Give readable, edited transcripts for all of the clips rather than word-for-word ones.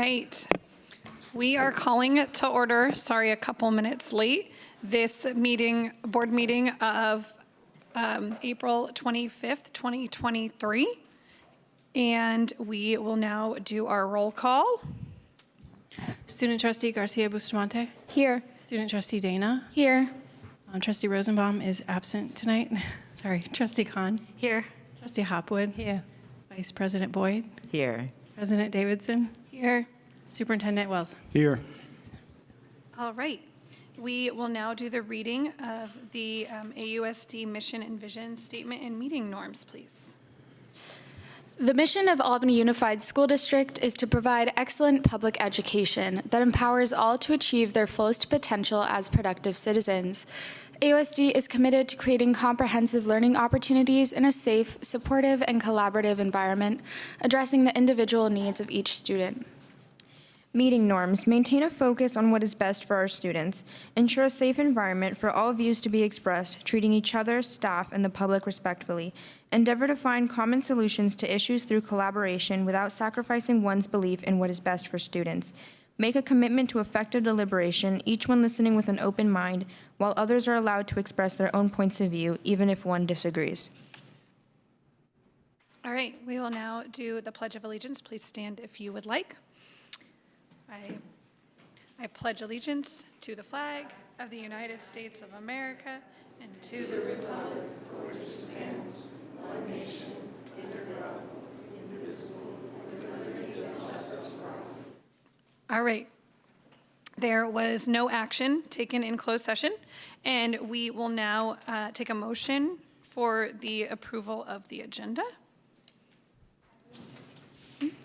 right. We are calling it to order. Sorry, a couple minutes late. This meeting, board meeting of April 25th, 2023. And we will now do our roll call. Student Trustee Garcia Bustamante. Here. Student Trustee Dana. Here. Trustee Rosenbaum is absent tonight. Sorry. Trustee Khan. Here. Trustee Hopwood. Here. Vice President Boyd. Here. President Davidson. Here. Superintendent Wells. Here. All right. We will now do the reading of the AUSD mission and vision statement and meeting norms, please. The mission of Albany Unified School District is to provide excellent public education that empowers all to achieve their fullest potential as productive citizens. AUSD is committed to creating comprehensive learning opportunities in a safe, supportive, and collaborative environment, addressing the individual needs of each student. Meeting norms maintain a focus on what is best for our students, ensure a safe environment for all views to be expressed, treating each other, staff, and the public respectfully, endeavor to find common solutions to issues through collaboration without sacrificing one's belief in what is best for students, make a commitment to effective deliberation, each one listening with an open mind, while others are allowed to express their own points of view, even if one disagrees. All right, we will now do the Pledge of Allegiance. Please stand if you would like. I pledge allegiance to the flag of the United States of America and to the republic for which it stands, one nation, under God, indivisible, with liberty and justice for all. All right. There was no action taken in closed session, and we will now take a motion for the approval of the agenda.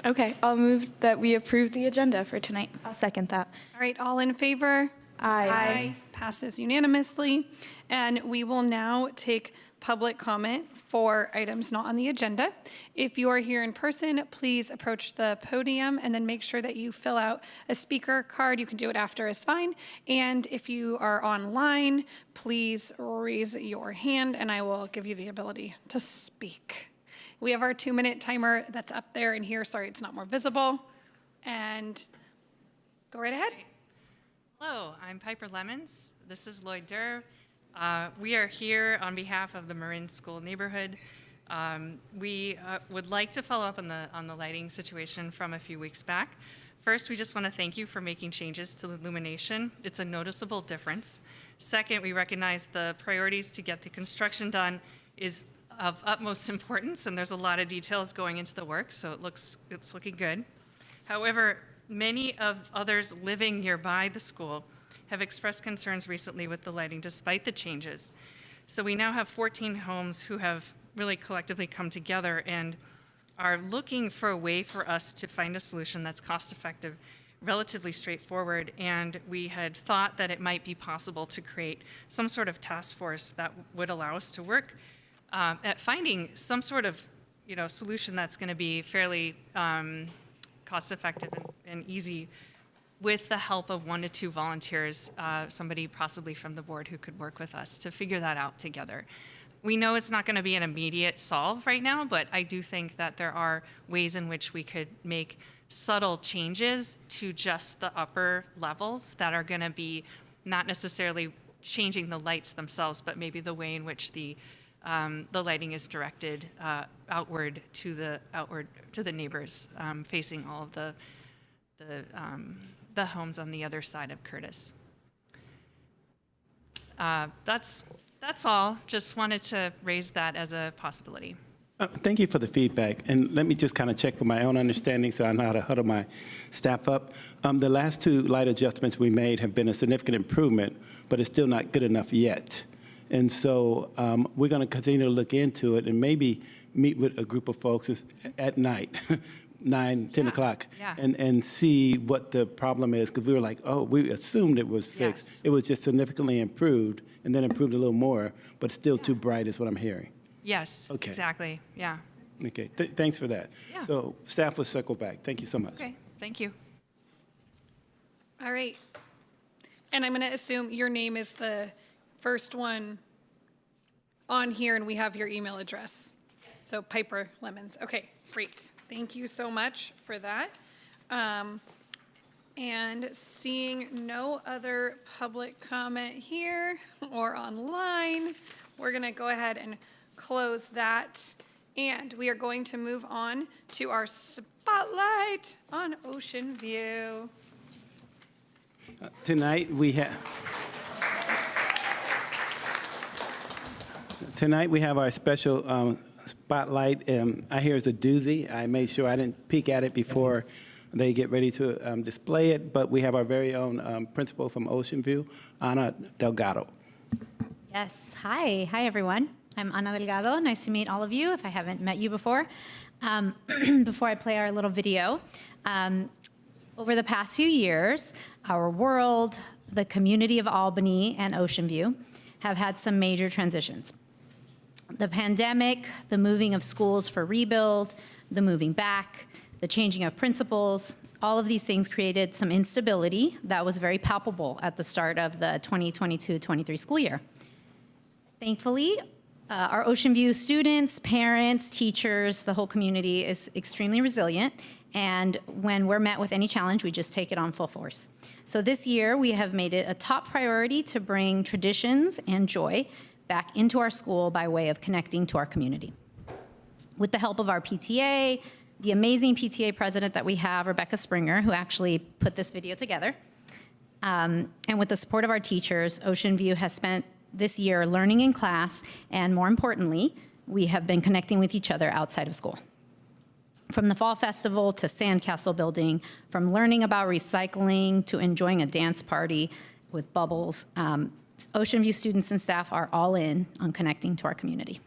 Okay, I'll move that we approve the agenda for tonight. I'll second that. All right, all in favor? Aye. Passes unanimously. And we will now take public comment for items not on the agenda. If you are here in person, please approach the podium and then make sure that you fill out a speaker card. You can do it after is fine. And if you are online, please raise your hand and I will give you the ability to speak. We have our 2-minute timer that's up there and here. Sorry, it's not more visible. And go right ahead. Hello, I'm Piper Lemons. This is Lloyd Durr. We are here on behalf of the Marin School neighborhood. We would like to follow up on the lighting situation from a few weeks back. First, we just want to thank you for making changes to the illumination. It's a noticeable difference. Second, we recognize the priorities to get the construction done is of utmost importance, and there's a lot of details going into the work, so it's looking good. However, many of others living nearby the school have expressed concerns recently with the lighting despite the changes. So we now have 14 homes who have really collectively come together and are looking for a way for us to find a solution that's cost-effective, relatively straightforward, and we had thought that it might be possible to create some sort of task force that would allow us to work at finding some sort of, solution that's going to be fairly cost-effective and easy, with the help of 1 to 2 volunteers, somebody possibly from the board who could work with us to figure that out together. We know it's not going to be an immediate solve right now, but I do think that there are ways in which we could make subtle changes to just the upper levels that are going to be not necessarily changing the lights themselves, but maybe the way in which the lighting is directed outward to the neighbors facing all of the homes on the other side of Curtis. That's all. Just wanted to raise that as a possibility. Thank you for the feedback. And let me just kind of check for my own understanding so I know how to huddle my staff up. The last 2 light adjustments we made have been a significant improvement, but it's still not good enough yet. And so we're going to continue to look into it and maybe meet with a group of folks at night, 9, 10 o'clock, and see what the problem is. Because we were like, oh, we assumed it was fixed. Yes. It was just significantly improved and then improved a little more, but still too bright is what I'm hearing. Yes, okay. Exactly, yeah. Okay, thanks for that. Yeah. So staff will circle back. Thank you so much. Okay, thank you. All right. And I'm going to assume your name is the first one on here, and we have your email address. Yes. So Piper Lemons. Okay, great. Thank you so much for that. And seeing no other public comment here or online, we're going to go ahead and close that. And we are going to move on to our spotlight on Ocean View. Tonight we have our special spotlight. I hear it's a doozy. I made sure I didn't peek at it before they get ready to display it, but we have our very own principal from Ocean View, Ana Delgado. Yes, hi everyone. I'm Ana Delgado. Nice to meet all of you if I haven't met you before. Before I play our little video, over the past few years, our world, the community of Albany, and Ocean View have had some major transitions. The pandemic, the moving of schools for rebuild, the moving back, the changing of principals, all of these things created some instability that was very palpable at the start of the 2022-23 school year. Thankfully, our Ocean View students, parents, teachers, the whole community is extremely resilient, and when we're met with any challenge, we just take it on full force. So this year, we have made it a top priority to bring traditions and joy back into our school by way of connecting to our community. With the help of our PTA, the amazing PTA president that we have, Rebecca Springer, who actually put this video together, and with the support of our teachers, Ocean View has spent this year learning in class, and more importantly, we have been connecting with each other outside of school. From the Fall Festival to Sandcastle building, from learning about recycling to enjoying a dance party with bubbles, Ocean View students and staff are all in on connecting to our community.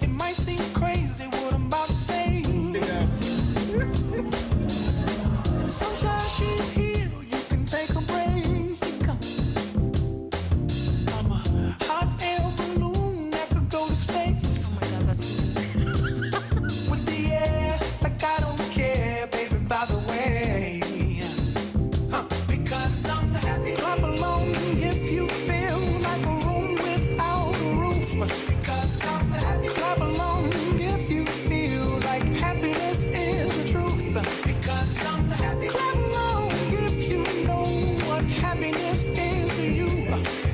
It might seem crazy what I'm about to say. Sunshine, she's here, you can take a break. I'm a hot air balloon that could go to space. Oh my God, that's With the air, like I don't care, baby, by the way. Because I'm happy. Clap along if you feel like a room without a roof. Because I'm happy. Clap along if you feel like happiness is the truth. Because I'm happy. Clap along if you know what happiness is to you.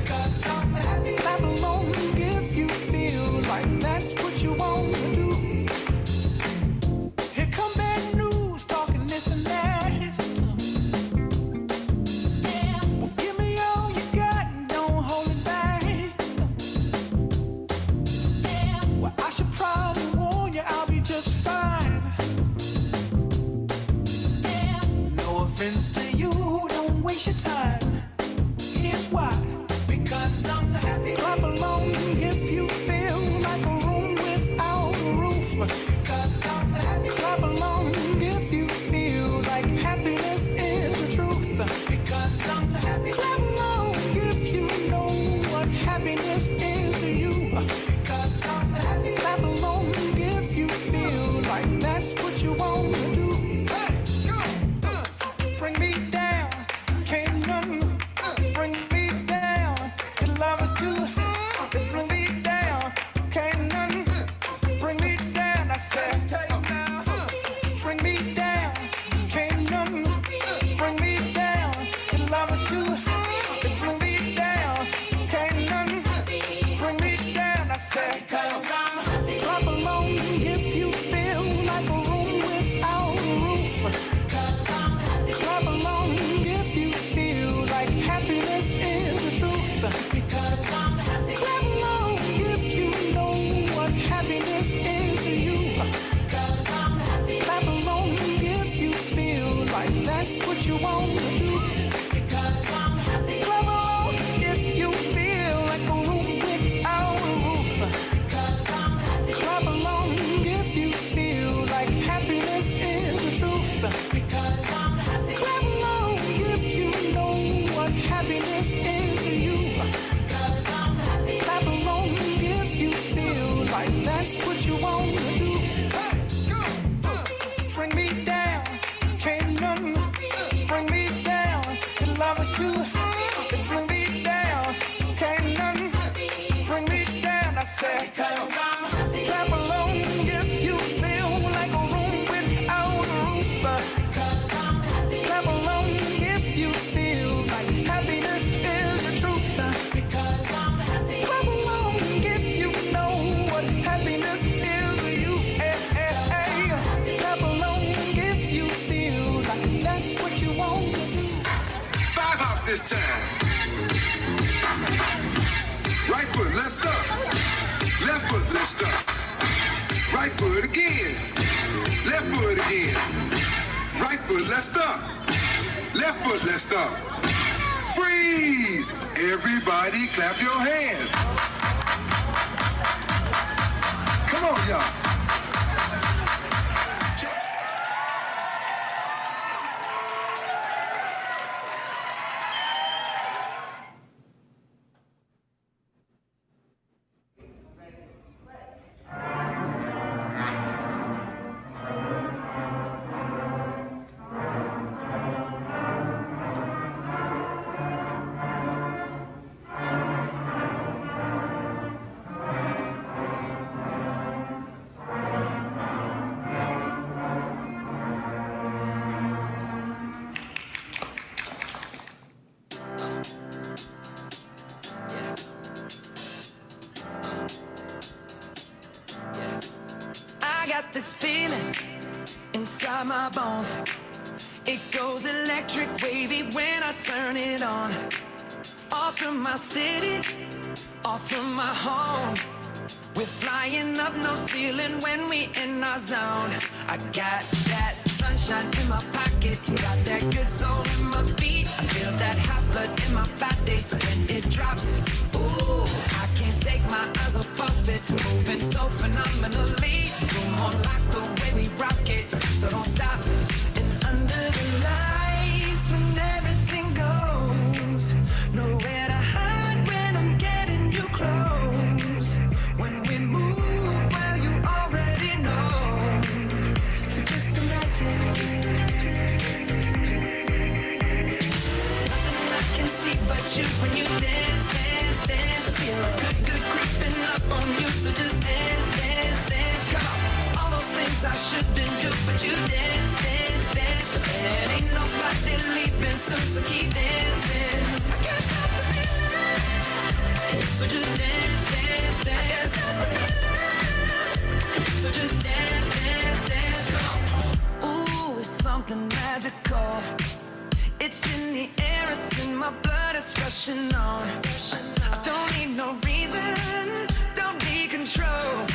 Because I'm happy. Clap along if you feel like that's what you want to do. Here come bad news, talking this and that. Well, give me all you got and don't hold it back. Well, I should probably warn you, I'll be just fine. No offense to you, don't waste your time. Here's why. Because I'm happy. Clap along if you feel like a room without a roof. Because I'm happy. Clap along if you feel like happiness is the truth. Because I'm happy. Clap along if you know what happiness is to you. Because I'm happy. Clap along if you feel like that's what you want to do. Bring me down, can't none bring me down. Your love is too high, bring me down, can't none bring me down. I said, bring me down, can't none bring me down. Your love is too high, bring me down, can't none bring me down. I said, cause I'm happy. Clap along if you feel like a room without a roof. Cause I'm happy. Clap along if you feel like happiness is the truth. Because I'm happy. Clap along if you know what happiness is to you. Because I'm happy. Clap along if you feel like that's what you want to do. Because I'm happy. Clap along if you feel like a room without a roof. Because I'm happy. Clap along if you feel like happiness is the truth. Because I'm happy. Clap along if you know what happiness is to you. Because I'm happy. Clap along if you feel like that's what you want to do. Bring me down, can't none bring me down. Your love is too high, bring me down, can't none bring me down. I said, cause I'm happy. Clap along if you feel like a room without a roof. Cause I'm happy. Clap along if you feel like happiness is the truth. Because I'm happy. Clap along if you know what happiness is to you. Clap along if you feel like that's what you want to do. 5 hops this time. Right foot, let's stop. Left foot, let's stop. Right foot again. Left foot again. Right foot, let's stop. Left foot, let's stop. Freeze! Everybody clap your hands. Come on, y'all. I got this feeling inside my bones. It goes electric wavy when I turn it on. Off from my city, off from my home. We're flying up, no ceiling when we in our zone. I got that sunshine in my pocket, got that good soul in my feet. I feel that hot blood in my body when it drops. Ooh, I can't take my eyes off of it, moving so phenomenally. You're more like the way we rock it, so don't stop. And under the lights, when everything goes, nowhere to hide when I'm getting you close. When we move, well, you already know. So just imagine. Nothing I can see but you when you dance, dance, dance. Feel good, good creeping up on you. So just dance, dance, dance. Come on. All those things I shouldn't do, but you dance, dance, dance. And ain't nobody leaving soon, so keep dancing. I can't stop the feeling. So just dance, dance, dance. So just dance, dance, dance. Come on. Ooh, it's something magical. It's in the air, it's in my blood, it's rushing on. I don't need no reason, don't need control.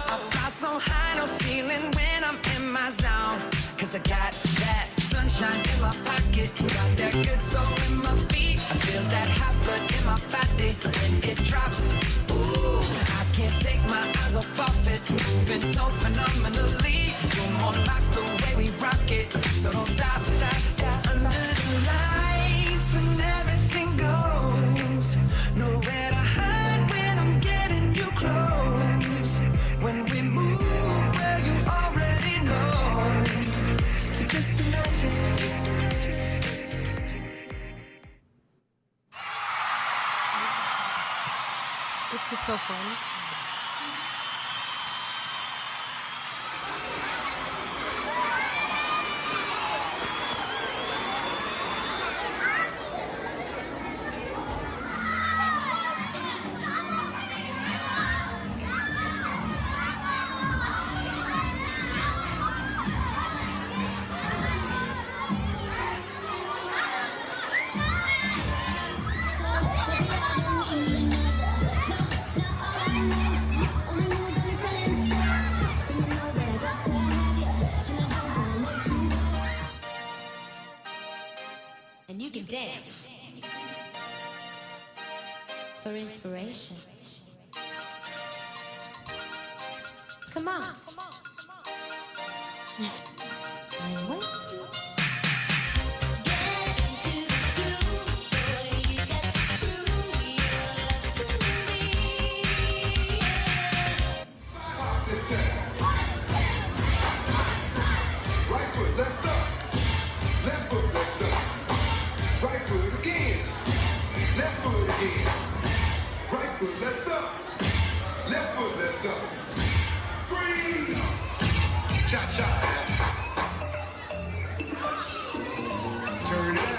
I fly so high, no ceiling when I'm in my zone. Cause I got that sunshine in my pocket, got that good soul in my feet. I feel that hot blood in my body when it drops. Ooh, I can't take my eyes off of it, moving so phenomenally. You're more like the way we rock it, so don't stop. Under the lights when everything goes, nowhere to hide when I'm getting you close. When we move, well, you already know. So just imagine. This is so fun. And you can dance for inspiration. Come on. I'm waiting. Get into the groove, boy, you got to prove your love to me. Right foot, let's stop. Left foot, let's stop. Right foot again. Left foot again. Right foot, let's stop. Left foot, let's stop. Freeze. Cha-cha. Turn it up.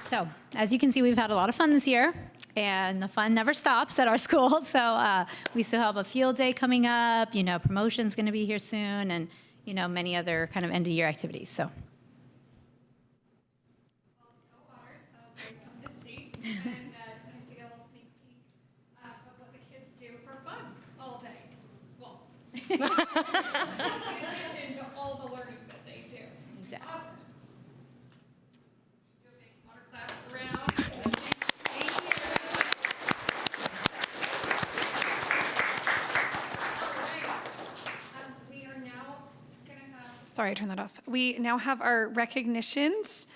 So, as you can see, we've had a lot of fun this year, and the fun never stops at our school. So, we still have a field day coming up, promotion's going to be here soon, and, many other kind of end of year activities. So, And it's nice to get a little sneak peek of what the kids do for fun all day. Well, in addition to all the learning that they do. Exactly. Awesome. Just do a big water clap around. Thank you. All right. We are now going to have. Sorry, I turned that off. We now have our recognitions.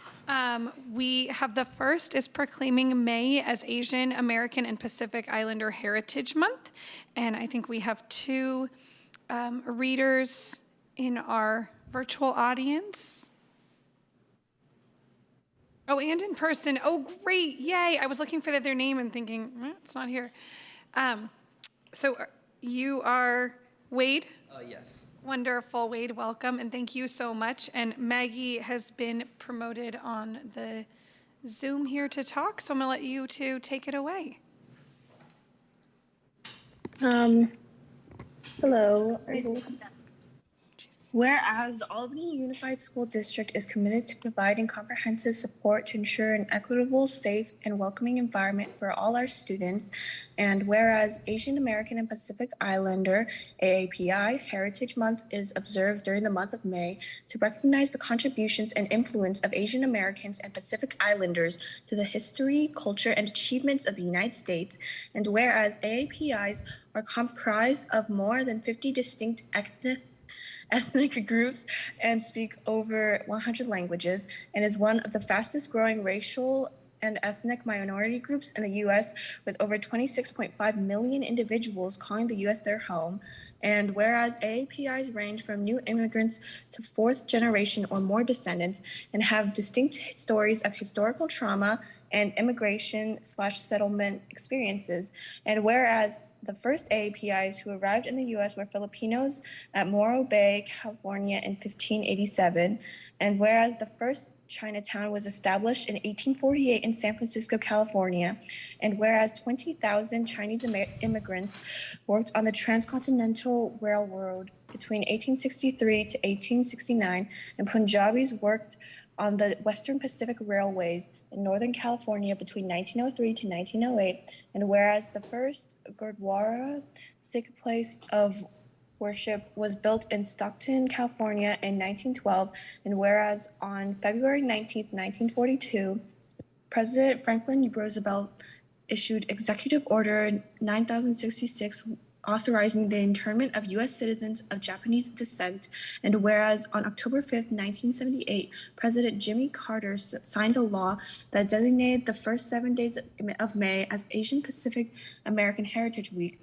We have the first is proclaiming May as Asian American and Pacific Islander Heritage Month. And I think we have two readers in our virtual audience. Oh, and in person. Oh, great. Yay. I was looking for their name and thinking, it's not here. So you are Wade? Yes. Wonderful, Wade, welcome, and thank you so much. And Maggie has been promoted on the Zoom here to talk, so I'm gonna let you two take it away. Hello. Whereas Albany Unified School District is committed to providing comprehensive support to ensure an equitable, safe, and welcoming environment for all our students, and whereas Asian American and Pacific Islander AAPI Heritage Month is observed during the month of May to recognize the contributions and influence of Asian Americans and Pacific Islanders to the history, culture, and achievements of the United States, and whereas AAPIs are comprised of more than 50 distinct ethnic groups and speak over 100 languages, and is one of the fastest growing racial and ethnic minority groups in the U.S. with over 26.5 million individuals calling the U.S. their home. And whereas AAPIs range from new immigrants to fourth generation or more descendants and have distinct stories of historical trauma and immigration/settlement experiences, and whereas the first AAPIs who arrived in the U.S. were Filipinos at Morro Bay, California in 1587, and whereas the first Chinatown was established in 1848 in San Francisco, California, and whereas 20,000 Chinese immigrants worked on the Transcontinental Railroad between 1863 to 1869, and Punjabis worked on the Western Pacific Railways in Northern California between 1903 to 1908, and whereas the first Gurdwara, Sikh place of worship, was built in Stockton, California in 1912, and whereas on February 19, 1942, President Franklin Roosevelt issued Executive Order 9066 authorizing the internment of U.S. citizens of Japanese descent, and whereas on October 5, 1978, President Jimmy Carter signed a law that designated the first 7 days of May as Asian Pacific American Heritage Week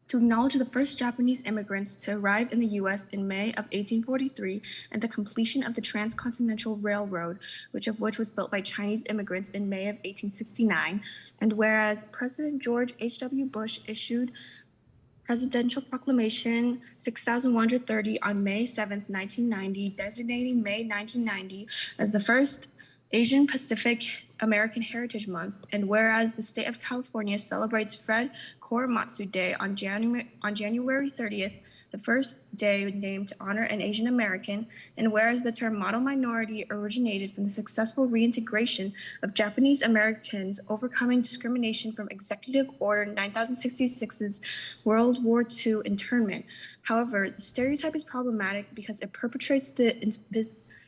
to acknowledge the first Japanese immigrants to arrive in the U.S. in May of 1843 and the completion of the Transcontinental Railroad, which was built by Chinese immigrants in May of 1869, and whereas President George H.W. Bush issued Presidential Proclamation 6130 on May 7, 1990, designating May 1990 as the first Asian Pacific American Heritage Month, and whereas the state of California celebrates Fred Korematsu Day on January 30th, the first day named to honor an Asian American, and whereas the term model minority originated from the successful reintegration of Japanese Americans overcoming discrimination from Executive Order 9066's World War II internment. However, the stereotype is problematic because it perpetrates the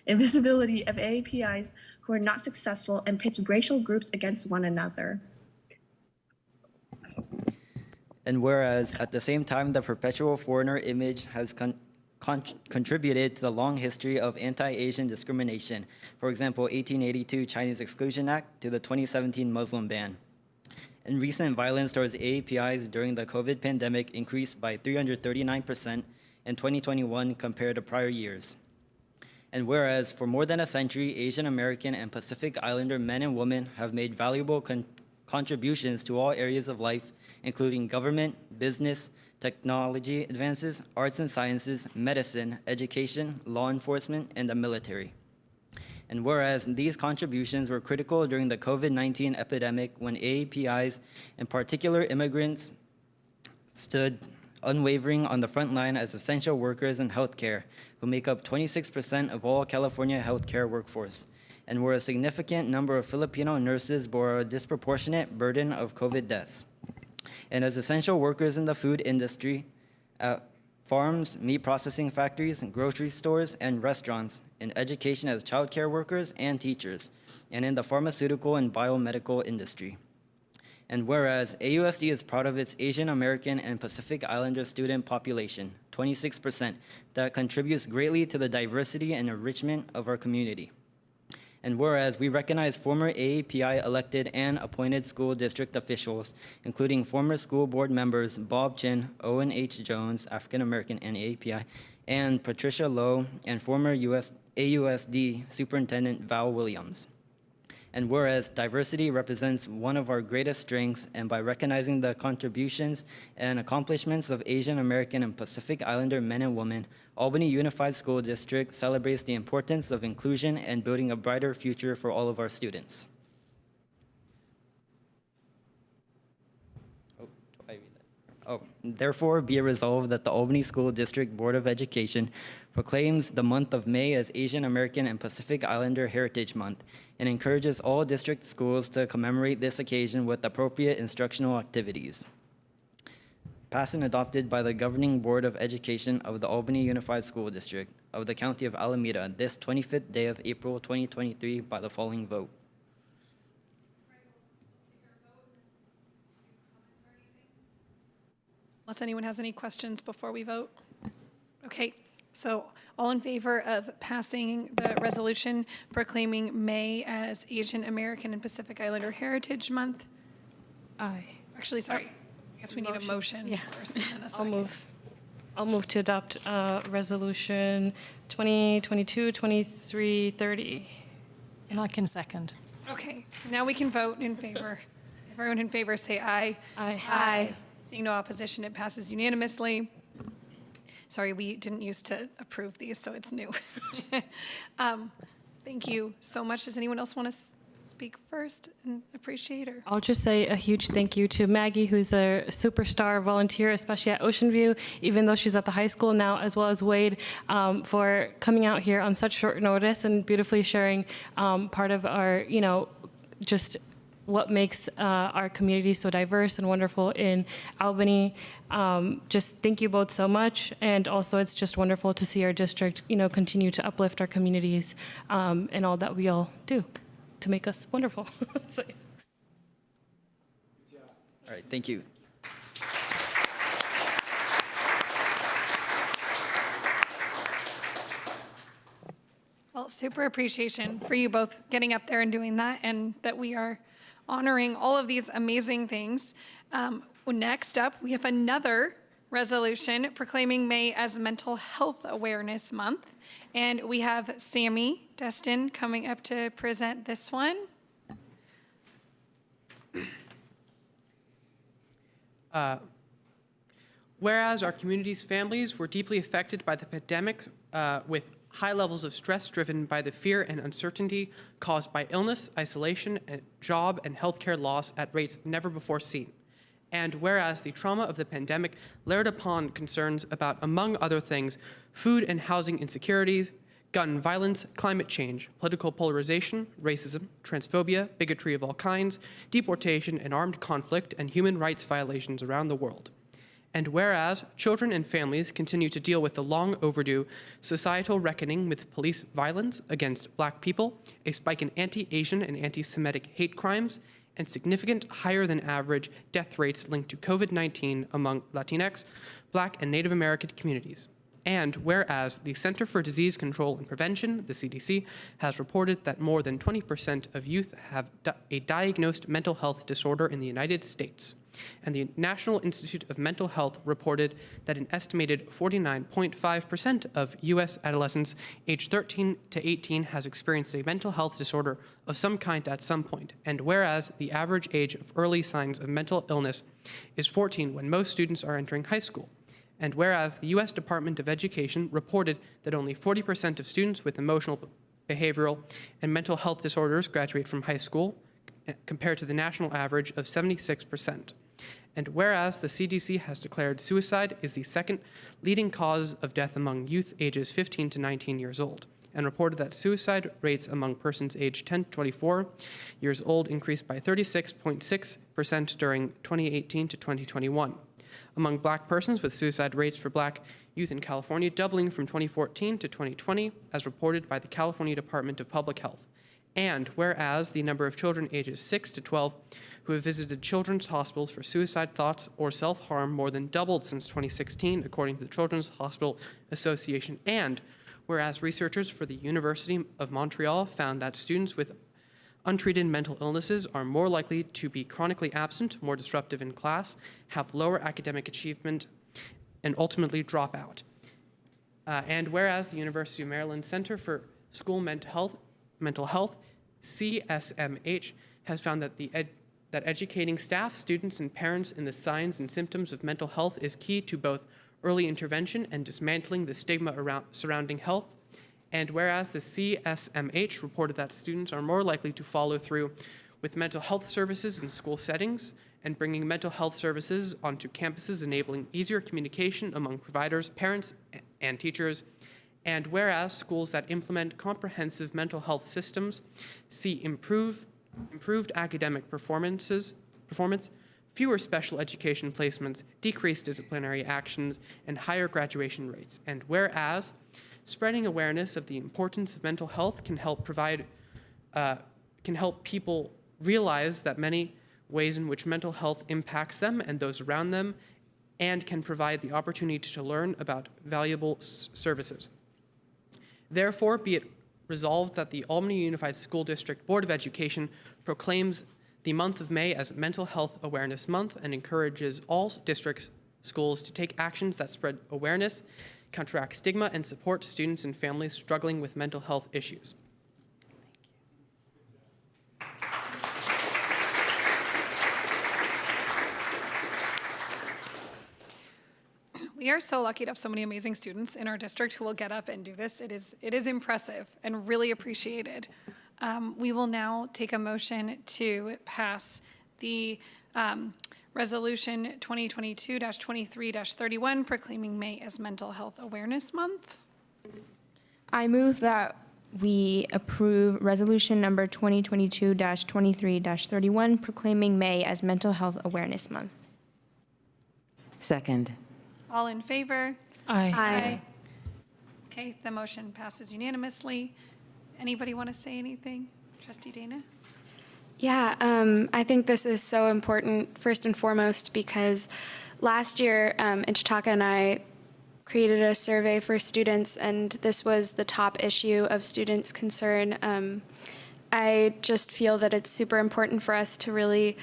invisibility of AAPIs who are not successful and pits racial groups against one another. And whereas at the same time, the perpetual foreigner image has contributed to the long history of anti-Asian discrimination. For example, 1882 Chinese Exclusion Act to the 2017 Muslim ban. And recent violence towards AAPIs during the COVID pandemic increased by 339% in 2021 compared to prior years. And whereas for more than a century, Asian American and Pacific Islander men and women have made valuable contributions to all areas of life, including government, business, technology advances, arts and sciences, medicine, education, law enforcement, and the military. And whereas these contributions were critical during the COVID-19 epidemic when AAPIs, in particular immigrants, stood unwavering on the front line as essential workers in healthcare, who make up 26% of all California healthcare workforce, and where a significant number of Filipino nurses bore a disproportionate burden of COVID deaths. And as essential workers in the food industry, farms, meat processing factories, grocery stores, and restaurants, in education as childcare workers and teachers, and in the pharmaceutical and biomedical industry. And whereas AUSD is proud of its Asian American and Pacific Islander student population, 26%, that contributes greatly to the diversity and enrichment of our community. And whereas we recognize former AAPI elected and appointed school district officials, including former school board members Bob Chin, Owen H. Jones, African American and AAPI, and Patricia Lowe, and former AUSD Superintendent Val Williams. And whereas diversity represents one of our greatest strengths, and by recognizing the contributions and accomplishments of Asian American and Pacific Islander men and women, Albany Unified School District celebrates the importance of inclusion and building a brighter future for all of our students. Therefore, be it resolved that the Albany School District Board of Education proclaims the month of May as Asian American and Pacific Islander Heritage Month and encourages all district schools to commemorate this occasion with appropriate instructional activities. Passed and adopted by the Governing Board of Education of the Albany Unified School District of the County of Alameda this 25th day of April 2023 by the following vote. Unless anyone has any questions before we vote. Okay, so all in favor of passing the resolution proclaiming May as Asian American and Pacific Islander Heritage Month? Aye. Actually, sorry, I guess we need a motion first and then a second. I'll move to adopt resolution 2022-2330. And I can second. Okay, now we can vote in favor. Everyone in favor, say aye. Aye. Seeing no opposition, it passes unanimously. Sorry, we didn't used to approve these, so it's new. Thank you so much. Does anyone else want to speak first and appreciate her? I'll just say a huge thank you to Maggie, who's a superstar volunteer, especially at Ocean View, even though she's at the high school now, as well as Wade, for coming out here on such short notice and beautifully sharing part of our, just what makes our community so diverse and wonderful in Albany. Just thank you both so much. And also it's just wonderful to see our district, continue to uplift our communities and all that we all do to make us wonderful. So, All right, thank you. Well, super appreciation for you both getting up there and doing that, and that we are honoring all of these amazing things. Next up, we have another resolution proclaiming May as Mental Health Awareness Month. And we have Sammy Destin coming up to present this one. Whereas our community's families were deeply affected by the pandemic with high levels of stress driven by the fear and uncertainty caused by illness, isolation, and job and healthcare loss at rates never before seen. And whereas the trauma of the pandemic layered upon concerns about, among other things, food and housing insecurities, gun violence, climate change, political polarization, racism, transphobia, bigotry of all kinds, deportation and armed conflict, and human rights violations around the world. And whereas children and families continue to deal with the long overdue societal reckoning with police violence against Black people, a spike in anti-Asian and anti-Semitic hate crimes, and significant higher than average death rates linked to COVID-19 among Latinx, Black, and Native American communities. And whereas the Center for Disease Control and Prevention, the CDC, has reported that more than 20% of youth have a diagnosed mental health disorder in the United States. And the National Institute of Mental Health reported that an estimated 49.5% of U.S. adolescents aged 13 to 18 has experienced a mental health disorder of some kind at some point. And whereas the average age of early signs of mental illness is 14 when most students are entering high school. And whereas the U.S. Department of Education reported that only 40% of students with emotional behavioral, and mental health disorders graduate from high school, compared to the national average of 76%. And whereas the CDC has declared suicide is the second leading cause of death among youth ages 15 to 19 years old, and reported that suicide rates among persons aged 10 to 24 years old increased by 36.6% during 2018 to 2021. Among Black persons, with suicide rates for Black youth in California doubling from 2014 to 2020, as reported by the California Department of Public Health. And whereas the number of children ages 6 to 12 who have visited children's hospitals for suicide thoughts or self-harm more than doubled since 2016, according to the Children's Hospital Association. And whereas researchers for the University of Montreal found that students with untreated mental illnesses are more likely to be chronically absent, more disruptive in class, have lower academic achievement, and ultimately drop out. And whereas the University of Maryland Center for School Mental Health, CSMH, has found that that educating staff, students, and parents in the signs and symptoms of mental health is key to both early intervention and dismantling the stigma surrounding health. And whereas the CSMH reported that students are more likely to follow through with mental health services in school settings and bringing mental health services onto campuses, enabling easier communication among providers, parents, and teachers. And whereas schools that implement comprehensive mental health systems see improved academic performance, fewer special education placements, decreased disciplinary actions, and higher graduation rates. And whereas spreading awareness of the importance of mental health can help people realize that many ways in which mental health impacts them and those around them, and can provide the opportunity to learn about valuable services. Therefore, be it resolved that the Albany Unified School District Board of Education proclaims the month of May as Mental Health Awareness Month and encourages all districts, schools to take actions that spread awareness, counteract stigma, and support students and families struggling with mental health issues. We are so lucky to have so many amazing students in our district who will get up and do this. It is impressive and really appreciated. We will now take a motion to pass the Resolution 2022-23-31 proclaiming May as Mental Health Awareness Month. I move that we approve Resolution number 2022-23-31 proclaiming May as Mental Health Awareness Month. Second. All in favor? Aye. Okay, the motion passes unanimously. Anybody want to say anything? Trustee Dana? Yeah, I think this is so important, first and foremost, because last year, Ichitaka and I created a survey for students, and this was the top issue of students' concern. I just feel that it's super important for us to really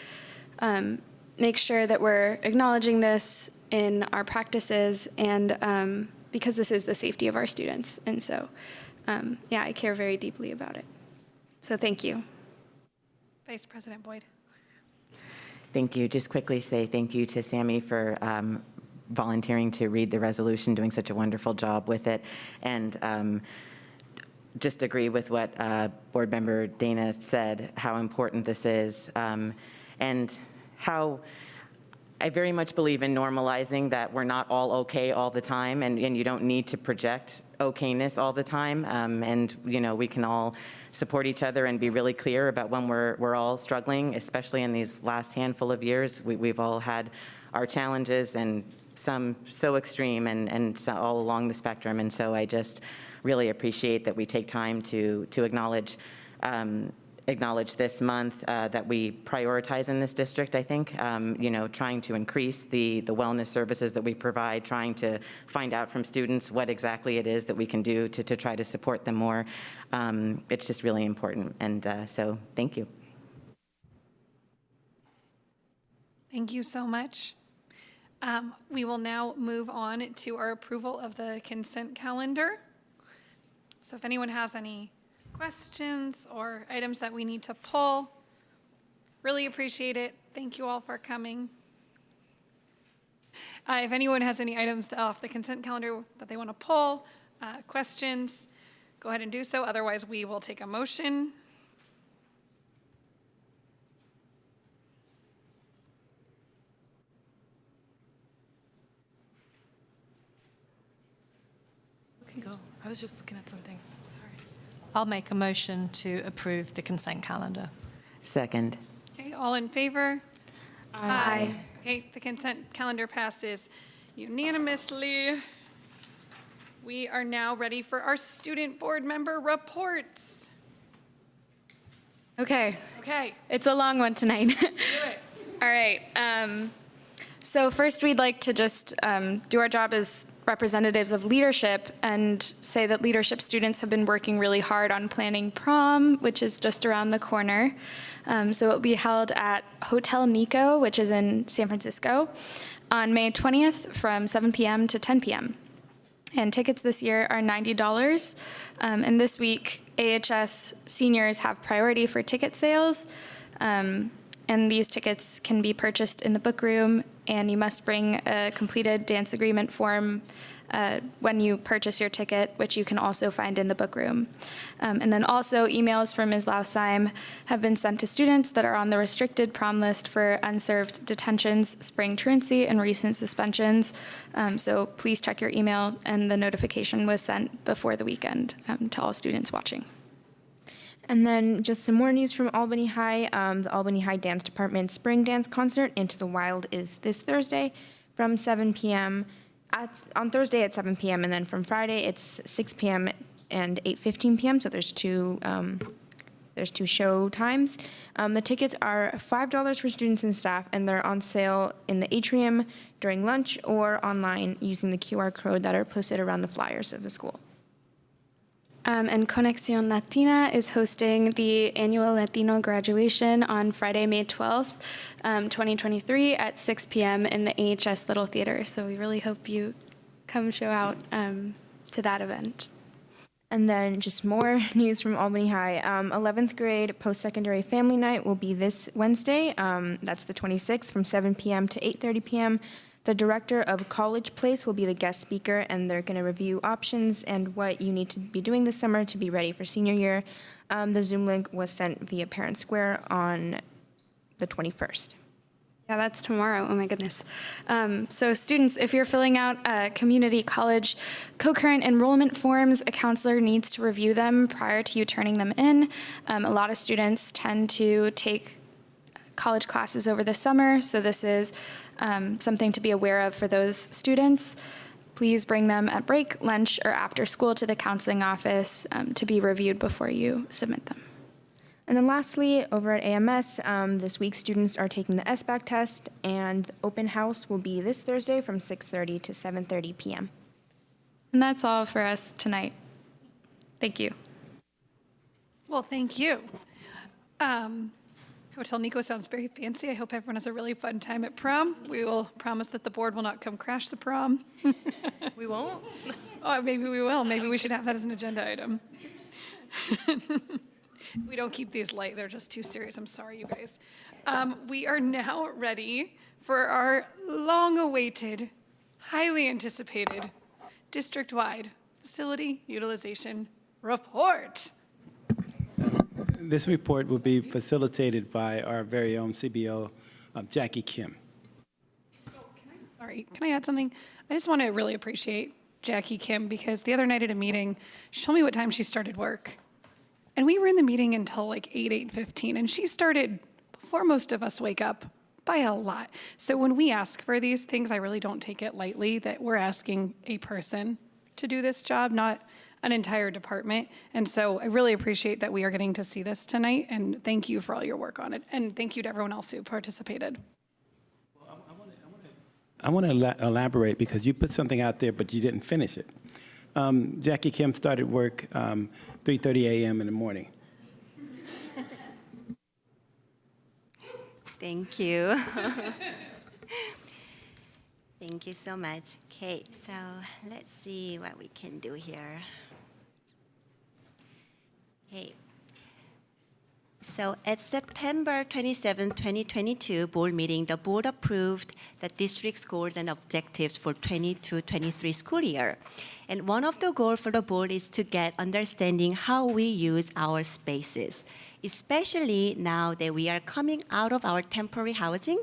make sure that we're acknowledging this in our practices, and because this is the safety of our students. And so, yeah, I care very deeply about it. So thank you. Vice President Boyd. Thank you. Just quickly say thank you to Sammy for volunteering to read the resolution, doing such a wonderful job with it. And just agree with what Board Member Dana said, how important this is, and how I very much believe in normalizing that we're not all okay all the time, and you don't need to project okayness all the time. And you know, we can all support each other and be really clear about when we're all struggling, especially in these last handful of years. We've all had our challenges, and some so extreme and so all along the spectrum. And so I just really appreciate that we take time to acknowledge this month, that we prioritize in this district, I think, you know, trying to increase the wellness services that we provide, trying to find out from students what exactly it is that we can do to try to support them more. It's just really important. And so thank you. Thank you so much. We will now move on to our approval of the consent calendar. So if anyone has any questions or items that we need to pull, really appreciate it. Thank you all for coming. If anyone has any items off the consent calendar that they want to pull, questions, go ahead and do so. Otherwise, we will take a motion. You can go. I was just looking at something. I'll make a motion to approve the consent calendar. Second. Okay, all in favor? Aye. Okay, the consent calendar passes unanimously. We are now ready for our student board member reports. Okay, Okay, it's a long one tonight. do it. All right. So first, we'd like to just do our job as representatives of leadership and say that leadership students have been working really hard on planning prom, which is just around the corner. So it will be held at Hotel Nico, which is in San Francisco, on May 20th from 7 p.m. to 10 p.m. And tickets this year are $90. And this week, AHS seniors have priority for ticket sales. And these tickets can be purchased in the book room, and you must bring a completed dance agreement form when you purchase your ticket, which you can also find in the book room. And then also emails from Ms. Lausheim have been sent to students that are on the restricted prom list for unserved detentions, spring truancy, and recent suspensions. So please check your email, and the notification was sent before the weekend to all students watching. And then just some more news from Albany High. The Albany High Dance Department Spring Dance Concert, Into the Wild, is this Thursday from 7 p.m. On Thursday at 7 p.m. and then from Friday it's 6 p.m. and 8:15 p.m. So there's two show times. The tickets are $5 for students and staff, and they're on sale in the atrium during lunch or online using the QR code that are posted around the flyers of the school. And Conexión Latina is hosting the annual Latino graduation on Friday, May 12th, 2023 at 6 p.m. in the AHS Little Theater. So we really hope you come show out to that event. And then just more news from Albany High. 11th grade post-secondary family night will be this Wednesday. That's the 26th from 7 p.m. to 8:30 p.m. The director of College Place will be the guest speaker, and they're going to review options and what you need to be doing this summer to be ready for senior year. The Zoom link was sent via Parent Square on the 21st. Yeah, that's tomorrow. Oh my goodness. So students, if you're filling out community college co-current enrollment forms, a counselor needs to review them prior to you turning them in. A lot of students tend to take college classes over the summer, so this is something to be aware of for those students. Please bring them at break, lunch, or after school to the counseling office to be reviewed before you submit them. And then lastly, over at AMS, this week students are taking the SBAC test, and the open house will be this Thursday from 6:30 to 7:30 p.m. And that's all for us tonight. Thank you. Well, thank you. Hotel Nico sounds very fancy. I hope everyone has a really fun time at prom. We will promise that the board will not come crash the prom. We won't? Oh, maybe we will. Maybe we should have that as an agenda item. We don't keep these light. They're just too serious. I'm sorry, you guys. We are now ready for our long-awaited, highly anticipated, district-wide facility utilization report. This report will be facilitated by our very own CBO, Jackie Kim. Sorry, can I add something? I just want to really appreciate Jackie Kim, because the other night at a meeting, she told me what time she started work. And we were in the meeting until like 8:15, and she started before most of us wake up by a lot. So when we ask for these things, I really don't take it lightly that we're asking a person to do this job, not an entire department. And so I really appreciate that we are getting to see this tonight, and thank you for all your work on it. And thank you to everyone else who participated. I want to elaborate, because you put something out there, but you didn't finish it. Jackie Kim started work 3:30 a.m. in the morning. Thank you. Thank you so much. Okay, so let's see what we can do here. Okay. So at September 27, 2022 board meeting, the board approved the district's goals and objectives for 22-23 school year. And one of the goals for the board is to get understanding how we use our spaces, especially now that we are coming out of our temporary housing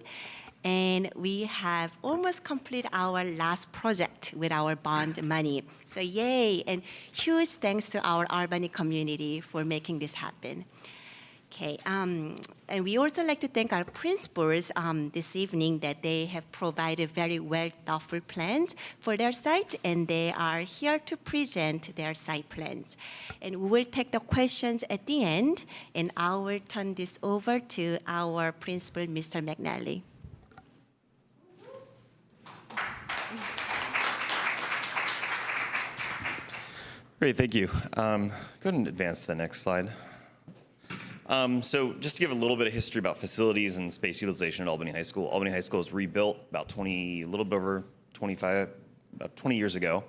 and we have almost completed our last project with our bond money. So yay, and huge thanks to our Albany community for making this happen. Okay, and we also like to thank our principals this evening that they have provided very well thoughtful plans for their site, and they are here to present their site plans. And we will take the questions at the end, and I will turn this over to our principal, Mr. McNally. Great, thank you. Go ahead and advance to the next slide. So just to give a little bit of history about facilities and space utilization at Albany High School. Albany High School was rebuilt about 20 years ago.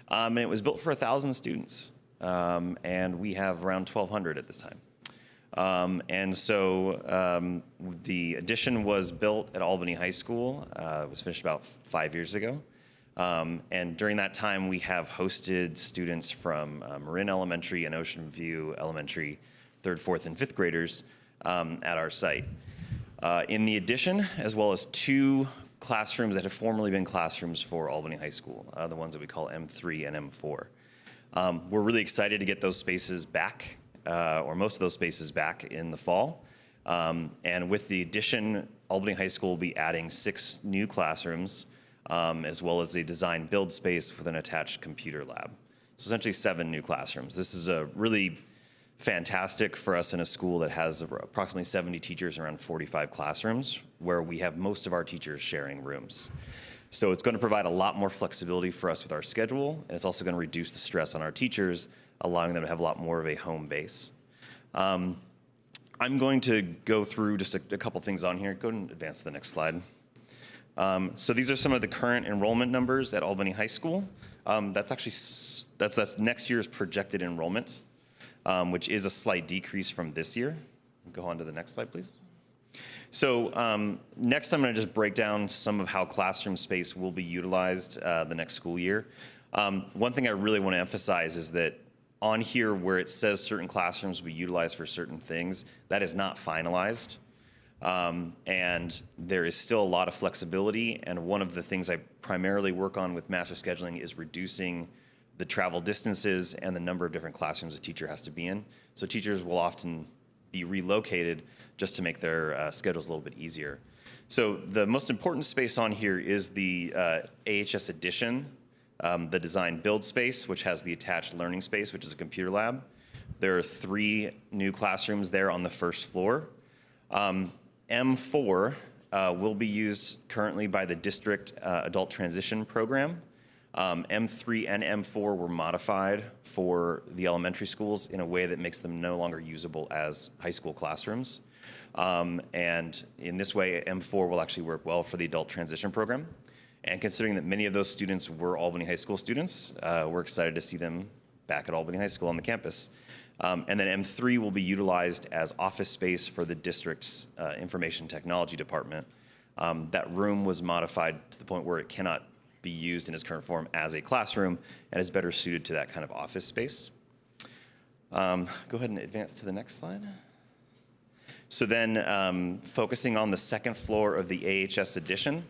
And it was built for 1,000 students. And we have around 1,200 at this time. And so the addition was built at Albany High School. It was finished about 5 years ago. And during that time, we have hosted students from Marin Elementary and Ocean View Elementary, 3rd, 4th, and 5th graders at our site. In the addition, as well as 2 classrooms that have formerly been classrooms for Albany High School, the ones that we call M3 and M4. We're really excited to get those spaces back, or most of those spaces back in the fall. And with the addition, Albany High School will be adding 6 new classrooms, as well as a design build space with an attached computer lab. So essentially 7 new classrooms. This is a really fantastic for us in a school that has approximately 70 teachers, around 45 classrooms, where we have most of our teachers sharing rooms. So it's going to provide a lot more flexibility for us with our schedule, and it's also going to reduce the stress on our teachers, allowing them to have a lot more of a home base. I'm going to go through just a couple things on here. Go ahead and advance to the next slide. So these are some of the current enrollment numbers at Albany High School. That's next year's projected enrollment, which is a slight decrease from this year. Go on to the next slide, please. So next I'm going to just break down some of how classroom space will be utilized the next school year. One thing I really want to emphasize is that on here where it says certain classrooms will be utilized for certain things, that is not finalized. And there is still a lot of flexibility, and one of the things I primarily work on with master scheduling is reducing the travel distances and the number of different classrooms a teacher has to be in. So teachers will often be relocated just to make their schedules a little bit easier. So the most important space on here is the AHS addition, the design build space, which has the attached learning space, which is a computer lab. There are 3 new classrooms there on the first floor. M4 will be used currently by the district adult transition program. M3 and M4 were modified for the elementary schools in a way that makes them no longer usable as high school classrooms. And in this way, M4 will actually work well for the adult transition program. And considering that many of those students were Albany High School students, we're excited to see them back at Albany High School on the campus. And then M3 will be utilized as office space for the district's information technology department. That room was modified to the point where it cannot be used in its current form as a classroom and is better suited to that kind of office space. Go ahead and advance to the next slide. So then focusing on the second floor of the AHS addition,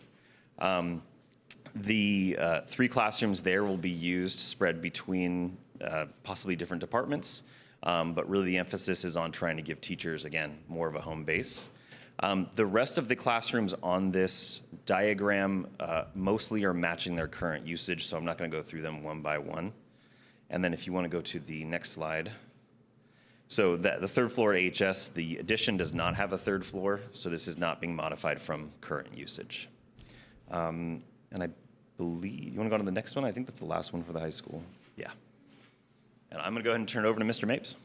the 3 classrooms there will be used spread between possibly different departments. But really the emphasis is on trying to give teachers, again, more of a home base. The rest of the classrooms on this diagram mostly are matching their current usage, so I'm not going to go through them one by one. And then if you want to go to the next slide. So the 3rd floor at AHS, the addition does not have a 3rd floor, so this is not being modified from current usage. And I believe, you want to go on to the next one? I think that's the last one for the high school. Yeah. And I'm going to go ahead and turn it over to Mr. Mapes.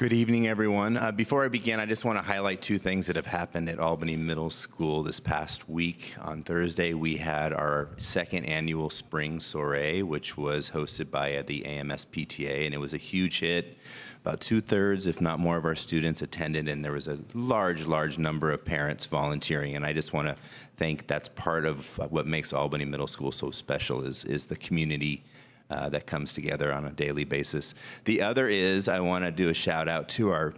Good evening, everyone. Before I begin, I just want to highlight two things that have happened at Albany Middle School this past week. On Thursday, we had our second annual Spring Soiree, which was hosted by the AMS PTA, and it was a huge hit. About 2/3, if not more, of our students attended, and there was a large number of parents volunteering. And I just want to think that's part of what makes Albany Middle School so special is the community that comes together on a daily basis. The other is I want to do a shout out to our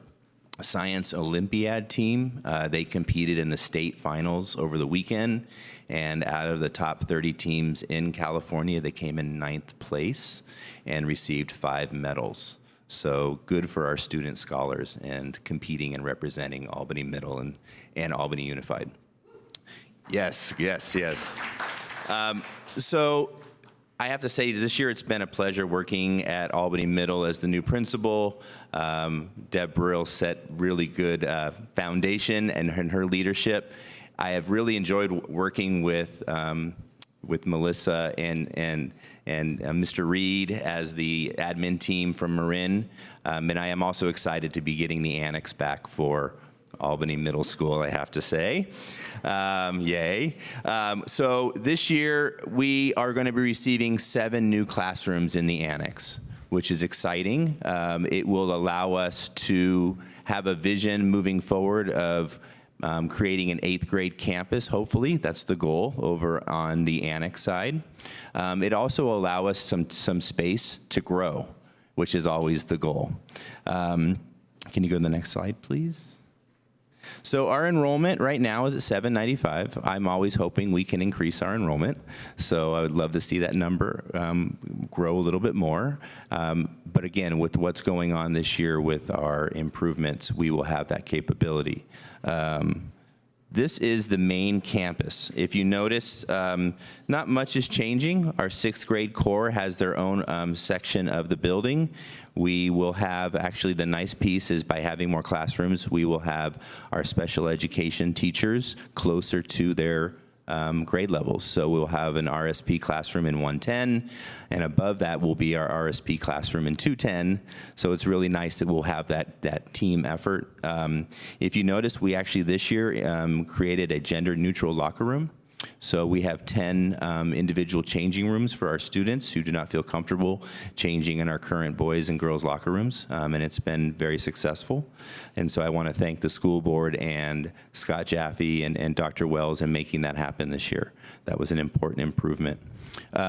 Science Olympiad team. They competed in the state finals over the weekend, and out of the top 30 teams in California, they came in 9th place and received 5 medals. So good for our student scholars and competing and representing Albany Middle and Albany Unified. Yes. So I have to say this year it's been a pleasure working at Albany Middle as the new principal. Deb Brill set really good foundation and her leadership. I have really enjoyed working with Melissa and Mr. Reed as the admin team from Marin. And I am also excited to be getting the annex back for Albany Middle School, I have to say. Yay. So this year, we are going to be receiving 7 new classrooms in the annex, which is exciting. It will allow us to have a vision moving forward of creating an 8th grade campus, hopefully. That's the goal over on the annex side. It also allows us some space to grow, which is always the goal. Can you go to the next slide, please? So our enrollment right now is at 795. I'm always hoping we can increase our enrollment. So I would love to see that number grow a little bit more. But again, with what's going on this year with our improvements, we will have that capability. This is the main campus. If you notice, not much is changing. Our 6th grade core has their own section of the building. We will have, actually the nice piece is by having more classrooms, we will have our special education teachers closer to their grade levels. So we'll have an RSP classroom in 110, and above that will be our RSP classroom in 210. So it's really nice that we'll have that team effort. If you notice, we actually this year created a gender neutral locker room. So we have 10 individual changing rooms for our students who do not feel comfortable changing in our current boys and girls locker rooms, and it's been very successful. And so I want to thank the school board and Scott Jaffe and Dr. Wells in making that happen this year. That was an important improvement.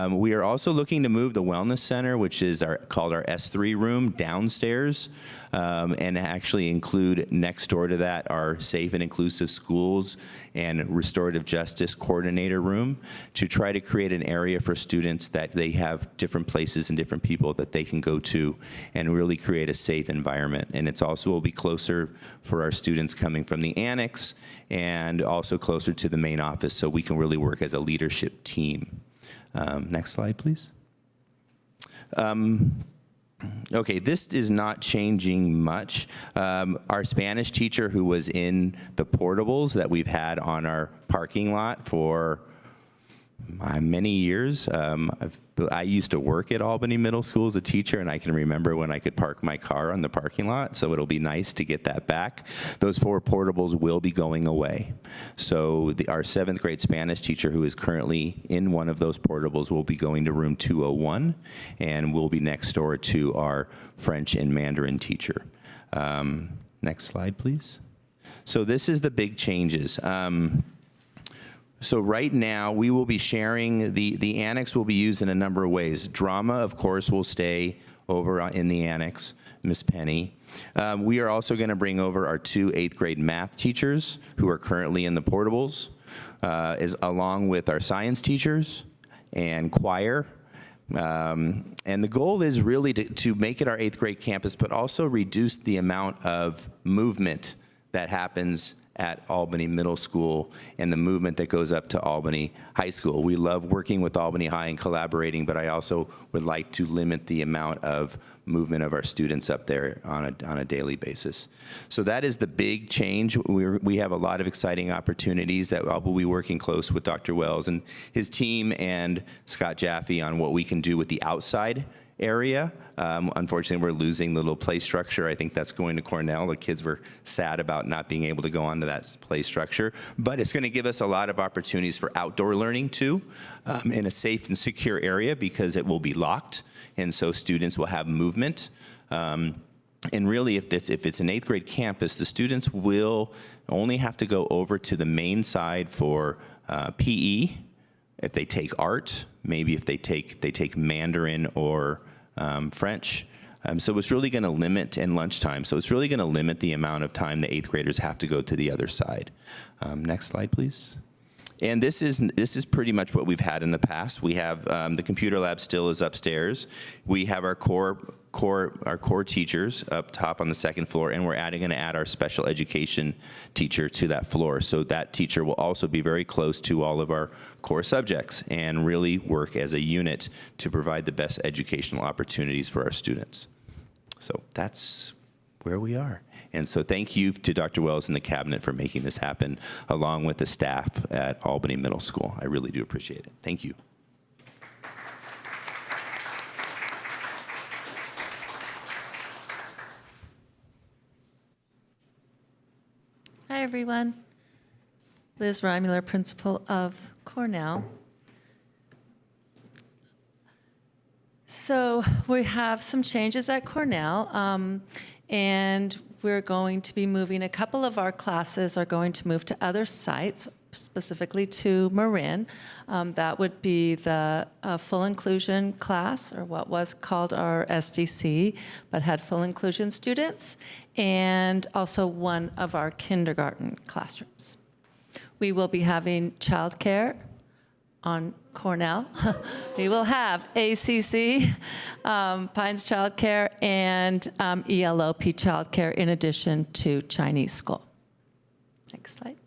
We are also looking to move the wellness center, which is called our S3 room, downstairs, and actually include next door to that our safe and inclusive schools and restorative justice coordinator room to try to create an area for students that they have different places and different people that they can go to and really create a safe environment. And it's also will be closer for our students coming from the annex and also closer to the main office so we can really work as a leadership team. Next slide, please. Okay, this is not changing much. Our Spanish teacher who was in the portables that we've had on our parking lot for many years. I used to work at Albany Middle School as a teacher, and I can remember when I could park my car on the parking lot, so it'll be nice to get that back. Those 4 portables will be going away. So our 7th grade Spanish teacher who is currently in one of those portables will be going to room 201, and will be next door to our French and Mandarin teacher. Next slide, please. So this is the big changes. So right now, we will be sharing, the annex will be used in a number of ways. Drama, of course, will stay over in the annex, Miss Penny. We are also going to bring over our 2 8th grade math teachers who are currently in the portables, along with our science teachers and choir. And the goal is really to make it our 8th grade campus, but also reduce the amount of movement that happens at Albany Middle School and the movement that goes up to Albany High School. We love working with Albany High and collaborating, but I also would like to limit the amount of movement of our students up there on a daily basis. So that is the big change. We have a lot of exciting opportunities that I will be working close with Dr. Wells and his team and Scott Jaffe on what we can do with the outside area. Unfortunately, we're losing the little play structure. I think that's going to Cornell. The kids were sad about not being able to go onto that play structure. But it's going to give us a lot of opportunities for outdoor learning, too, in a safe and secure area because it will be locked. And so students will have movement. And really, if it's an 8th grade campus, the students will only have to go over to the main side for PE. If they take art, maybe if they take Mandarin or French. So it's really going to limit, and lunchtime, so it's really going to limit the amount of time the 8th graders have to go to the other side. Next slide, please. And this is pretty much what we've had in the past. We have the computer lab still is upstairs. We have our core teachers up top on the 2nd floor, and we're going to add our special education teacher to that floor. So that teacher will also be very close to all of our core subjects and really work as a unit to provide the best educational opportunities for our students. So that's where we are. And so thank you to Dr. Wells and the cabinet for making this happen, along with the staff at Albany Middle School. I really do appreciate it. Thank you. Hi, everyone. Liz Reimuller, principal of Cornell. So we have some changes at Cornell, and we're going to be moving, a couple of our classes are going to move to other sites, specifically to Marin. That would be the full inclusion class, or what was called our SDC, but had full inclusion students, and also one of our kindergarten classrooms. We will be having childcare on Cornell. We will have ACC, Pines Childcare, and ELOP Childcare in addition to Chinese school. Next slide.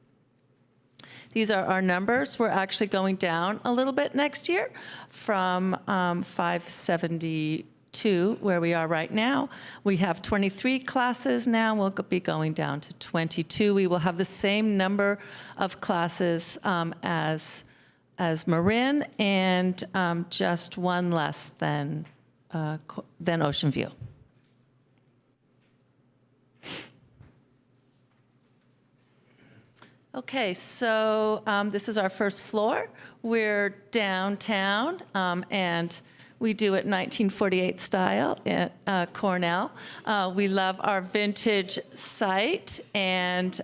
These are our numbers. We're actually going down a little bit next year from 572, where we are right now. We have 23 classes now. We'll be going down to 22. We will have the same number of classes as Marin, and just one less than Ocean View. Okay, so this is our first floor. We're downtown, and we do it 1948 style at Cornell. We love our vintage site, and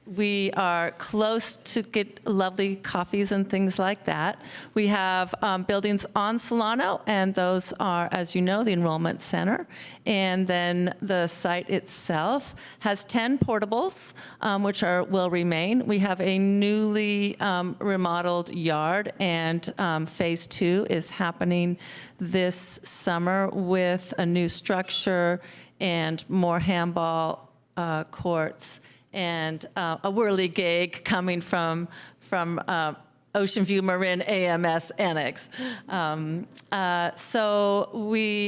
we are close to get lovely coffees and things like that. We have buildings on Solano, and those are, as you know, the enrollment center. And then the site itself has 10 portables, which will remain. We have a newly remodeled yard, and phase 2 is happening this summer with a new structure and more handball courts, and a whirligig coming from Ocean View Marin AMS Annex. So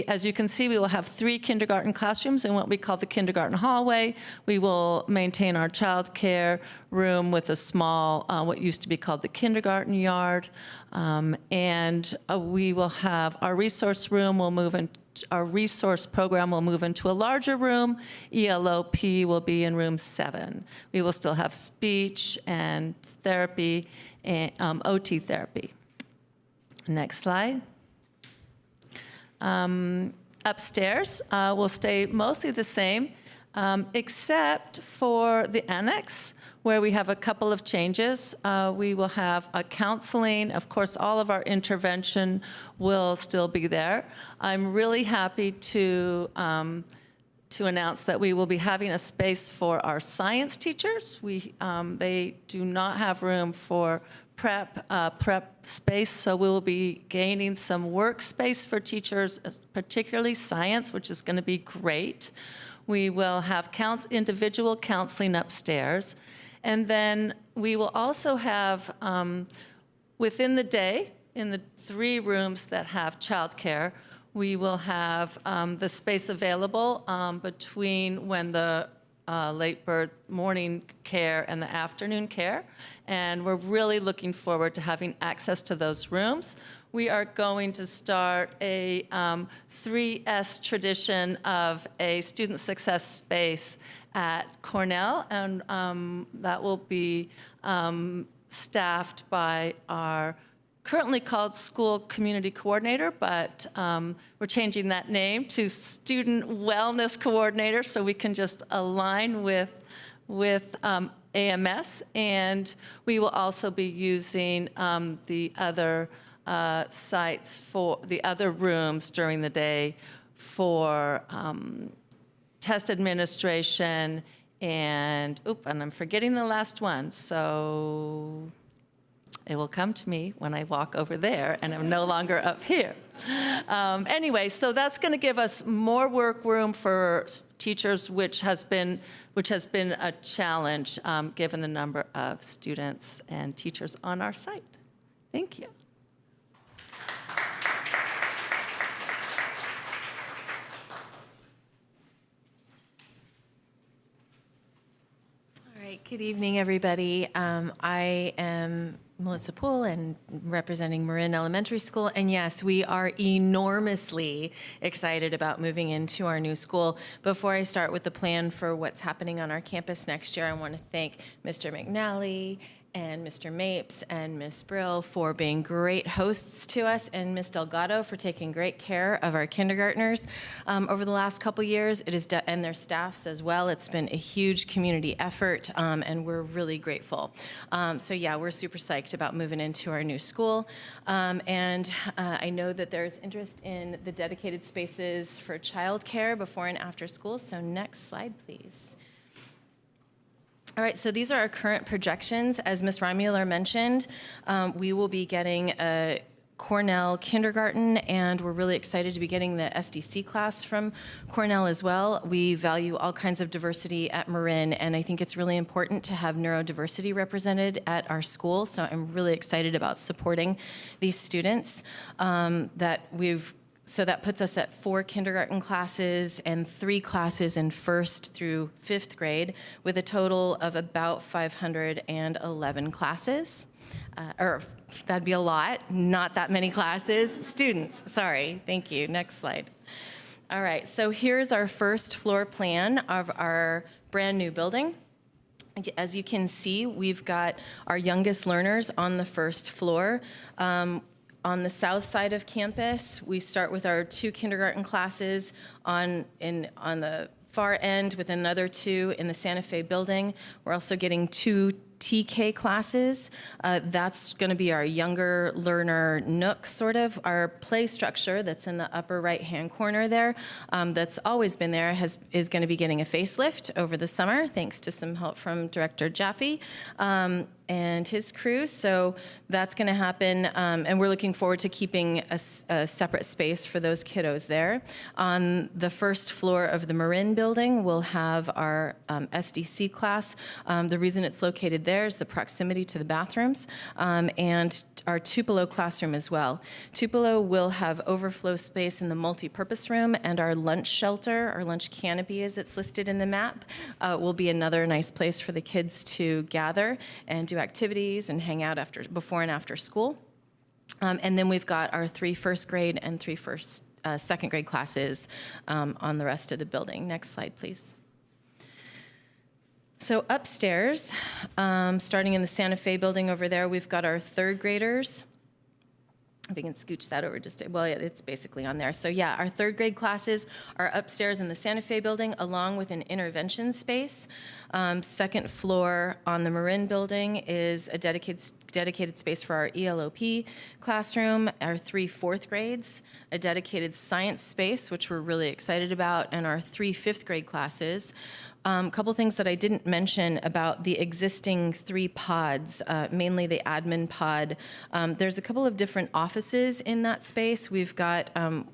as you can see, we will have 3 kindergarten classrooms in what we call the kindergarten hallway. We will maintain our child care room with a small, what used to be called the kindergarten yard. And we will have our resource room will move into our resource program will move into a larger room. ELOP will be in room 7. We will still have speech and therapy and OT therapy. Next slide. Upstairs will stay mostly the same, except for the annex, where we have a couple of changes. We will have a counseling. Of course, all of our intervention will still be there. I'm really happy to announce that we will be having a space for our science teachers. They do not have room for prep space, so we will be gaining some workspace for teachers, particularly science, which is going to be great. We will have individual counseling upstairs. And then we will also have, within the day, in the 3 rooms that have childcare, we will have the space available between when the late bird morning care and the afternoon care. And we're really looking forward to having access to those rooms. We are going to start a 3S tradition of a student success space at Cornell, and that will be staffed by our currently called school community coordinator, but we're changing that name to student wellness coordinator so we can just align with AMS. And we will also be using the other sites for the other rooms during the day for test administration and I'm forgetting the last one. So it will come to me when I walk over there and I'm no longer up here. Anyway, so that's going to give us more work room for teachers, which has been a challenge given the number of students and teachers on our site. Thank you. All right, good evening, everybody. I am Melissa Poole and representing Marin Elementary School. And yes, we are enormously excited about moving into our new school. Before I start with the plan for what's happening on our campus next year, I want to thank Mr. McNally and Mr. Mapes and Ms. Brill for being great hosts to us, and Ms. Delgado for taking great care of our kindergartners over the last couple years. It is and their staffs as well. It's been a huge community effort, and we're really grateful. So yeah, we're super psyched about moving into our new school. And I know that there's interest in the dedicated spaces for childcare before and after school. So next slide, please. All right, so these are our current projections. As Ms. Reimuller mentioned, we will be getting a Cornell kindergarten, and we're really excited to be getting the SDC class from Cornell as well. We value all kinds of diversity at Marin, and I think it's really important to have neurodiversity represented at our school, so I'm really excited about supporting these students So that puts us at 4 kindergarten classes and 3 classes in 1st through 5th grade, with a total of about 511 classes. Or that'd be a lot, not that many classes. Students, sorry, thank you. Next slide. All right, so here's our first floor plan of our brand new building. As you can see, we've got our youngest learners on the first floor. On the south side of campus, we start with our 2 kindergarten classes on the far end with another 2 in the Santa Fe building. We're also getting 2 TK classes. That's going to be our younger learner nook, sort of. Our play structure that's in the upper right-hand corner there, that's always been there, is going to be getting a facelift over the summer, thanks to some help from Director Jaffe and his crew. So that's going to happen, and we're looking forward to keeping a separate space for those kiddos there. On the first floor of the Marin building, we'll have our SDC class. The reason it's located there is the proximity to the bathrooms, and our Tupelo classroom as well. Tupelo will have overflow space in the multi-purpose room, and our lunch shelter, our lunch canopy as it's listed in the map, will be another nice place for the kids to gather and do activities and hang out before and after school. And then we've got our 3 first grade and 3 second grade classes on the rest of the building. Next slide, please. So upstairs, starting in the Santa Fe building over there, we've got our 3rd graders. If we can scooch that over yeah, it's basically on there. So yeah, our 3rd grade classes are upstairs in the Santa Fe building, along with an intervention space. 2nd floor on the Marin building is a dedicated space for our ELOP classroom, our 3 4th grades, a dedicated science space, which we're really excited about, and our 3 5th grade classes. A couple things that I didn't mention about the existing 3 pods, mainly the admin pod. There's a couple of different offices in that space. We've got an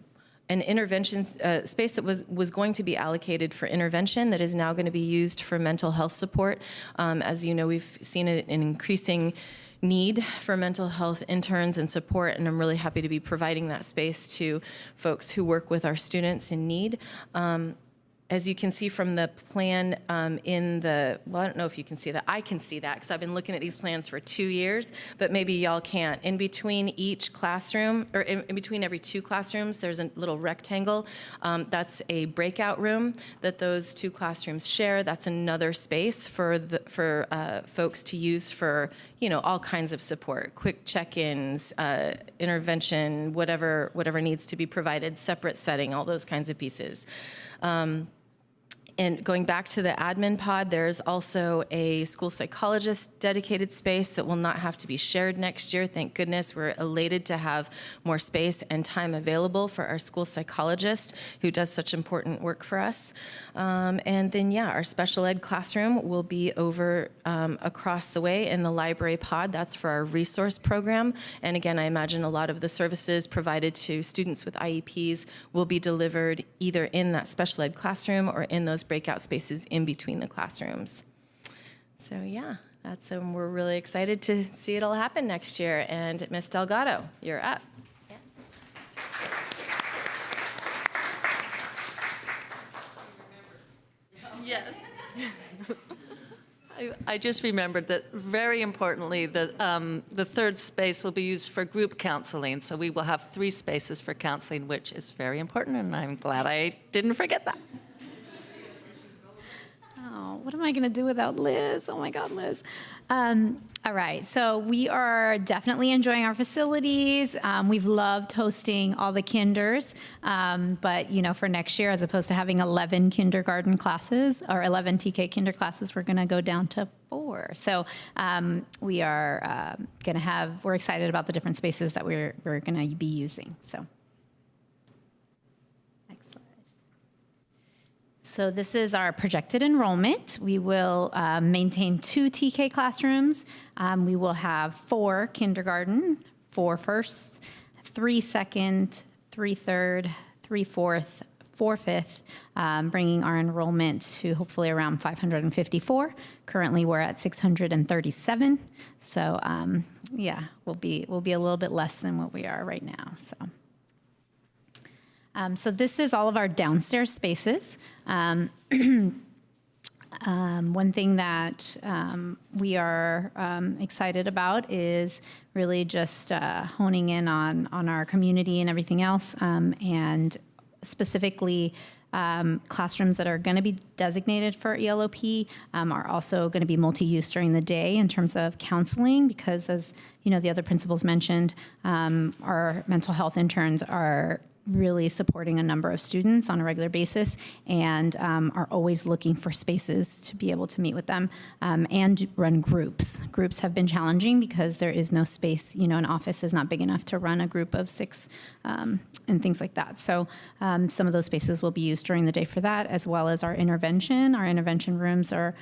intervention space that was going to be allocated for intervention that is now going to be used for mental health support. As you know, we've seen an increasing need for mental health interns and support, and I'm really happy to be providing that space to folks who work with our students in need. As you can see from the plan in the, well, I don't know if you can see that. I can see that because I've been looking at these plans for 2 years, but maybe y'all can't. In between each classroom, or in between every 2 classrooms, there's a little rectangle. That's a breakout room that those 2 classrooms share. That's another space for folks to use for, all kinds of support, quick check-ins, intervention, whatever needs to be provided, separate setting, all those kinds of pieces. And going back to the admin pod, there's also a school psychologist dedicated space that will not have to be shared next year. Thank goodness. We're elated to have more space and time available for our school psychologist who does such important work for us. And then, our special ed classroom will be over across the way in the library pod. That's for our resource program. And again, I imagine a lot of the services provided to students with IEPs will be delivered either in that special ed classroom or in those breakout spaces in between the classrooms. So we're really excited to see it all happen next year. And Ms. Delgado, you're up. Yes. I just remembered that very importantly, the third space will be used for group counseling. So we will have 3 spaces for counseling, which is very important, and I'm glad I didn't forget that. Oh, what am I going to do without Liz? Oh my God, Liz. All right, so we are definitely enjoying our facilities. We've loved hosting all the kinders, but for next year, as opposed to having 11 kindergarten classes or 11 TK kinder classes, we're going to go down to 4. So we are we're excited about the different spaces that we're going to be using. So. So this is our projected enrollment. We will maintain 2 TK classrooms. We will have 4 kindergarten, 4 first, 3 second, 3 third, 3 fourth, 4 fifth, bringing our enrollment to hopefully around 554. Currently, we're at 637. So we'll be a little bit less than what we are right now. So this is all of our downstairs spaces. One thing that we are excited about is really just honing in on our community and everything else, and specifically classrooms that are going to be designated for ELOP are also going to be multi-use during the day in terms of counseling, because as the other principals mentioned, our mental health interns are really supporting a number of students on a regular basis and are always looking for spaces to be able to meet with them and run groups. Groups have been challenging because there is no space, an office is not big enough to run a group of 6 and things like that. So some of those spaces will be used during the day for that, as well as our intervention. Our intervention rooms are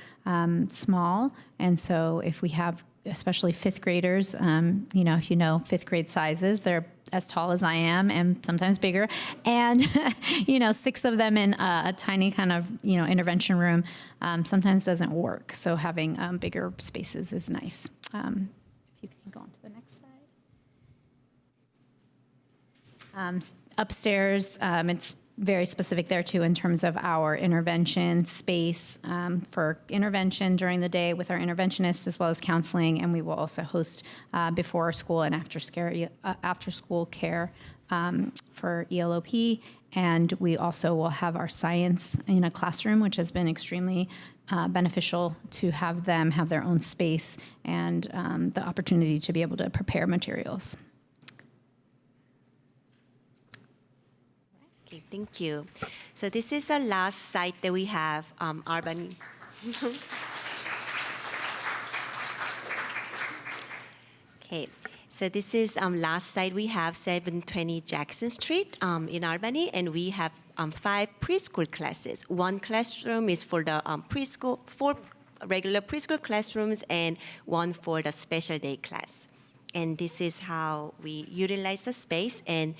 small, and so if we have especially 5th graders, if 5th grade sizes, they're as tall as I am and sometimes bigger, and 6 of them in a tiny kind of intervention room sometimes doesn't work. So having bigger spaces is nice. If you can go on to the next slide. Upstairs, it's very specific there too in terms of our intervention space for intervention during the day with our interventionists, as well as counseling, and we will also host before school and after school care for ELOP. And we also will have our science in a classroom, which has been extremely beneficial to have them have their own space and the opportunity to be able to prepare materials. Okay, thank you. So this is the last site that we have, Albany. Okay, so this is last site we have 720 Jackson Street in Albany, and we have 5 preschool classes. 1 classroom is for the preschool, 4 regular preschool classrooms, and 1 for the special day class. And this is how we utilize the space, and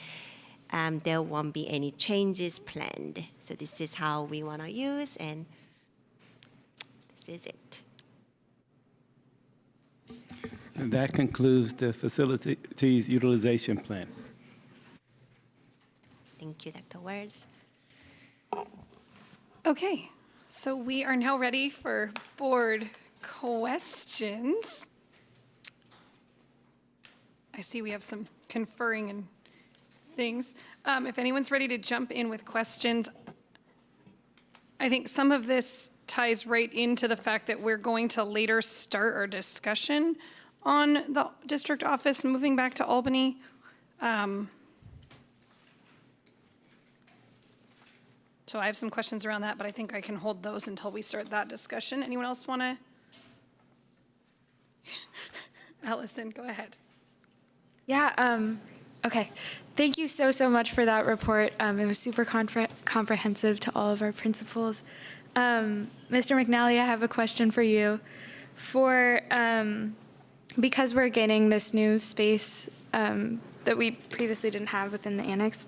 there won't be any changes planned. So this is how we want to use, and this is it. And that concludes the facilities utilization plan. Thank you, Dr. Wells. Okay, so we are now ready for board questions. I see we have some conferring and things. If anyone's ready to jump in with questions, I think some of this ties right into the fact that we're going to later start our discussion on the district office moving back to Albany. So I have some questions around that, but I think I can hold those until we start that discussion. Anyone else want to? Allison, go ahead. Yeah, okay. Thank you so much for that report. It was super comprehensive to all of our principals. Mr. McNally, I have a question for you. Because we're getting this new space that we previously didn't have within the annex,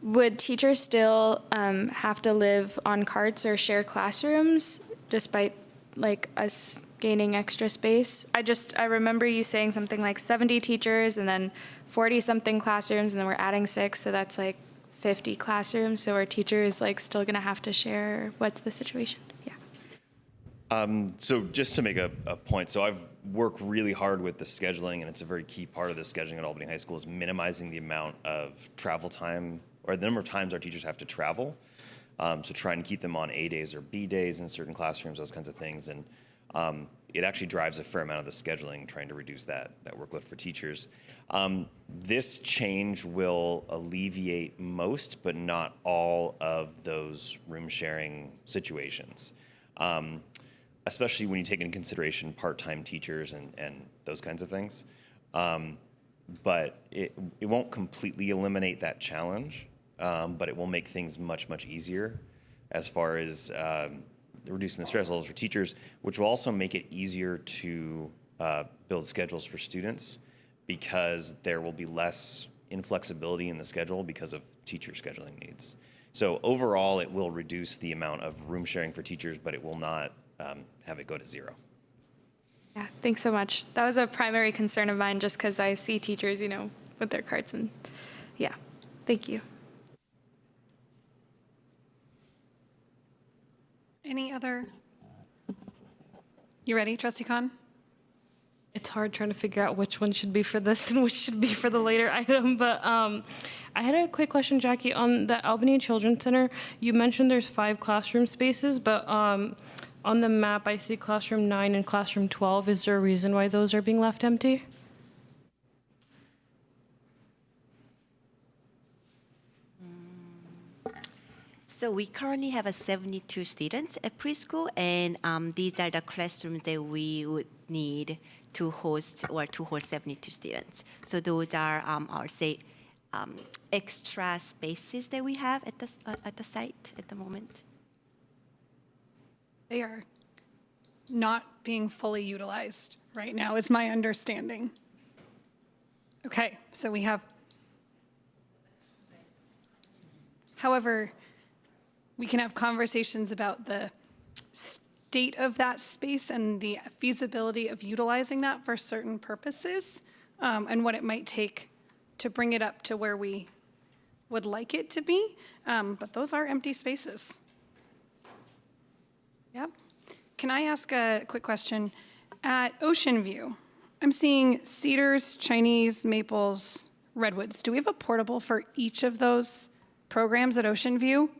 would teachers still have to live on carts or share classrooms despite like us gaining extra space? I remember you saying something like 70 teachers and then 40-something classrooms, and then we're adding 6, so that's like 50 classrooms. So are teachers like still gonna have to share? What's the situation? Yeah. So just to make a point, so I've worked really hard with the scheduling, and it's a very key part of the scheduling at Albany High School is minimizing the amount of travel time or the number of times our teachers have to travel. So trying to keep them on A days or B days in certain classrooms, those kinds of things. And it actually drives a fair amount of the scheduling, trying to reduce that workload for teachers. This change will alleviate most, but not all of those room sharing situations. Especially when you take into consideration part-time teachers and those kinds of things. But it won't completely eliminate that challenge, but it will make things much, much easier as far as reducing the stress levels for teachers, which will also make it easier to build schedules for students because there will be less inflexibility in the schedule because of teacher scheduling needs. So overall, it will reduce the amount of room sharing for teachers, but it will not have it go to 0. Yeah, thanks so much. That was a primary concern of mine just because I see teachers, with their carts and yeah, thank you. Any other? You ready, Trustee Khan? It's hard trying to figure out which one should be for this and which should be for the later item, but I had a quick question, Jackie, on the Albany Children's Center. You mentioned there's 5 classroom spaces, but on the map I see classroom 9 and classroom 12. Is there a reason why those are being left empty? So we currently have 72 students at preschool, and these are the classrooms that we would need to host 72 students. So those are extra spaces that we have at the site at the moment. They are not being fully utilized right now, is my understanding. Okay, so we have. However, we can have conversations about the state of that space and the feasibility of utilizing that for certain purposes, and what it might take to bring it up to where we would like it to be. But those are empty spaces. Yep. Can I ask a quick question? At Ocean View, I'm seeing cedars, Chinese, maples, redwoods. Do we have a portable for each of those programs at Ocean View?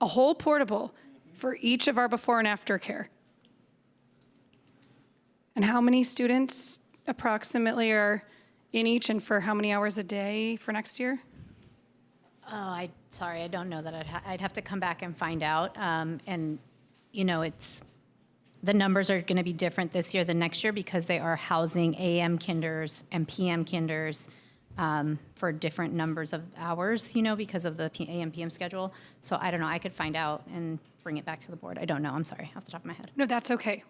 A whole portable for each of our before and after care. And how many students approximately are in each, and for how many hours a day for next year? Oh, sorry, I don't know that. I'd have to come back and find out. And the numbers are going to be different this year than next year because they are housing AM kinders and PM kinders for different numbers of hours, because of the AM PM schedule. So I don't know. I could find out and bring it back to the board. I don't know. I'm sorry, off the top of my head. No, that's okay.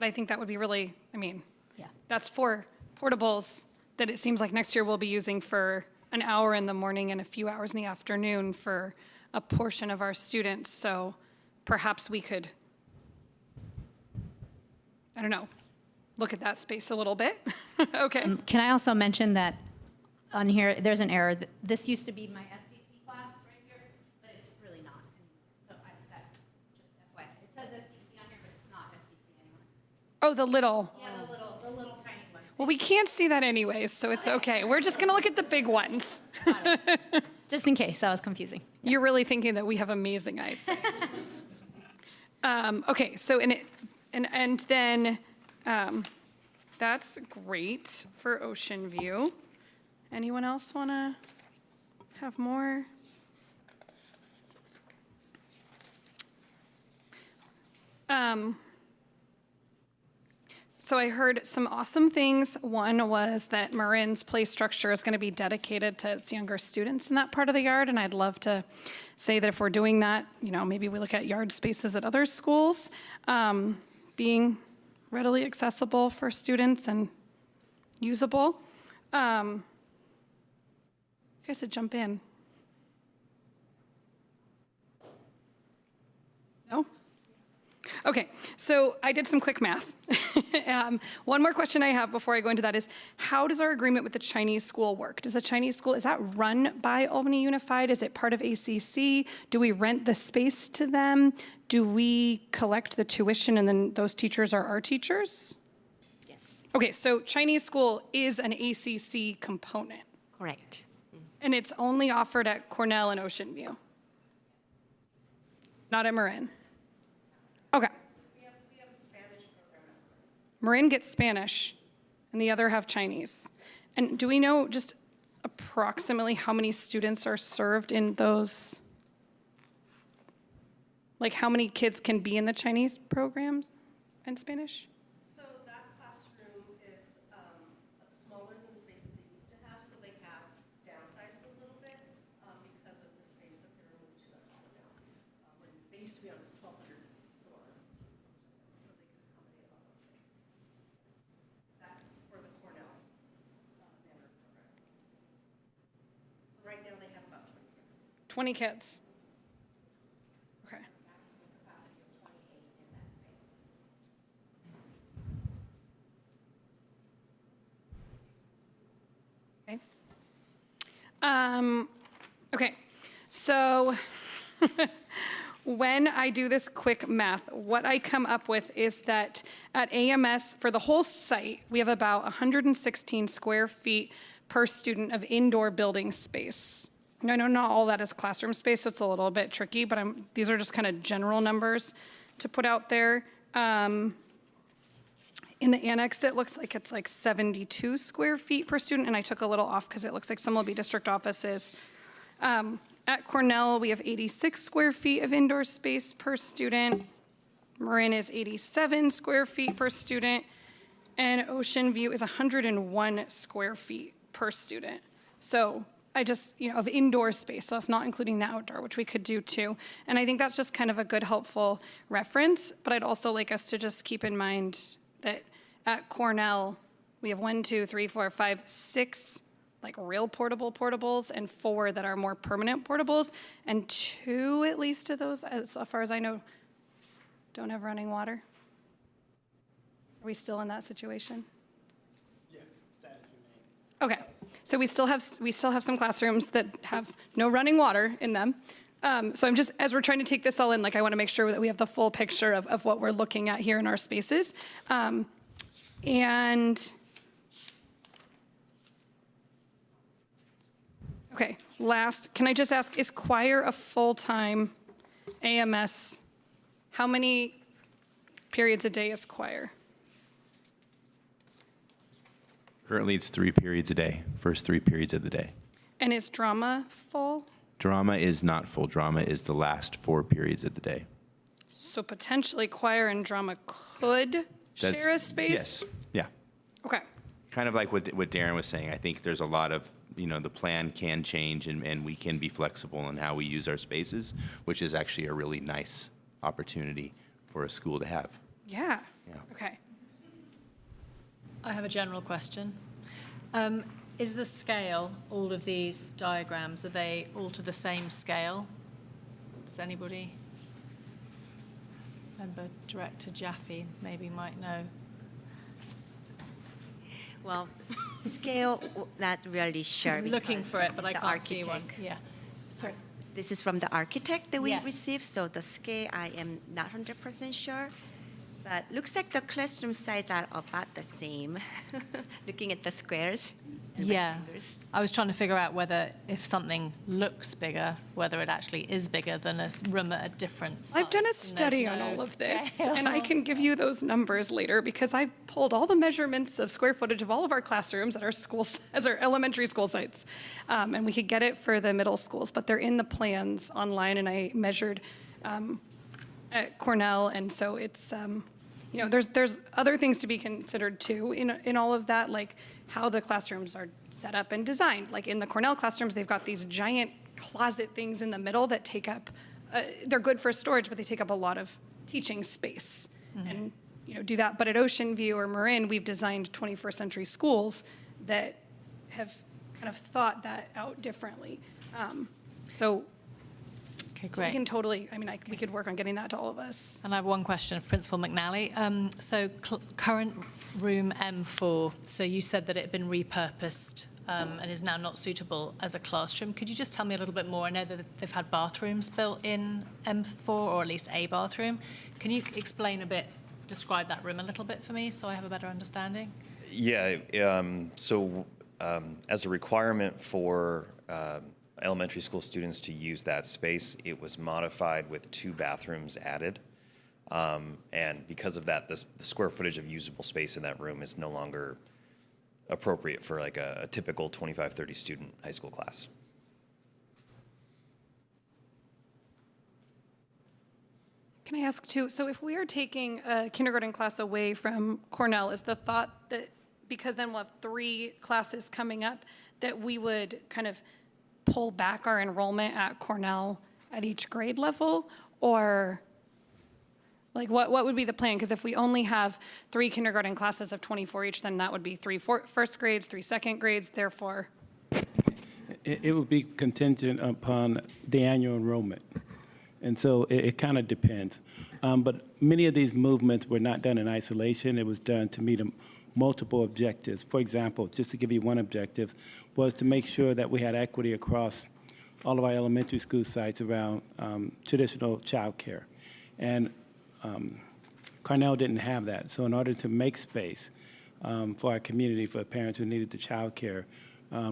But I think that would be really, yeah. That's for portables that it seems like next year we'll be using for an hour in the morning and a few hours in the afternoon for a portion of our students. So perhaps we could, look at that space a little bit. Okay. Can I also mention that on here, there's an error. This used to be my SDC class right here, but it's really not. Oh, the little. Yeah, the little tiny one. Well, we can't see that anyways, so it's okay. We're just going to look at the big ones. Just in case, that was confusing. You're really thinking that we have amazing eyesight. Okay, so and then that's great for Ocean View. Anyone else want to have more? So I heard some awesome things. One was that Marin's play structure is going to be dedicated to its younger students in that part of the yard, and I'd love to say that if we're doing that, maybe we look at yard spaces at other schools, being readily accessible for students and usable. You guys should jump in. No? Okay, so I did some quick math. One more question I have before I go into that is, how does our agreement with the Chinese school work? Does the Chinese school, is that run by Albany Unified? Is it part of ACC? Do we rent the space to them? Do we collect the tuition and then those teachers are our teachers? Yes. Okay, so Chinese school is an ACC component. Correct. And it's only offered at Cornell and Ocean View? Not at Marin? Okay. We have a Spanish program. Marin gets Spanish, and the other have Chinese. And do we know just approximately how many students are served in those? Like how many kids can be in the Chinese programs and Spanish? So that classroom is smaller than the space that they used to have, so they have downsized a little bit because of the space that they were moved to that hall now. When they used to be on 1,200 floor, so they could accommodate a lot more space. That's for the Cornell banner program. So right now they have about 20 kids. 20 kids. Okay. Okay. Okay, so when I do this quick math, what I come up with is that at AMS, for the whole site, we have about 116 square feet per student of indoor building space. I know not all that is classroom space, so it's a little bit tricky, but these are just kind of general numbers to put out there. In the annex, it looks like it's like 72 square feet per student, and I took a little off because it looks like some will be district offices. At Cornell, we have 86 square feet of indoor space per student. Marin is 87 square feet per student, and Ocean View is 101 square feet per student. So I just, of indoor space, so that's not including the outdoor, which we could do too. And I think that's just kind of a good, helpful reference, but I'd also like us to just keep in mind that at Cornell, we have 1, 2, 3, 4, 5, 6 like real portable portables and 4 that are more permanent portables, and 2 at least of those, as far as I know, don't have running water. Are we still in that situation? Okay, so we still have some classrooms that have no running water in them. So I'm just, as we're trying to take this all in, I want to make sure that we have the full picture of what we're looking at here in our spaces. Okay, last, can I just ask, is choir a full-time AMS? How many periods a day is choir? Currently, it's 3 periods a day, first 3 periods of the day. And is drama full? Drama is not full. Drama is the last 4 periods of the day. So potentially choir and drama could share a space? Yes, yeah. Okay. Kind of like what Darren was saying. I think there's a lot of, the plan can change and we can be flexible in how we use our spaces, which is actually a really nice opportunity for a school to have. Yeah. Yeah. Okay. I have a general question. Is the scale, all of these diagrams, are they all to the same scale? Does anybody? Remember Director Jaffe maybe might know. Well, scale, not really sure. I'm looking because for it, this but is I the can't see one. architect. Yeah. Sorry. This is from the architect that we Yeah. received, so the scale I am not 100% sure. But looks like the classroom size are about the same, looking at the squares and Yeah. rectangles. I was trying to figure out whether if something looks bigger, whether it actually is bigger than a room at a different size. I've done a and there's study on no all of this, scale. and I can give you those numbers later because I've pulled all the measurements of square footage of all of our classrooms at our schools, as our elementary school sites. And we could get it for the middle schools, but they're in the plans online, and I measured at Cornell, and so it's, you know, there's other things to be considered too in all of that, like how the classrooms are set up and designed. Like in the Cornell classrooms, they've got these giant closet things in the middle that take up, they're good for storage, but they take up a lot of teaching space. And, you know, do that. But at Ocean View or Marin, we've designed 21st century schools that have kind of thought that out differently. So Okay, great. we can totally, I mean, we could work on getting that to all of us. And I have one question for Principal McNally. So current room M4, so you said that it had been repurposed and is now not suitable as a classroom. Could you just tell me a little bit more? I know that they've had bathrooms built in M4, or at least a bathroom. Can you explain a bit, describe that room a little bit for me so I have a better understanding? Yeah, as a requirement for elementary school students to use that space, it was modified with 2 bathrooms added. And because of that, the square footage of usable space in that room is no longer appropriate for like a typical 25, 30 student high school class. Can I ask too, so if we are taking a kindergarten class away from Cornell, is the thought that, because then we'll have 3 classes coming up, that we would kind of pull back our enrollment at Cornell at each grade level? Or like what would be the plan? Because if we only have 3 kindergarten classes of 24 each, then that would be 3 first grades, 3 second grades, therefore. It would be contingent upon the annual enrollment. And so it kind of depends. But many of these movements were not done in isolation. It was done to meet multiple objectives. For example, just to give you one objective, was to make sure that we had equity across all of our elementary school sites around traditional child care. And Cornell didn't have that. So in order to make space for our community, for parents who needed the child care,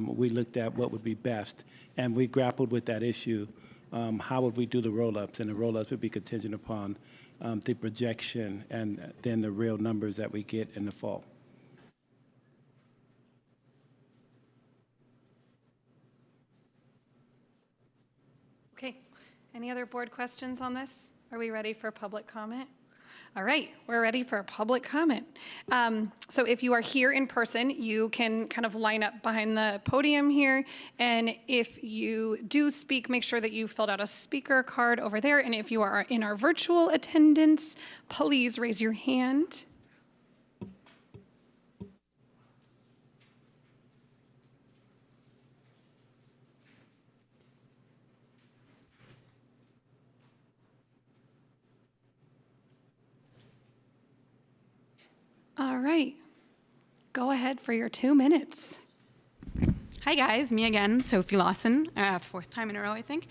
we looked at what would be best. And we grappled with that issue. How would we do the roll-ups? And the roll-ups would be contingent upon the projection and then the real numbers that we get in the fall. Okay, any other board questions on this? Are we ready for public comment? All right, we're ready for public comment. So if you are here in person, you can kind of line up behind the podium here. And if you do speak, make sure that you filled out a speaker card over there. And if you are in our virtual attendance, please raise your hand. All right, go ahead for your 2 minutes. Hi guys, me again, Sophie Lawson, 4th time in a row, I think.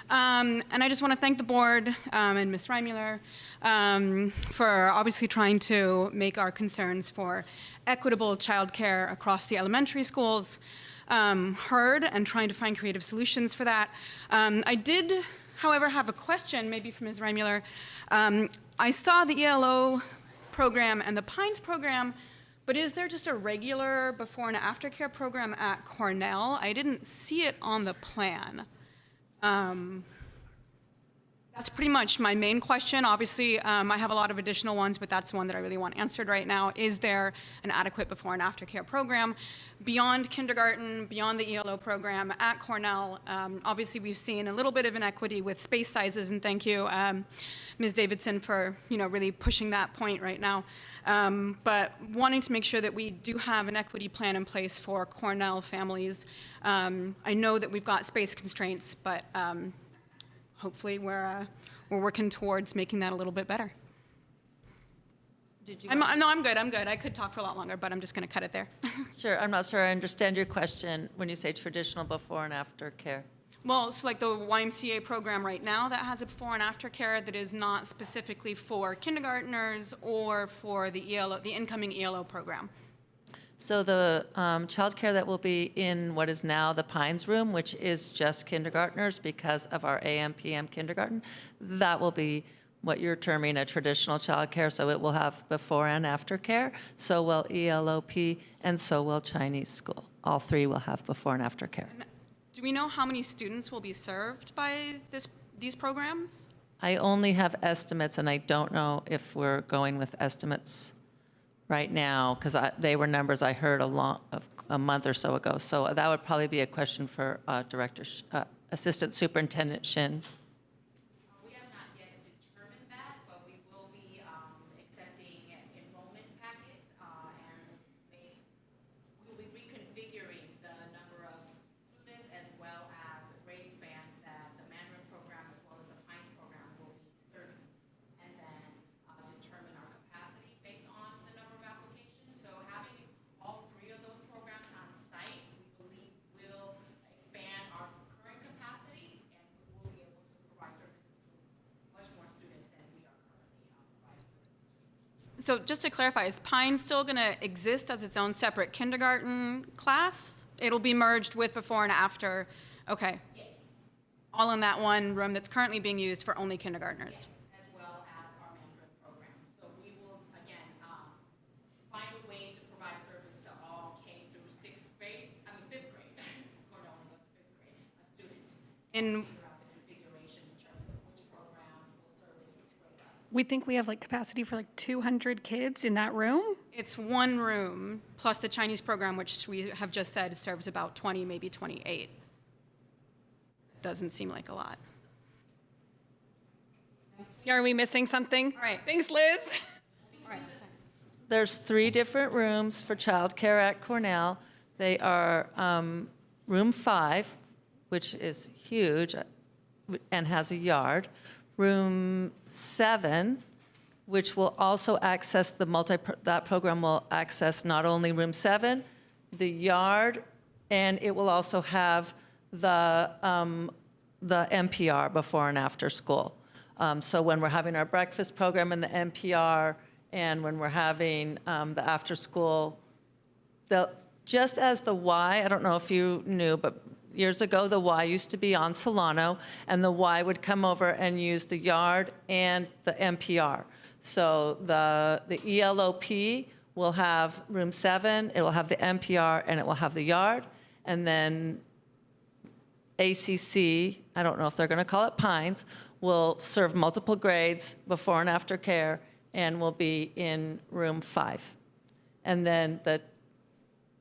And I just want to thank the board and Ms. Reimuller for obviously trying to make our concerns for equitable childcare across the elementary schools heard and trying to find creative solutions for that. I did, however, have a question maybe for Ms. Reimuller. I saw the ELO program and the Pines program, but is there just a regular before and after care program at Cornell? I didn't see it on the plan. That's pretty much my main question. Obviously, I have a lot of additional ones, but that's the one that I really want answered right now. Is there an adequate before and after care program beyond kindergarten, beyond the ELO program at Cornell? Obviously, we've seen a little bit of inequity with space sizes, and thank you, Ms. Davidson, for really pushing that point right now. But wanting to make sure that we do have an equity plan in place for Cornell families. I know that we've got space constraints, but hopefully we're working towards making that a little bit better. I'm good. I could talk for a lot longer, but I'm just going to cut it there. Sure. I'm not sure I understand your question when you say traditional before and after care. Well, so like the YMCA program right now that has a before and after care that is not specifically for kindergartners or for the ELO, the incoming ELO program. So the childcare that will be in what is now the Pines Room, which is just kindergartners because of our AM, PM kindergarten, that will be what you're terming a traditional childcare. So it will have before and after care. So will ELOP and so will Chinese school. All three will have before and after care. Do we know how many students will be served by these programs? I only have estimates, and I don't know if we're going with estimates right now, because they were numbers I heard a month or so ago. So that would probably be a question for Assistant Superintendent Shin. We have not yet determined that, but we will be accepting enrollment packets, and we will be reconfiguring the number of students as well as the grade spans that the Mandarin program as well as the Pines program will be serving, and then determine our capacity based on the number of applications. So having all three of those programs on site, we believe will expand our current capacity, and we will be able to provide services to much more students than we are currently providing services to. So just to clarify, is Pine still going to exist as its own separate kindergarten class? It'll be merged with before and after. Okay. Yes. All in that one room that's currently being used for only kindergartners. As well as our Mandarin program. So we will, again, find a way to provide service to all K through fifth grade, Cornell goes to fifth grade, students. In Figure out the configuration in terms of which program will service which grade level. We think we have like capacity for like 200 kids in that room. It's one room plus the Chinese program, which we have just said serves about 20, maybe 28. Doesn't seem like a lot. Yeah, are we missing something? All right. Thanks, Liz. All right. There's 3 different rooms for childcare at Cornell. They are room 5, which is huge and has a yard. Room 7, which will also access that program will access not only room 7, the yard, and it will also have the NPR before and after school. So when we're having our breakfast program in the NPR, and when we're having the after school, just as the Y, I don't know if you knew, but years ago the Y used to be on Solano, and the Y would come over and use the yard and the NPR. So the ELOP will have room 7, it will have the NPR, and it will have the yard, and then ACC, I don't know if they're going to call it Pines, will serve multiple grades before and after care and will be in room 5. And then the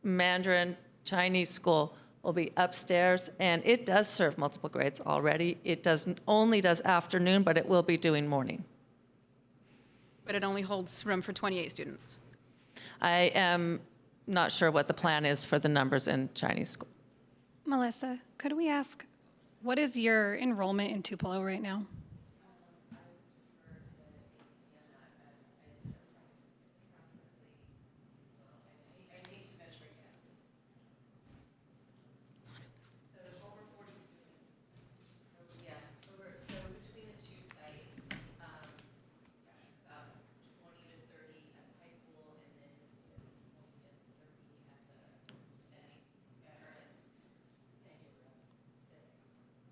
Mandarin Chinese school will be upstairs, and it does serve multiple grades already. It only does afternoon, but it will be doing morning. But it only holds room for 28 students. I am not sure what the plan is for the numbers in Chinese school. Melissa, could we ask, what is your enrollment in Tupelo right now?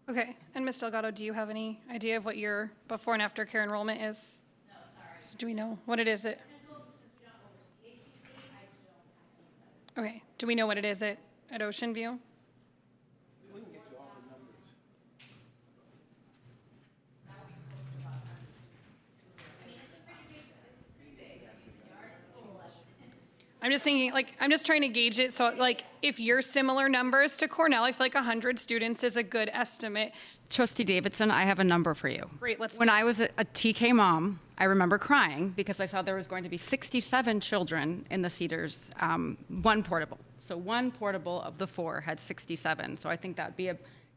Okay, and Ms. Delgado, do you have any idea of what your before and after care enrollment is? No, sorry. So do we know what it is at? Okay, do we know what it is at Ocean View? I'm just thinking, like, I'm just trying to gauge it. So, like, if you're similar numbers to Cornell, I feel like 100 students is a good estimate. Trustee Davidson, I have a number for you. Great, let's When I was a TK mom, I remember crying because I saw there was going to be 67 children in the Cedars, one portable. So one portable of the 4 had 67. So I think that'd be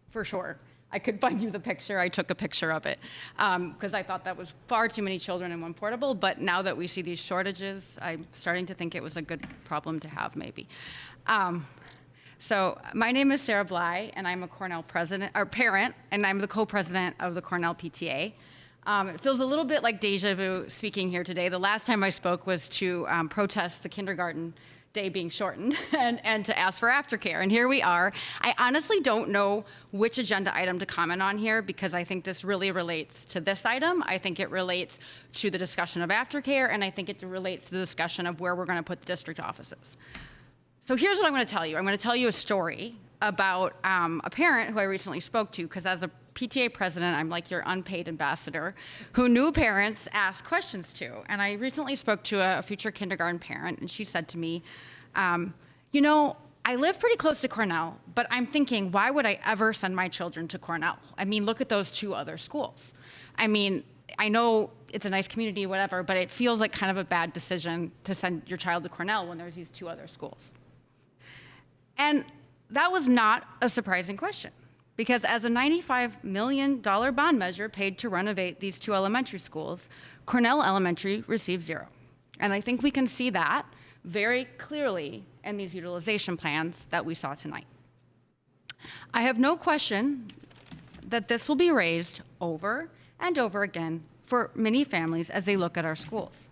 for sure. I could find you the picture. I took a picture of it because I thought that was far too many children in one portable. But now that we see these shortages, I'm starting to think it was a good problem to have maybe. So my name is Sarah Bly, and I'm a Cornell parent, and I'm the co-president of the Cornell PTA. It feels a little bit like deja vu speaking here today. The last time I spoke was to protest the kindergarten day being shortened and to ask for aftercare. And here we are. I honestly don't know which agenda item to comment on here because I think this really relates to this item. I think it relates to the discussion of aftercare, and I think it relates to the discussion of where we're going to put the district offices. So here's what I'm going to tell you. I'm going to tell you a story about a parent who I recently spoke to, because as a PTA president, I'm like your unpaid ambassador, who new parents ask questions to. And I recently spoke to a future kindergarten parent, and she said to me, you know, I live pretty close to Cornell, but I'm thinking, why would I ever send my children to Cornell? I mean, look at those two other schools. I mean, I know it's a nice community, whatever, but it feels like kind of a bad decision to send your child to Cornell when there's these two other schools. And that was not a surprising question, because as a $95 million bond measure paid to renovate these two elementary schools, Cornell Elementary received 0. And I think we can see that very clearly in these utilization plans that we saw tonight. I have no question that this will be raised over and over again for many families as they look at our schools.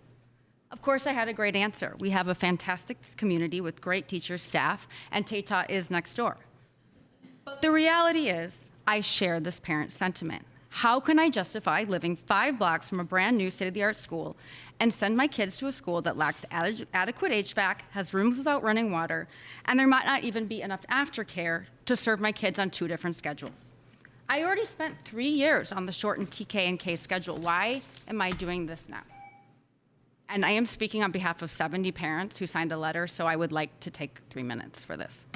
Of course, I had a great answer. We have a fantastic community with great teachers, staff, and Tata is next door. But the reality is, I share this parent sentiment. How can I justify living 5 blocks from a brand new state-of-the-art school and send my kids to a school that lacks adequate HVAC, has rooms without running water, and there might not even be enough aftercare to serve my kids on 2 different schedules? I already spent 3 years on the shortened TK and K schedule. Why am I doing this now? And I am speaking on behalf of 70 parents who signed a letter, so I would like to take 3 minutes for this.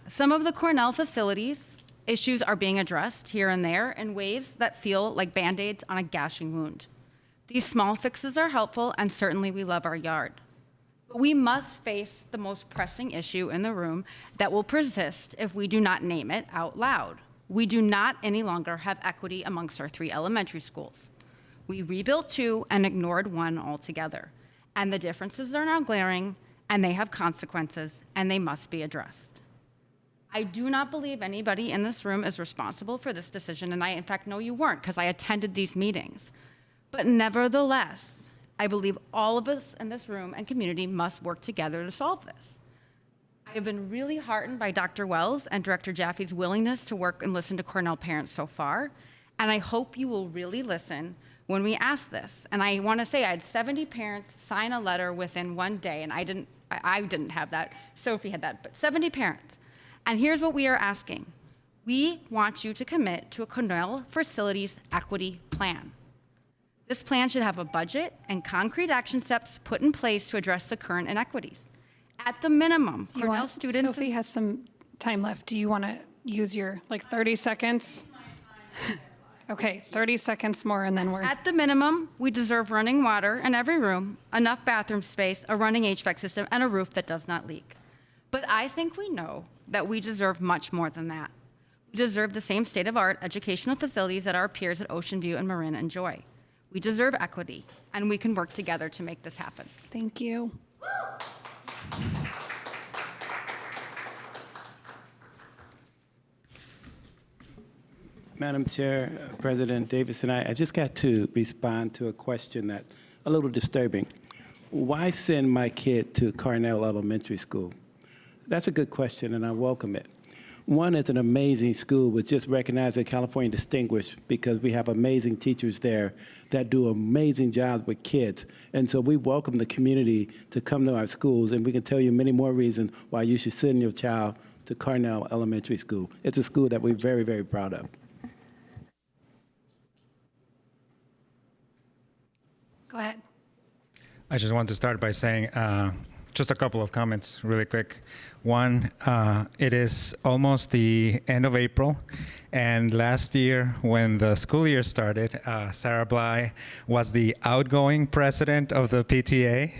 Some of the Cornell facilities issues are being addressed here and there in ways that feel like Band-Aids on a gashing wound. These small fixes are helpful, and certainly we love our yard. But we must face the most pressing issue in the room that will persist if we do not name it out loud. We do not any longer have equity amongst our 3 elementary schools. We rebuilt 2 and ignored 1 altogether. And the differences are now glaring, and they have consequences, and they must be addressed. I do not believe anybody in this room is responsible for this decision, and I, in fact, know you weren't, because I attended these meetings. But nevertheless, I believe all of us in this room and community must work together to solve this. I have been really heartened by Dr. Wells and Director Jaffe's willingness to work and listen to Cornell parents so far, and I hope you will really listen when we ask this. And I want to say I had 70 parents sign a letter within 1 day, and I didn't have that. Sophie had that, but 70 parents. And here's what we are asking. We want you to commit to a Cornell Facilities Equity Plan. This plan should have a budget and concrete action steps put in place to address the current inequities. At the minimum, Cornell students... Sophie has some time left. Do you want to use your, 30 seconds? Okay, 30 seconds more, and then we're... At the minimum, we deserve running water in every room, enough bathroom space, a running HVAC system, and a roof that does not leak. But I think we know that we deserve much more than that. We deserve the same state-of-art educational facilities that our peers at Ocean View and Marin enjoy. We deserve equity, and we can work together to make this happen. Thank you. Madam Chair, President Davis, and I just got to respond to a question that's a little disturbing. Why send my kid to Cornell Elementary School? That's a good question, and I welcome it. One, is an amazing school, was just recognized as California Distinguished because we have amazing teachers there that do amazing jobs with kids. And so we welcome the community to come to our schools, and we can tell you many more reasons why you should send your child to Cornell Elementary School. It's a school that we're very, very proud of. Go ahead. I just want to start by saying just a couple of comments really quick. One, it is almost the end of April, and last year when the school year started, Sarah Bly was the outgoing president of the PTA,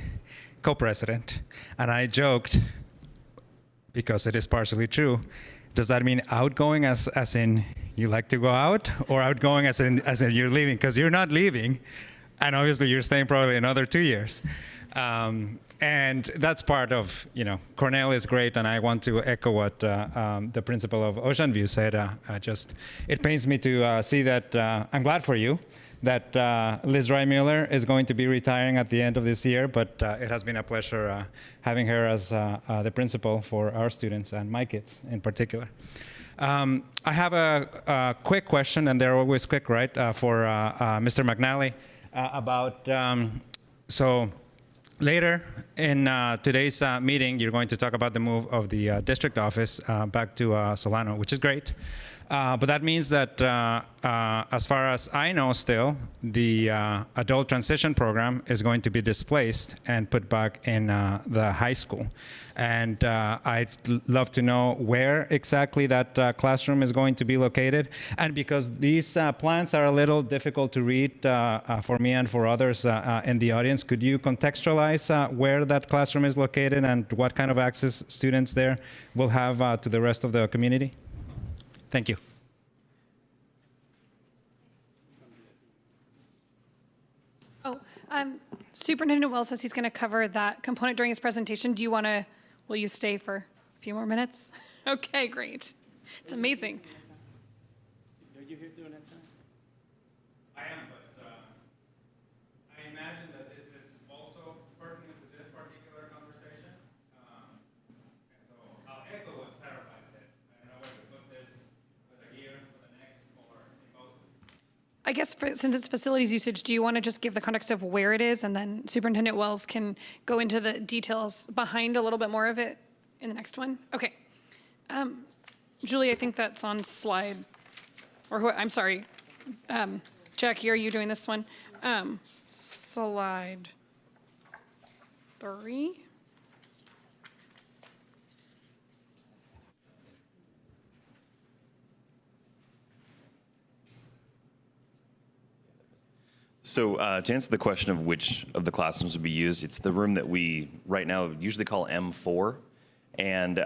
co-president, and I joked, because it is partially true, does that mean outgoing as in you like to go out, or outgoing as in you're leaving? Because you're not leaving, and obviously you're staying probably another 2 years. And that's part of, Cornell is great, and I want to echo what the principal of Ocean View said. It pains me to see that, I'm glad for you, that Liz Reimüller is going to be retiring at the end of this year, but it has been a pleasure having her as the principal for our students and my kids in particular. I have a quick question, and they're always quick, right, for Mr. McNally about, so later in today's meeting, you're going to talk about the move of the district office back to Solano, which is great. But that means that as far as I know still, the adult transition program is going to be displaced and put back in the high school. And I'd love to know where exactly that classroom is going to be located. And because these plans are a little difficult to read for me and for others in the audience, could you contextualize where that classroom is located and what kind of access students there will have to the rest of the community? Thank you. Oh, Superintendent Wells says he's going to cover that component during his presentation. Will you stay for a few more minutes? Okay, great. It's amazing. Are you here during that time? I am, but I imagine that this is also pertinent to this particular conversation. And so I'll echo what Sarah said. I don't know where to put this, whether here, or the next, or in both. I guess since it's facilities usage, do you want to just give the context of where it is, and then Superintendent Wells can go into the details behind a little bit more of it in the next one? Okay. Julie, I think that's on slide, I'm sorry. Jackie, are you doing this one? Slide 3. So to answer the question of which of the classrooms would be used, it's the room that we right now usually call M4. And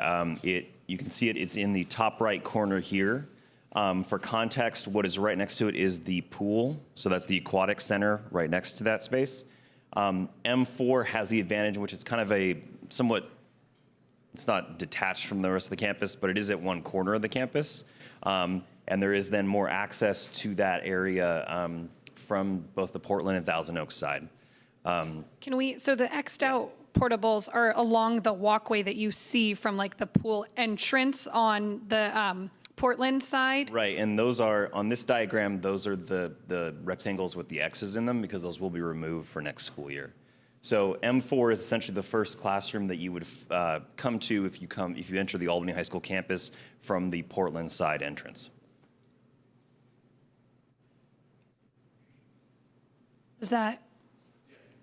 you can see it's in the top right corner here. For context, what is right next to it is the pool. So that's the aquatic center right next to that space. M4 has the advantage in which it's kind of it's not detached from the rest of the campus, but it is at one corner of the campus. And there is then more access to that area from both the Portland and Thousand Oaks side. So the X'd out portables are along the walkway that you see from like the pool entrance on the Portland side? Right, and those are, on this diagram, those are the rectangles with the X's in them because those will be removed for next school year. So M4 is essentially the first classroom that you would come to if you enter the Albany High School campus from the Portland side entrance. Is that,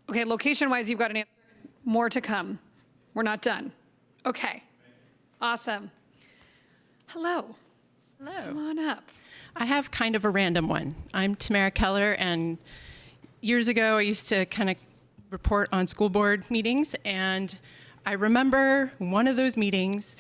okay, location-wise, you've got an answer. More to come. We're not done. Okay, awesome. Hello. Hello. Come on up. I have kind of a random one. I'm Tamara Keller, and years ago I used to kind of report on school board meetings, and I remember one of those meetings,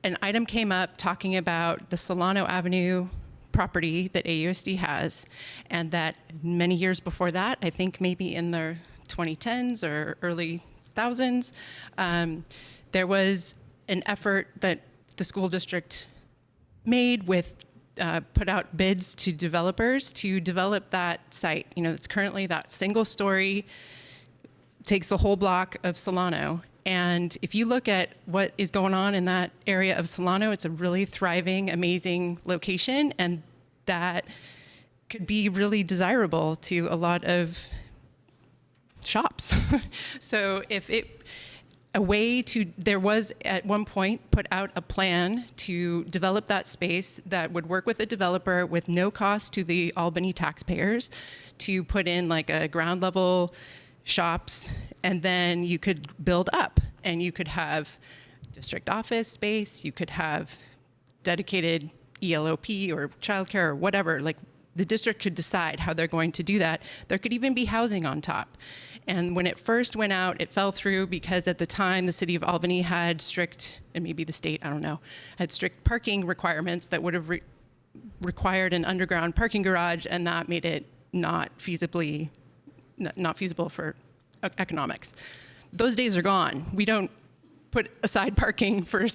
an item came up talking about the Solano Avenue property that AUSD has, and that many years before that, I think maybe in the 2010s or early thousands, there was an effort that the school district made with put out bids to developers to develop that site. It's currently that single story, takes the whole block of Solano. And if you look at what is going on in that area of Solano, it's a really thriving, amazing location, and that could be really desirable to a lot of shops. So there was at one point put out a plan to develop that space that would work with a developer with no cost to the Albany taxpayers to put in like a ground level shops, and then you could build up and you could have district office space, you could have dedicated ELOP or childcare or whatever. Like the district could decide how they're going to do that. There could even be housing on top. And when it first went out, it fell through because at the time the city of Albany had strict, and maybe the state, I don't know, had strict parking requirements that would have required an underground parking garage, and that made it not feasible for economics. those days are gone. We don't put aside parking for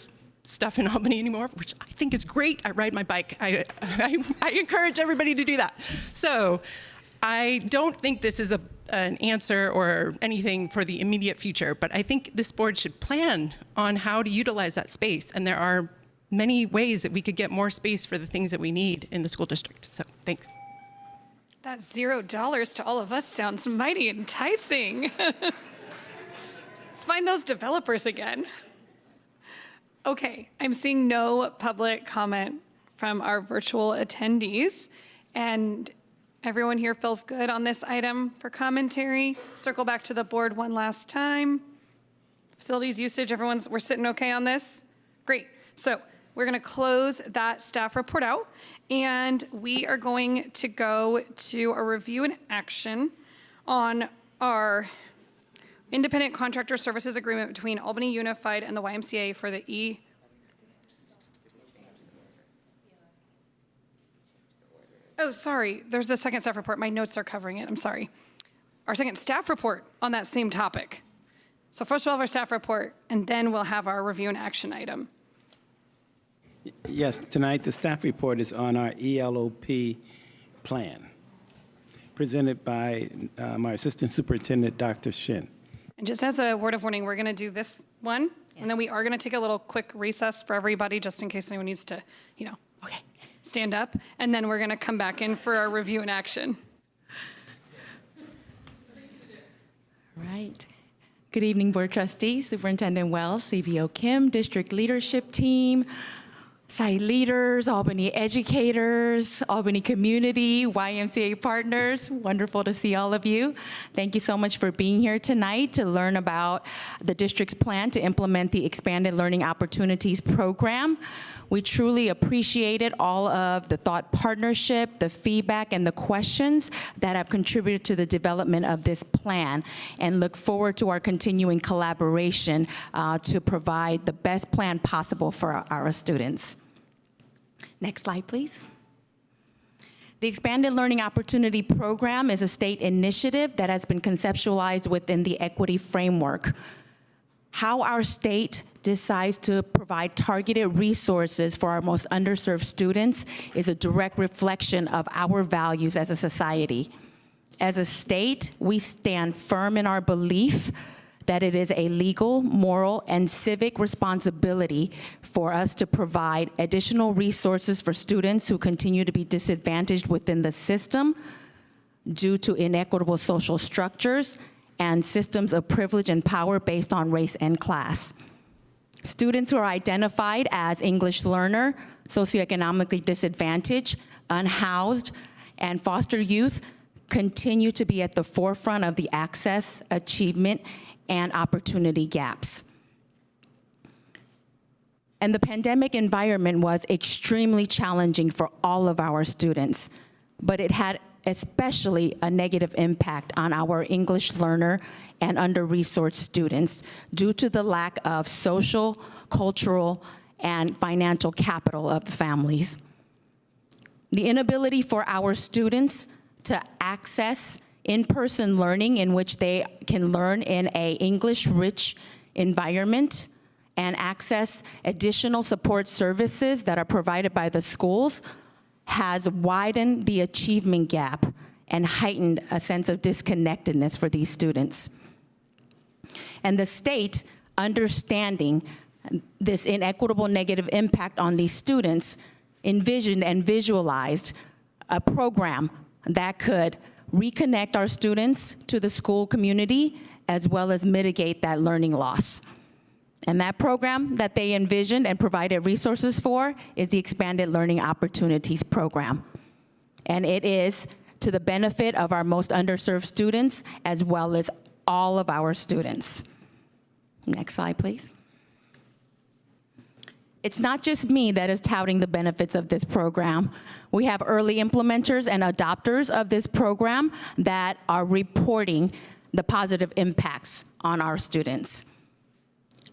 stuff in Albany anymore, which I think is great. I ride my bike. I encourage everybody to do that. So I don't think this is an answer or anything for the immediate future, but I think this board should plan on how to utilize that space. And there are many ways that we could get more space for the things that we need in the school district. So thanks. That $0 to all of us sounds mighty enticing. Let's find those developers again. Okay, I'm seeing no public comment from our virtual attendees, and everyone here feels good on this item for commentary. Circle back to the board one last time. Facilities usage, we're sitting okay on this? Great. So we're going to close that staff report out, and we are going to go to a review and action on our independent contractor services agreement between Albany Unified and the YMCA for the Oh, sorry, there's the second staff report. My notes are covering it, I'm sorry. Our second staff report on that same topic. So first we'll have our staff report, and then we'll have our review and action item. Yes, tonight the staff report is on our ELOP plan, presented by my Assistant Superintendent, Dr. Shin. And just as a word of warning, we're going to do this one, and then we are going to take a little quick recess for everybody, just in case anyone needs to, stand up, and then we're going to come back in for our review and action. Right. Good evening, Board Trustees, Superintendent Wells, CVO Kim, District Leadership Team, site leaders, Albany educators, Albany community, YMCA partners. Wonderful to see all of you. Thank you so much for being here tonight to learn about the district's plan to implement the Expanded Learning Opportunities Program. We truly appreciated all of the thought partnership, the feedback, and the questions that have contributed to the development of this plan, and look forward to our continuing collaboration to provide the best plan possible for our students. Next slide, please. The Expanded Learning Opportunity Program is a state initiative that has been conceptualized within the equity framework. How our state decides to provide targeted resources for our most underserved students is a direct reflection of our values as a society. As a state, we stand firm in our belief that it is a legal, moral, and civic responsibility for us to provide additional resources for students who continue to be disadvantaged within the system due to inequitable social structures and systems of privilege and power based on race and class. Students who are identified as English learner, socioeconomically disadvantaged, unhoused, and foster youth continue to be at the forefront of the access, achievement, and opportunity gaps. And the pandemic environment was extremely challenging for all of our students, but it had especially a negative impact on our English learner and under-resourced students due to the lack of social, cultural, and financial capital of the families. The inability for our students to access in-person learning in which they can learn in an English-rich environment and access additional support services that are provided by the schools has widened the achievement gap and heightened a sense of disconnectedness for these students. And the state, understanding this inequitable negative impact on these students, envisioned and visualized a program that could reconnect our students to the school community as well as mitigate that learning loss. And that program that they envisioned and provided resources for is the Expanded Learning Opportunities Program. And it is to the benefit of our most underserved students as well as all of our students. Next slide, please. It's not just me that is touting the benefits of this program. We have early implementers and adopters of this program that are reporting the positive impacts on our students.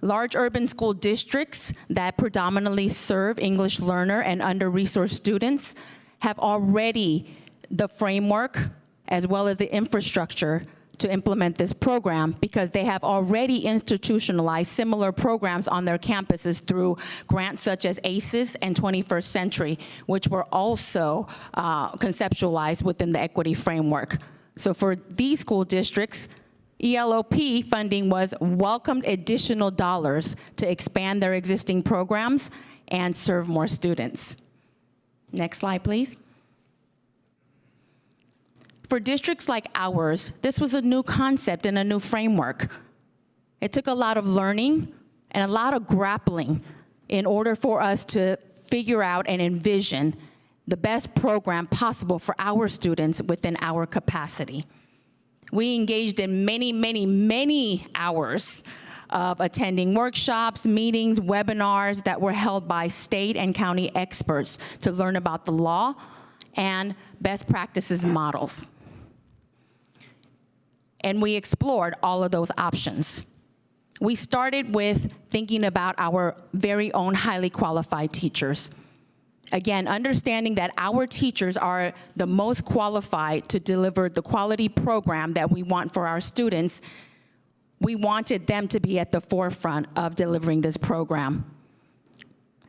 Large urban school districts that predominantly serve English learner and under-resourced students have already the framework as well as the infrastructure to implement this program because they have already institutionalized similar programs on their campuses through grants such as ACES and 21st Century, which were also conceptualized within the equity framework. So for these school districts, ELOP funding was welcomed additional dollars to expand their existing programs and serve more students. Next slide, please. For districts like ours, this was a new concept and a new framework. It took a lot of learning and a lot of grappling in order for us to figure out and envision the best program possible for our students within our capacity. We engaged in many, many, many hours of attending workshops, meetings, webinars that were held by state and county experts to learn about the law and best practices models. And we explored all of those options. We started with thinking about our very own highly qualified teachers. Again, understanding that our teachers are the most qualified to deliver the quality program that we want for our students, we wanted them to be at the forefront of delivering this program.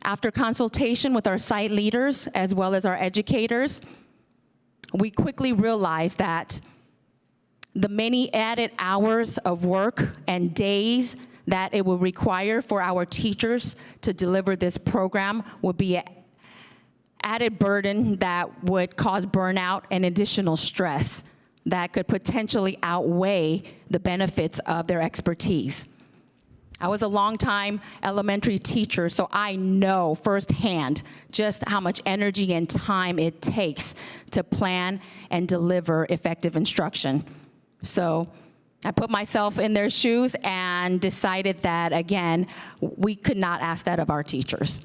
After consultation with our site leaders as well as our educators, we quickly realized that the many added hours of work and days that it would require for our teachers to deliver this program would be an added burden that would cause burnout and additional stress that could potentially outweigh the benefits of their expertise. I was a longtime elementary teacher, so I know firsthand just how much energy and time it takes to plan and deliver effective instruction. So I put myself in their shoes and decided that, again, we could not ask that of our teachers,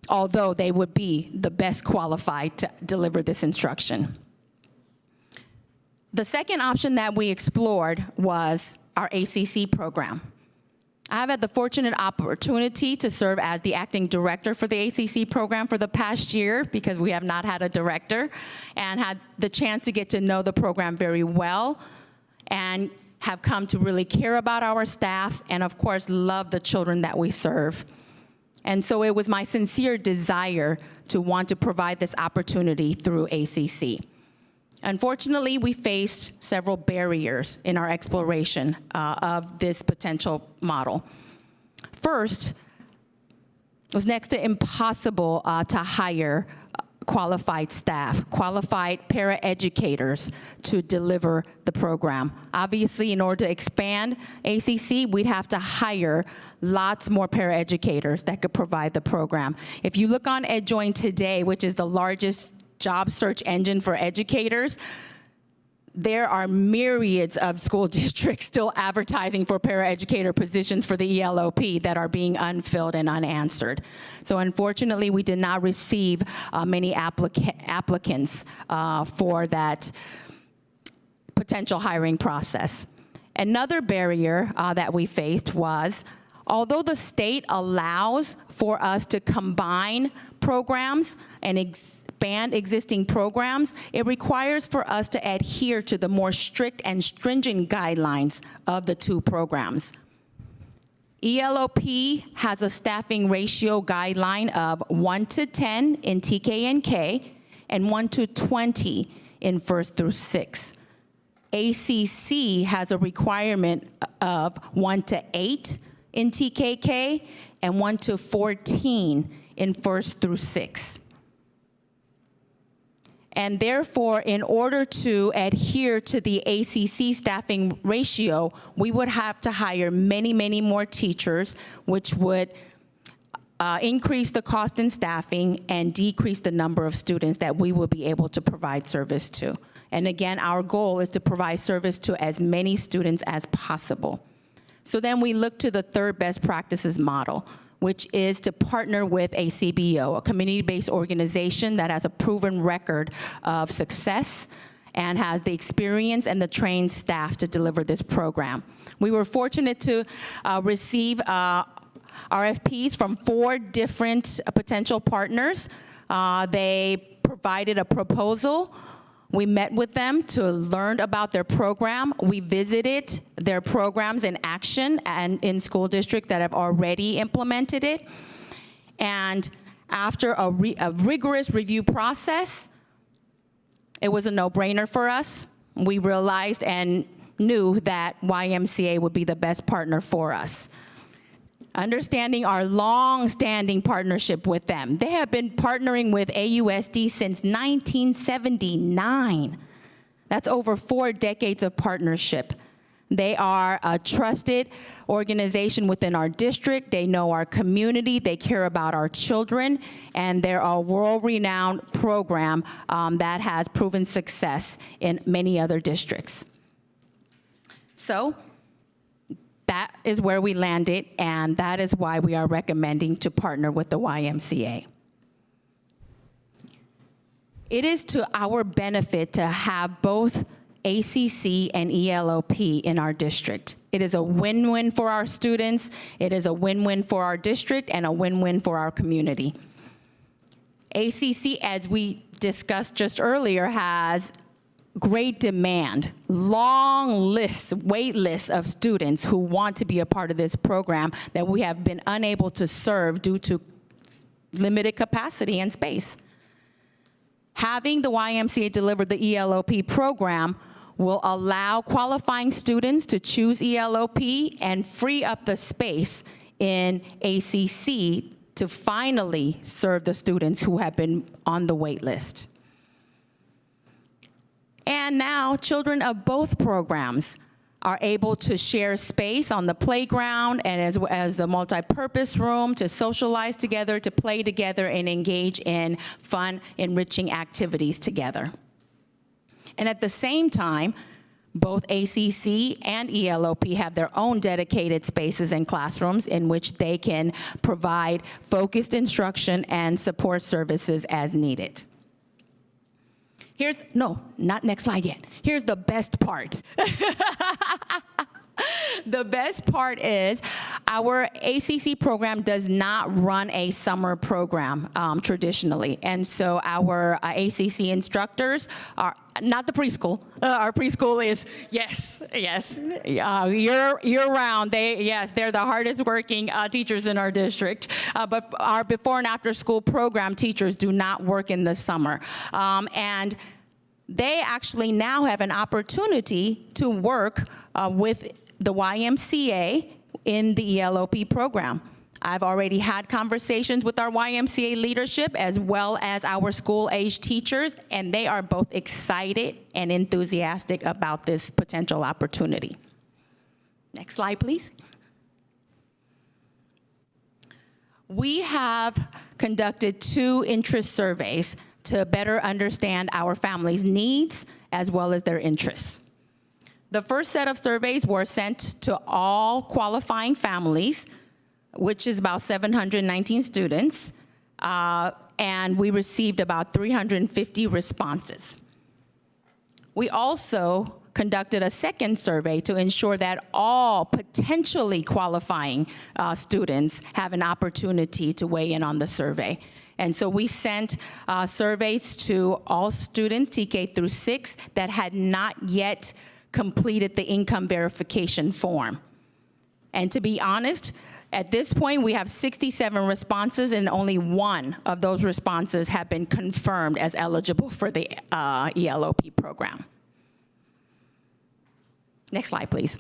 although they would be the best qualified to deliver this instruction. The second option that we explored was our ACC program. I've had the fortunate opportunity to serve as the acting director for the ACC program for the past year because we have not had a director, and had the chance to get to know the program very well and have come to really care about our staff and, of course, love the children that we serve. And so it was my sincere desire to want to provide this opportunity through ACC. Unfortunately, we faced several barriers in our exploration of this potential model. First, it was next to impossible to hire qualified staff, qualified paraeducators to deliver the program. Obviously, in order to expand ACC, we'd have to hire lots more paraeducators that could provide the program. If you look on EdJoin today, which is the largest job search engine for educators, there are myriads of school districts still advertising for paraeducator positions for the ELOP that are being unfilled and unanswered. So unfortunately, we did not receive many applicants for that potential hiring process. Another barrier that we faced was, although the state allows for us to combine programs and expand existing programs, it requires for us to adhere to the more strict and stringent guidelines of the two programs. ELOP has a staffing ratio guideline of 1 to 10 in TK and K and 1 to 20 in 1st through 6th. ACC has a requirement of 1 to 8 in TKK and 1 to 14 in 1st through 6th. And therefore, in order to adhere to the ACC staffing ratio, we would have to hire many, many more teachers, which would increase the cost in staffing and decrease the number of students that we will be able to provide service to. And again, our goal is to provide service to as many students as possible. So then we look to the third best practices model, which is to partner with a CBO, a community-based organization that has a proven record of success and has the experience and the trained staff to deliver this program. We were fortunate to receive RFPs from 4 different potential partners. They provided a proposal We met with them to learn about their program. We visited their programs in action and in school districts that have already implemented it. And after a rigorous review process, it was a no-brainer for us. We realized and knew that YMCA would be the best partner for us. Understanding our long-standing partnership with them. They have been partnering with AUSD since 1979. That's over 4 decades of partnership. They are a trusted organization within our district. They know our community. They care about our children. And they're a world-renowned program that has proven success in many other districts. So that is where we landed, and that is why we are recommending to partner with the YMCA. It is to our benefit to have both ACC and ELOP in our district. It is a win-win for our students, it is a win-win for our district, and a win-win for our community. ACC, as we discussed just earlier, has great demand, long lists, wait lists of students who want to be a part of this program that we have been unable to serve due to limited capacity and space. Having the YMCA deliver the ELOP program will allow qualifying students to choose ELOP and free up the space in ACC to finally serve the students who have been on the wait list. And now children of both programs are able to share space on the playground and as well as the multi-purpose room to socialize together, to play together, and engage in fun, enriching activities together. And at the same time, both ACC and ELOP have their own dedicated spaces and classrooms in which they can provide focused instruction and support services as needed. No, not next slide yet. Here's the best part. The best part is our ACC program does not run a summer program traditionally. And so our ACC instructors are not the preschool. Our preschool is, yes, year-round. They're the hardest working teachers in our district. But our before and after school program teachers do not work in the summer. And they actually now have an opportunity to work with the YMCA in the ELOP program. I've already had conversations with our YMCA leadership as well as our school-age teachers, and they are both excited and enthusiastic about this potential opportunity. Next slide, please. We have conducted 2 interest surveys to better understand our families' needs as well as their interests. The first set of surveys were sent to all qualifying families, which is about 719 students, and we received about 350 responses. We also conducted a second survey to ensure that all potentially qualifying students have an opportunity to weigh in on the survey. And so we sent surveys to all students, TK through 6, that had not yet completed the income verification form. And to be honest, at this point, we have 67 responses, and only 1 of those responses have been confirmed as eligible for the ELOP program. Next slide, please.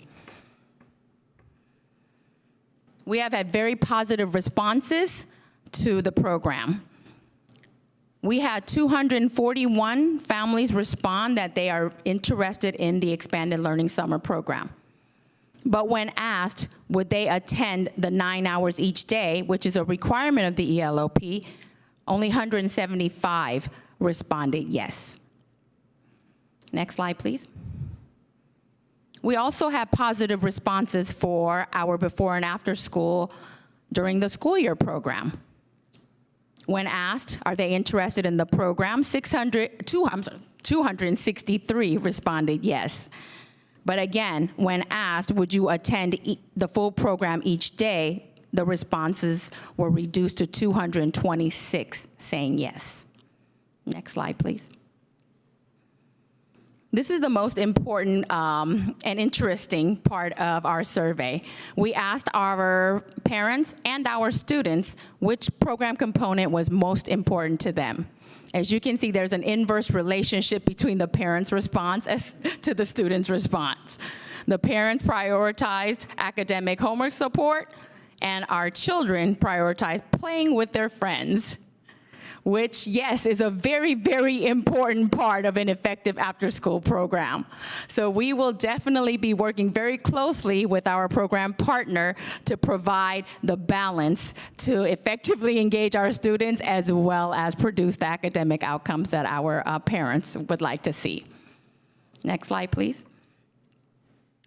We have had very positive responses to the program. We had 241 families respond that they are interested in the Expanded Learning Summer Program. But when asked, would they attend the 9 hours each day, which is a requirement of the ELOP, only 175 responded yes. Next slide, please. We also had positive responses for our before and after school during the school year program. When asked, are they interested in the program, 263 responded yes. But again, when asked, would you attend the full program each day, the responses were reduced to 226 saying yes. Next slide, please. This is the most important and interesting part of our survey. We asked our parents and our students which program component was most important to them. As you can see, there's an inverse relationship between the parents' response to the students' response. The parents prioritized academic homework support, and our children prioritized playing with their friends, which, yes, is a very, very important part of an effective after-school program. So we will definitely be working very closely with our program partner to provide the balance to effectively engage our students as well as produce the academic outcomes that our parents would like to see. Next slide, please.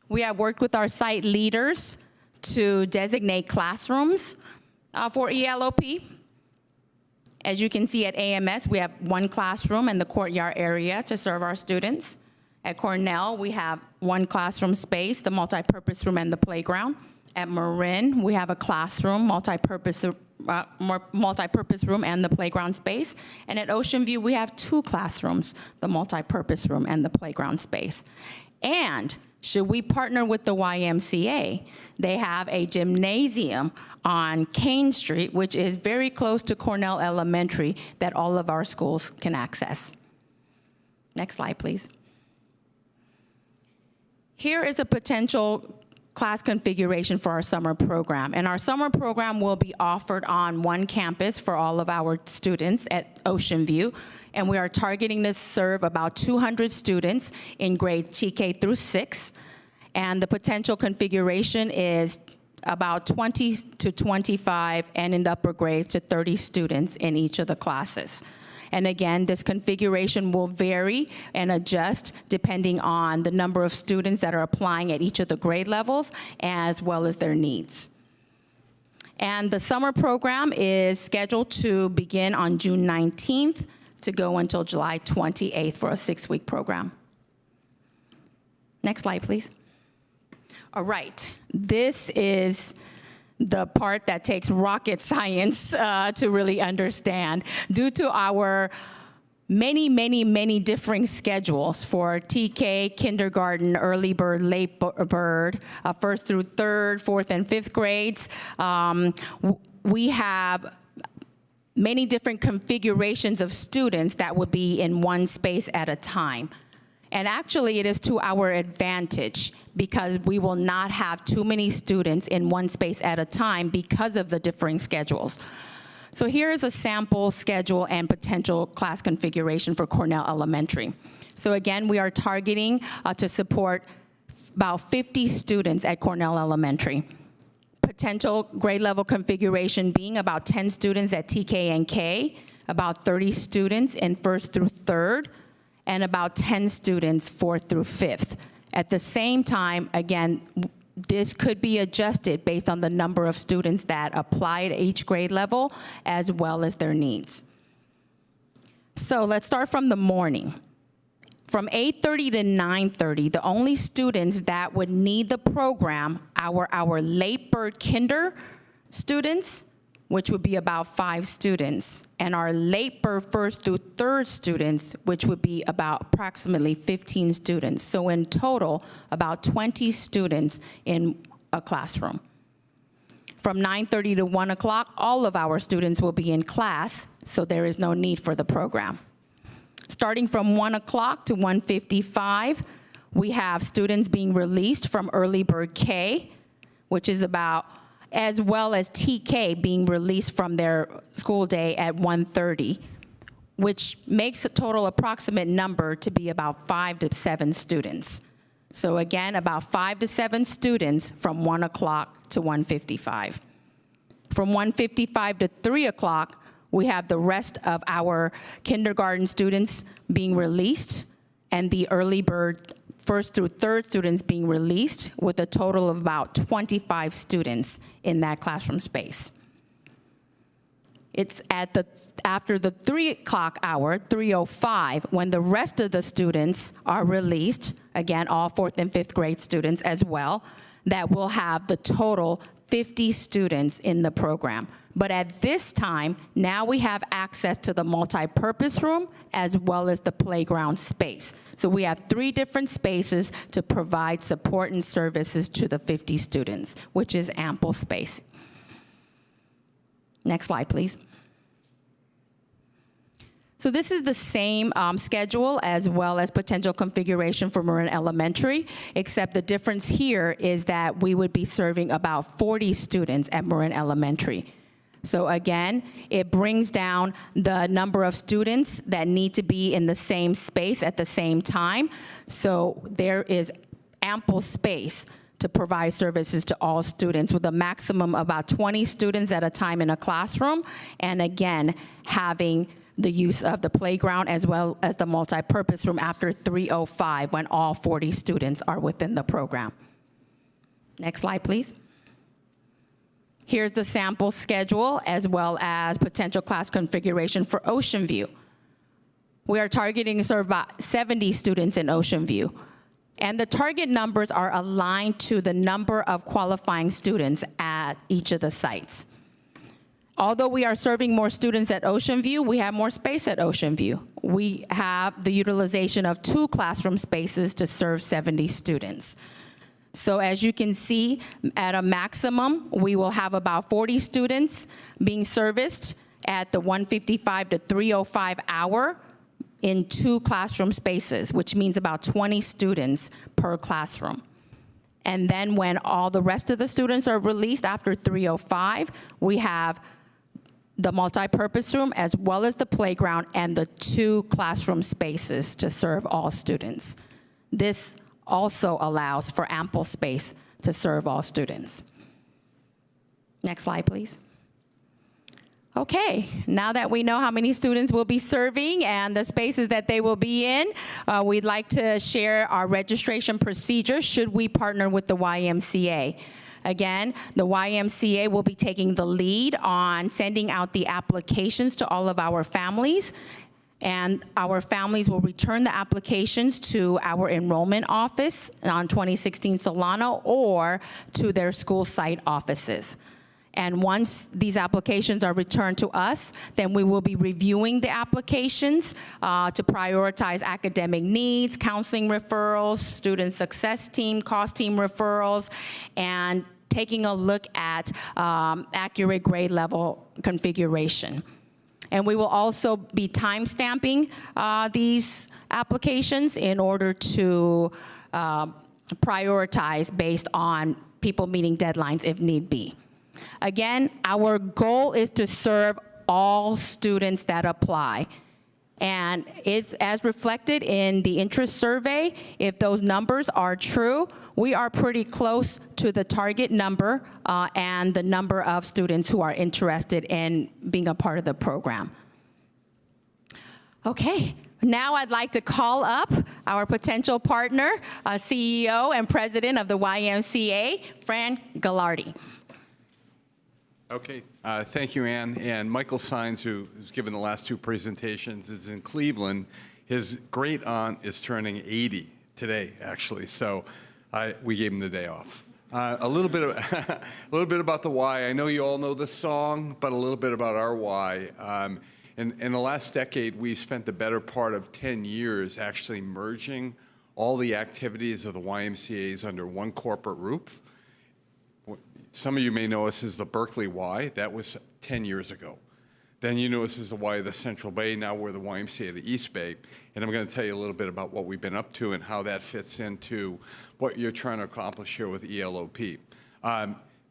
We have worked with our site leaders to designate classrooms for ELOP. As you can see at AMS, we have one classroom in the courtyard area to serve our students. At Cornell, we have one classroom space, the multipurpose room and the playground. At Marin, we have a classroom, multipurpose room and the playground space. And at Ocean View, we have two classrooms, the multipurpose room and the playground space. And should we partner with the YMCA? They have a gymnasium on Kane Street, which is very close to Cornell Elementary, that all of our schools can access. Next slide, please. Here is a potential class configuration for our summer program. And our summer program will be offered on one campus for all of our students at Ocean View. And we are targeting to serve about 200 students in grades TK through 6. And the potential configuration is about 20 to 25, and in the upper grades to 30 students in each of the classes. And again, this configuration will vary and adjust depending on the number of students that are applying at each of the grade levels, as well as their needs. And the summer program is scheduled to begin on June 19th to go until July 28th for a 6-week program. Next slide, please. All right, this is the part that takes rocket science to really understand. Due to our many differing schedules for TK, kindergarten, early bird, late bird, first through third, fourth, and fifth grades, we have many different configurations of students that would be in one space at a time. And actually, it is to our advantage because we will not have too many students in one space at a time because of the differing schedules. So here is a sample schedule and potential class configuration for Cornell Elementary. So again, we are targeting to support about 50 students at Cornell Elementary. Potential grade level configuration being about 10 students at TK and K, about 30 students in first through third, and about 10 students fourth through fifth. At the same time, again, this could be adjusted based on the number of students that apply at each grade level, as well as their needs. So let's start from the morning. From 8:30 to 9:30, the only students that would need the program are our late bird kinder students, which would be about 5 students, and our late bird first through third students, which would be about approximately 15 students. So in total, about 20 students in a classroom. From 9:30 to 1 o'clock, all of our students will be in class, so there is no need for the program. Starting from 1 o'clock to 1:55, we have students being released from early bird K, which is about, as well as TK being released from their school day at 1:30, which makes a total approximate number to be about 5 to 7 students. So again, about 5 to 7 students from 1 o'clock to 1:55. From 1:55 to 3 o'clock, we have the rest of our kindergarten students being released and the early bird first through third students being released, with a total of about 25 students in that classroom space. It's after the 3 o'clock hour, 3:05, when the rest of the students are released, again, all fourth and fifth grade students as well, that will have the total 50 students in the program. But at this time, now we have access to the multi-purpose room as well as the playground space. So we have 3 different spaces to provide support and services to the 50 students, which is ample space. Next slide, please. So this is the same schedule as well as potential configuration for Marin Elementary, except the difference here is that we would be serving about 40 students at Marin Elementary. So again, it brings down the number of students that need to be in the same space at the same time. So there is ample space to provide services to all students with a maximum of about 20 students at a time in a classroom. And again, having the use of the playground as well as the multi-purpose room after 3:05 when all 40 students are within the program. Next slide, please. Here's the sample schedule as well as potential class configuration for Ocean View. We are targeting to serve about 70 students in Ocean View. And the target numbers are aligned to the number of qualifying students at each of the sites. Although we are serving more students at Ocean View, we have more space at Ocean View. We have the utilization of 2 classroom spaces to serve 70 students. So as you can see, at a maximum, we will have about 40 students being serviced at the 1:55 to 3:05 hour in 2 classroom spaces, which means about 20 students per classroom. And then when all the rest of the students are released after 3:05, we have the multi-purpose room as well as the playground and the 2 classroom spaces to serve all students. This also allows for ample space to serve all students. Next slide, please. Okay, now that we know how many students we'll be serving and the spaces that they will be in, we'd like to share our registration procedure should we partner with the YMCA. Again, the YMCA will be taking the lead on sending out the applications to all of our families, and our families will return the applications to our enrollment office on 2016 Solano or to their school site offices. And once these applications are returned to us, then we will be reviewing the applications to prioritize academic needs, counseling referrals, student success team, cost team referrals, and taking a look at accurate grade level configuration. And we will also be time stamping these applications in order to prioritize based on people meeting deadlines if need be. Again, our goal is to serve all students that apply. And it's as reflected in the interest survey. If those numbers are true, we are pretty close to the target number and the number of students who are interested in being a part of the program. Okay, now I'd like to call up our potential partner, CEO and president of the YMCA, Fran Gallardi. Okay, thank you, Ann. And Michael Sines, who's given the last 2 presentations, is in Cleveland. His great aunt is turning 80 today, actually, so we gave him the day off. A little bit about the why. I know you all know the song, but a little bit about our why. In the last decade, we've spent the better part of 10 years actually merging all the activities of the YMCA's under one corporate roof. Some of you may know us as the Berkeley Y. That was 10 years ago. Then you know us as the Y of the Central Bay. Now we're the YMCA of the East Bay. And I'm going to tell you a little bit about what we've been up to and how that fits into what you're trying to accomplish here with ELOP.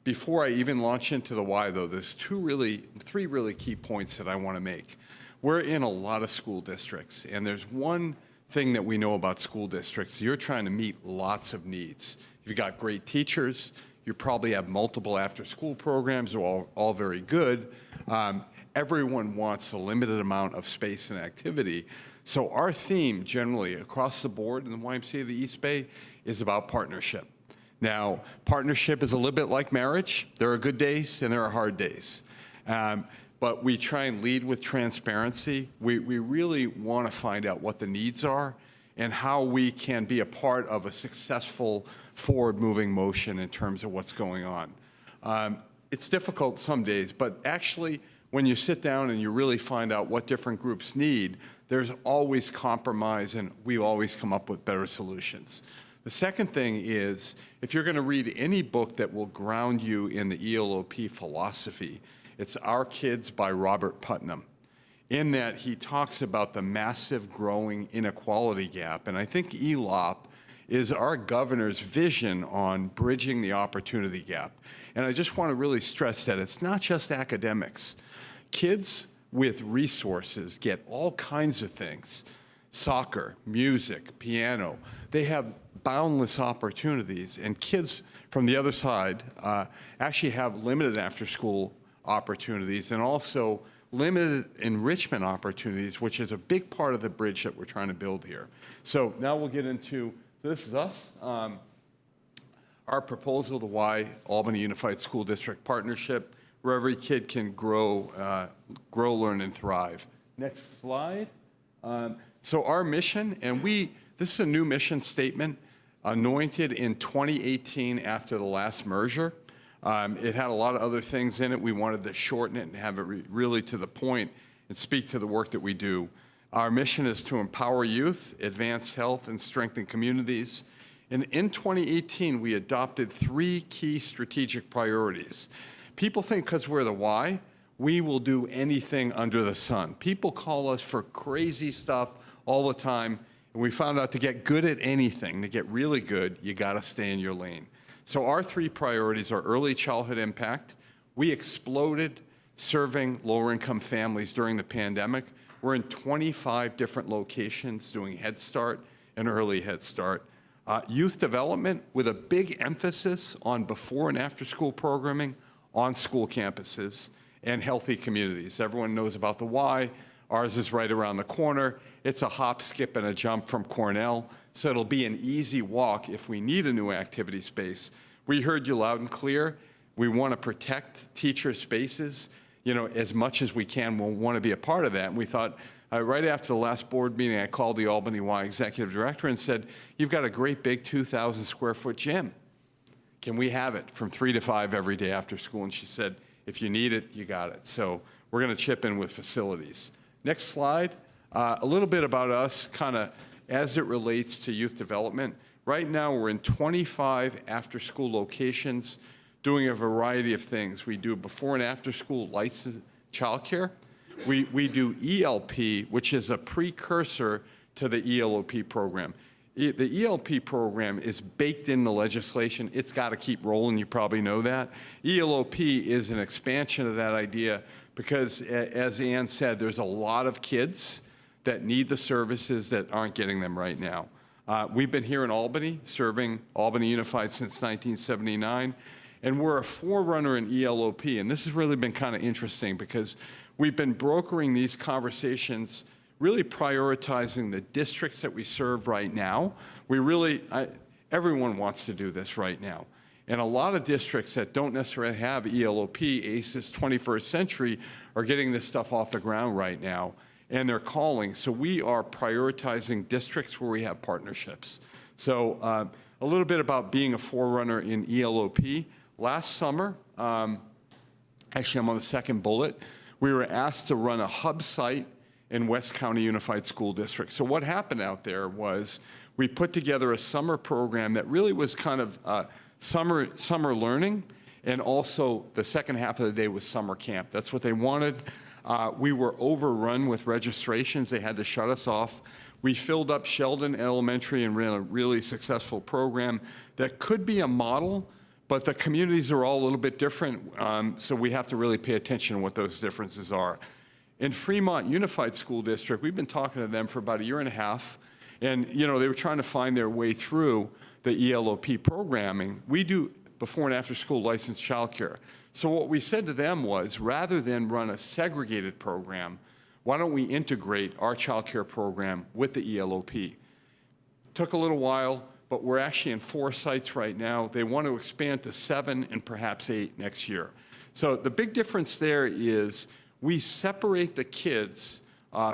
Before I even launch into the why, though, there's 3 really key points that I want to make. We're in a lot of school districts, and there's one thing that we know about school districts. You're trying to meet lots of needs. You've got great teachers. You probably have multiple after-school programs, they're all very good. Everyone wants a limited amount of space and activity. So our theme generally across the board in the YMCA of the East Bay is about partnership. Now, partnership is a little bit like marriage. There are good days and there are hard days. But we try and lead with transparency. We really want to find out what the needs are and how we can be a part of a successful forward-moving motion in terms of what's going on. It's difficult some days, but actually, when you sit down and you really find out what different groups need, there's always compromise, and we always come up with better solutions. The second thing is, if you're going to read any book that will ground you in the ELOP philosophy, it's Our Kids by Robert Putnam. In that, he talks about the massive growing inequality gap, and I think ELOP is our governor's vision on bridging the opportunity gap. And I just want to really stress that it's not just academics. Kids with resources get all kinds of things: soccer, music, piano. They have boundless opportunities, and kids from the other side actually have limited after-school opportunities and also limited enrichment opportunities, which is a big part of the bridge that we're trying to build here. So now we'll get into, this is us, our proposal to why Albany Unified School District Partnership, where every kid can grow, learn, and thrive. Next slide. So our mission, and this is a new mission statement, anointed in 2018 after the last merger. It had a lot of other things in it. We wanted to shorten it and have it really to the point and speak to the work that we do. Our mission is to empower youth, advance health, and strengthen communities. And in 2018, we adopted 3 key strategic priorities. People think because we're the Y, we will do anything under the sun. People call us for crazy stuff all the time. And we found out to get good at anything, to get really good, you got to stay in your lane. So our 3 priorities are early childhood impact. We exploded serving lower-income families during the pandemic. We're in 25 different locations doing Head Start and early Head Start. Youth development with a big emphasis on before and after school programming on school campuses and healthy communities. Everyone knows about the Y. Ours is right around the corner. It's a hop, skip, and a jump from Cornell, so it'll be an easy walk if we need a new activity space. We heard you loud and clear. We want to protect teacher spaces, as much as we can. We'll want to be a part of that. And we thought, right after the last board meeting, I called the Albany Y executive director and said, you've got a great big 2,000 square foot gym. Can we have it from 3 to 5 every day after school? And she said, if you need it, you got it. So we're going to chip in with facilities. Next slide. A little bit about us, kind of as it relates to youth development. Right now, we're in 25 after-school locations doing a variety of things. We do before and after-school licensed childcare. We do ELP, which is a precursor to the ELOP program. The ELP program is baked in the legislation. It's got to keep rolling. You probably know that. ELOP is an expansion of that idea because, as Ann said, there's a lot of kids that need the services that aren't getting them right now. We've been here in Albany, serving Albany Unified since 1979, and we're a forerunner in ELOP. And this has really been kind of interesting because we've been brokering these conversations, really prioritizing the districts that we serve right now. Everyone wants to do this right now. And a lot of districts that don't necessarily have ELOP, ACES 21st Century, are getting this stuff off the ground right now, and they're calling. So we are prioritizing districts where we have partnerships. So a little bit about being a forerunner in ELOP. Last summer, actually I'm on the second bullet, we were asked to run a hub site in West County Unified School District. So what happened out there was we put together a summer program that really was kind of summer learning, and also the second half of the day was summer camp. That's what they wanted. We were overrun with registrations. They had to shut us off. We filled up Sheldon Elementary and ran a really successful program that could be a model, but the communities are all a little bit different, so we have to really pay attention to what those differences are. In Fremont Unified School District, we've been talking to them for about 1.5 years, and they were trying to find their way through the ELOP programming. We do before and after school licensed childcare. So what we said to them was, rather than run a segregated program, why don't we integrate our childcare program with the ELOP? Took a little while, but we're actually in 4 sites right now. They want to expand to 7 and perhaps 8 next year. So the big difference there is we separate the kids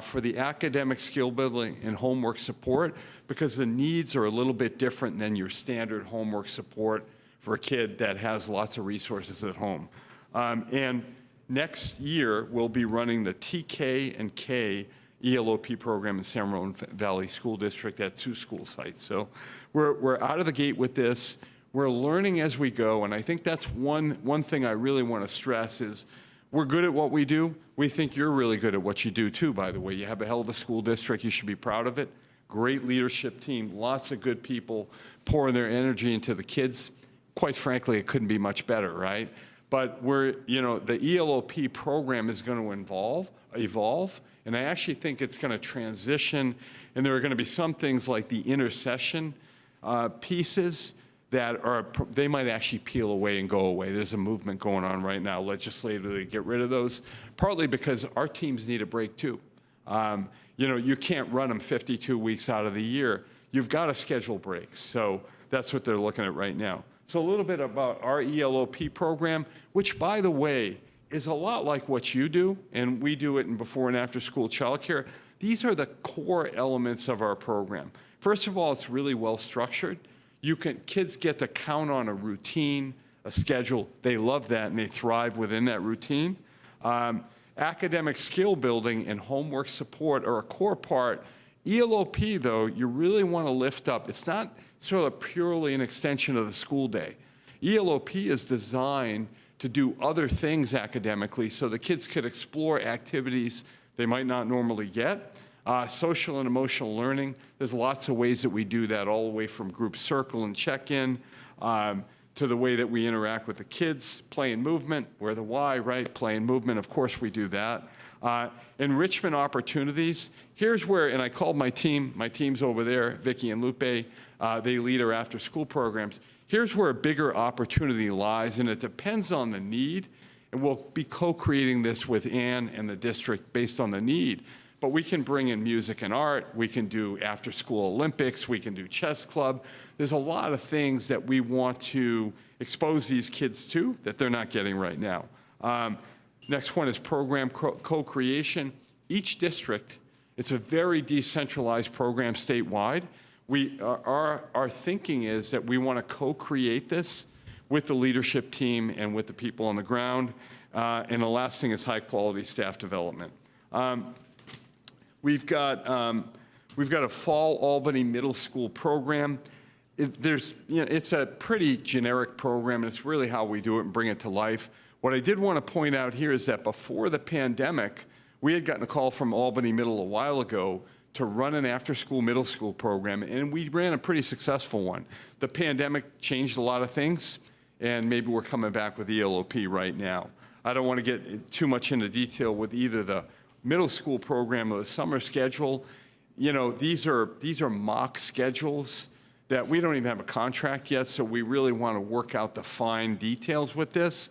for the academic skill building and homework support because the needs are a little bit different than your standard homework support for a kid that has lots of resources at home. And next year, we'll be running the TK and K ELOP program in San Ramon Valley School District at 2 school sites. So we're out of the gate with this. We're learning as we go, and I think that's one thing I really want to stress is we're good at what we do. We think you're really good at what you do too, by the way. You have a hell of a school district. You should be proud of it. Great leadership team, lots of good people pouring their energy into the kids. Quite frankly, it couldn't be much better, right? But the ELOP program is going to evolve, and I actually think it's going to transition, and there are going to be some things like the intercession pieces that they might actually peel away and go away. There's a movement going on right now legislatively to get rid of those, partly because our teams need a break too. You can't run them 52 weeks out of the year. You've got to schedule breaks. So that's what they're looking at right now. So a little bit about our ELOP program, which, by the way, is a lot like what you do, and we do it in before and after school childcare. These are the core elements of our program. First of all, it's really well structured. Kids get to count on a routine, a schedule. They love that, and they thrive within that routine. Academic skill building and homework support are a core part. ELOP, though, you really want to lift up. It's not sort of purely an extension of the school day. ELOP is designed to do other things academically so the kids could explore activities they might not normally get. Social and emotional learning, there's lots of ways that we do that, all the way from group circle and check-in to the way that we interact with the kids. Play and movement, where the why, right? Play and movement, of course we do that. Enrichment opportunities, here's where, and I called my team's over there, Vicky and Lupe, they lead our after-school programs. Here's where a bigger opportunity lies, and it depends on the need, and we'll be co-creating this with Ann and the district based on the need. But we can bring in music and art, we can do after-school Olympics, we can do chess club. There's a lot of things that we want to expose these kids to that they're not getting right now. Next one is program co-creation. Each district, it's a very decentralized program statewide. Our thinking is that we want to co-create this with the leadership team and with the people on the ground. And the last thing is high-quality staff development. We've got a fall Albany middle school program. It's a pretty generic program, and it's really how we do it and bring it to life. What I did want to point out here is that before the pandemic, we had gotten a call from Albany Middle a while ago to run an after-school middle school program, and we ran a pretty successful one. The pandemic changed a lot of things, and maybe we're coming back with ELOP right now. I don't want to get too much into detail with either the middle school program or the summer schedule. These are mock schedules that we don't even have a contract yet, so we really want to work out the fine details with this.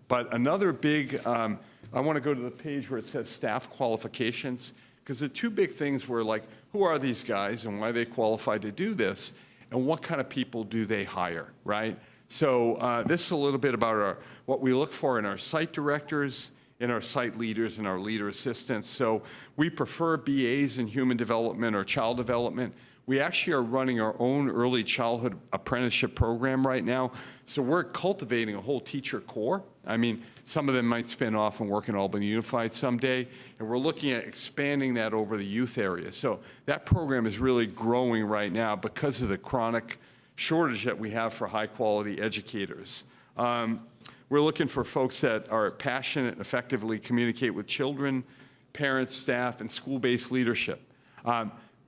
But another big, I want to go to the page where it says staff qualifications, because the two big things were like, who are these guys and why are they qualified to do this, and what kind of people do they hire, right? So this is a little bit about what we look for in our site directors, in our site leaders, and our leader assistants. So we prefer BAs in human development or child development. We actually are running our own early childhood apprenticeship program right now. So we're cultivating a whole teacher corps. I mean, some of them might spin off and work in Albany Unified someday, and we're looking at expanding that over the youth area. So that program is really growing right now because of the chronic shortage that we have for high quality educators. We're looking for folks that are passionate and effectively communicate with children, parents, staff, and school-based leadership.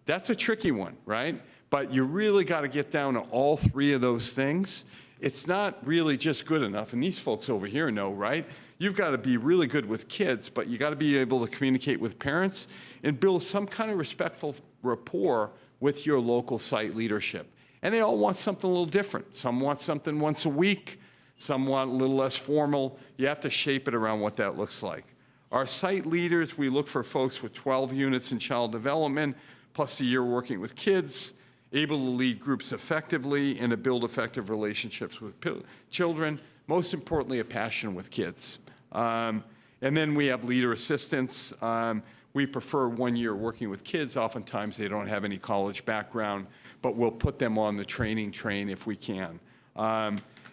That's a tricky one, right? But you really got to get down to all three of those things. It's not really just good enough, and these folks over here know, right? You've got to be really good with kids, but you got to be able to communicate with parents and build some kind of respectful rapport with your local site leadership. And they all want something a little different. Some want something once a week. Some want a little less formal. You have to shape it around what that looks like. Our site leaders, we look for folks with 12 units in child development, plus a year working with kids, able to lead groups effectively and to build effective relationships with children. Most importantly, a passion with kids. And then we have leader assistants. We prefer 1 year working with kids. Oftentimes they don't have any college background, but we'll put them on the training train if we can.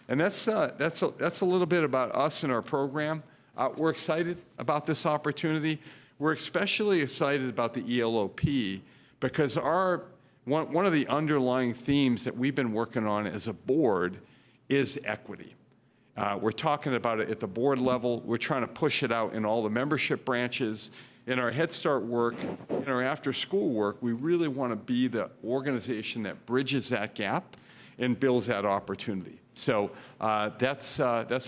And that's a little bit about us and our program. We're excited about this opportunity. We're especially excited about the ELOP because one of the underlying themes that we've been working on as a board is equity. We're talking about it at the board level. We're trying to push it out in all the membership branches. In our Head Start work, in our after-school work, we really want to be the organization that bridges that gap and builds that opportunity. So that's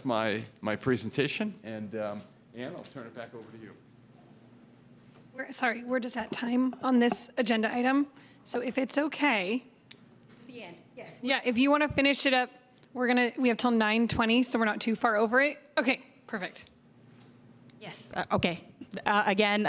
my presentation. And Ann, I'll turn it back over to you. We're just at time on this agenda item. So if it's okay. The end, yes. Yeah, if you want to finish it up, we have till 9:20, so we're not too far over it. Okay, perfect. Yes, okay. Again,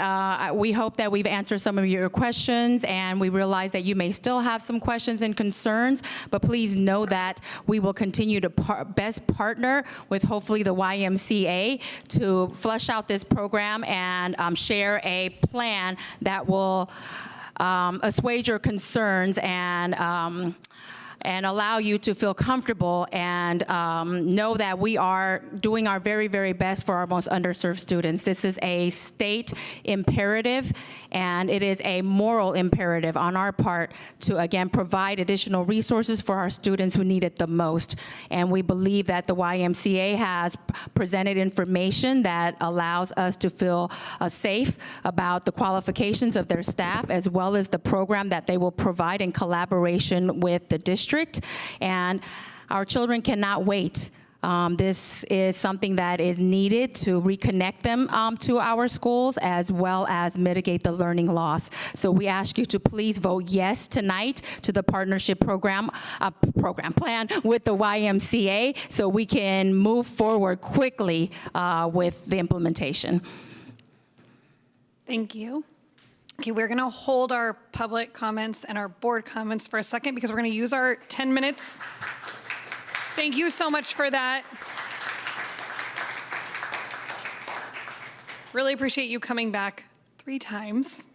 we hope that we've answered some of your questions, and we realize that you may still have some questions and concerns, but please know that we will continue to best partner with hopefully the YMCA to flesh out this program and share a plan that will assuage your concerns and allow you to feel comfortable and know that we are doing our very, very best for our most underserved students. This is a state imperative, and it is a moral imperative on our part to, again, provide additional resources for our students who need it the most. And we believe that the YMCA has presented information that allows us to feel safe about the qualifications of their staff, as well as the program that they will provide in collaboration with the district. And our children cannot wait. This is something that is needed to reconnect them to our schools, as well as mitigate the learning loss. So we ask you to please vote yes tonight to the partnership program plan with the YMCA, so we can move forward quickly with the implementation. Thank you. Okay, we're going to hold our public comments and our board comments for a second because we're going to use our 10 minutes. Thank you so much for that. Really appreciate you coming back 3 times.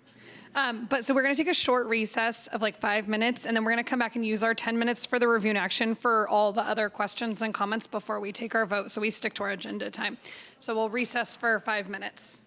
So we're going to take a short recess of like 5 minutes, and then we're going to come back and use our 10 minutes for the review and action for all the other questions and comments before we take our vote, so we stick to our agenda time. So we'll recess for 5 minutes.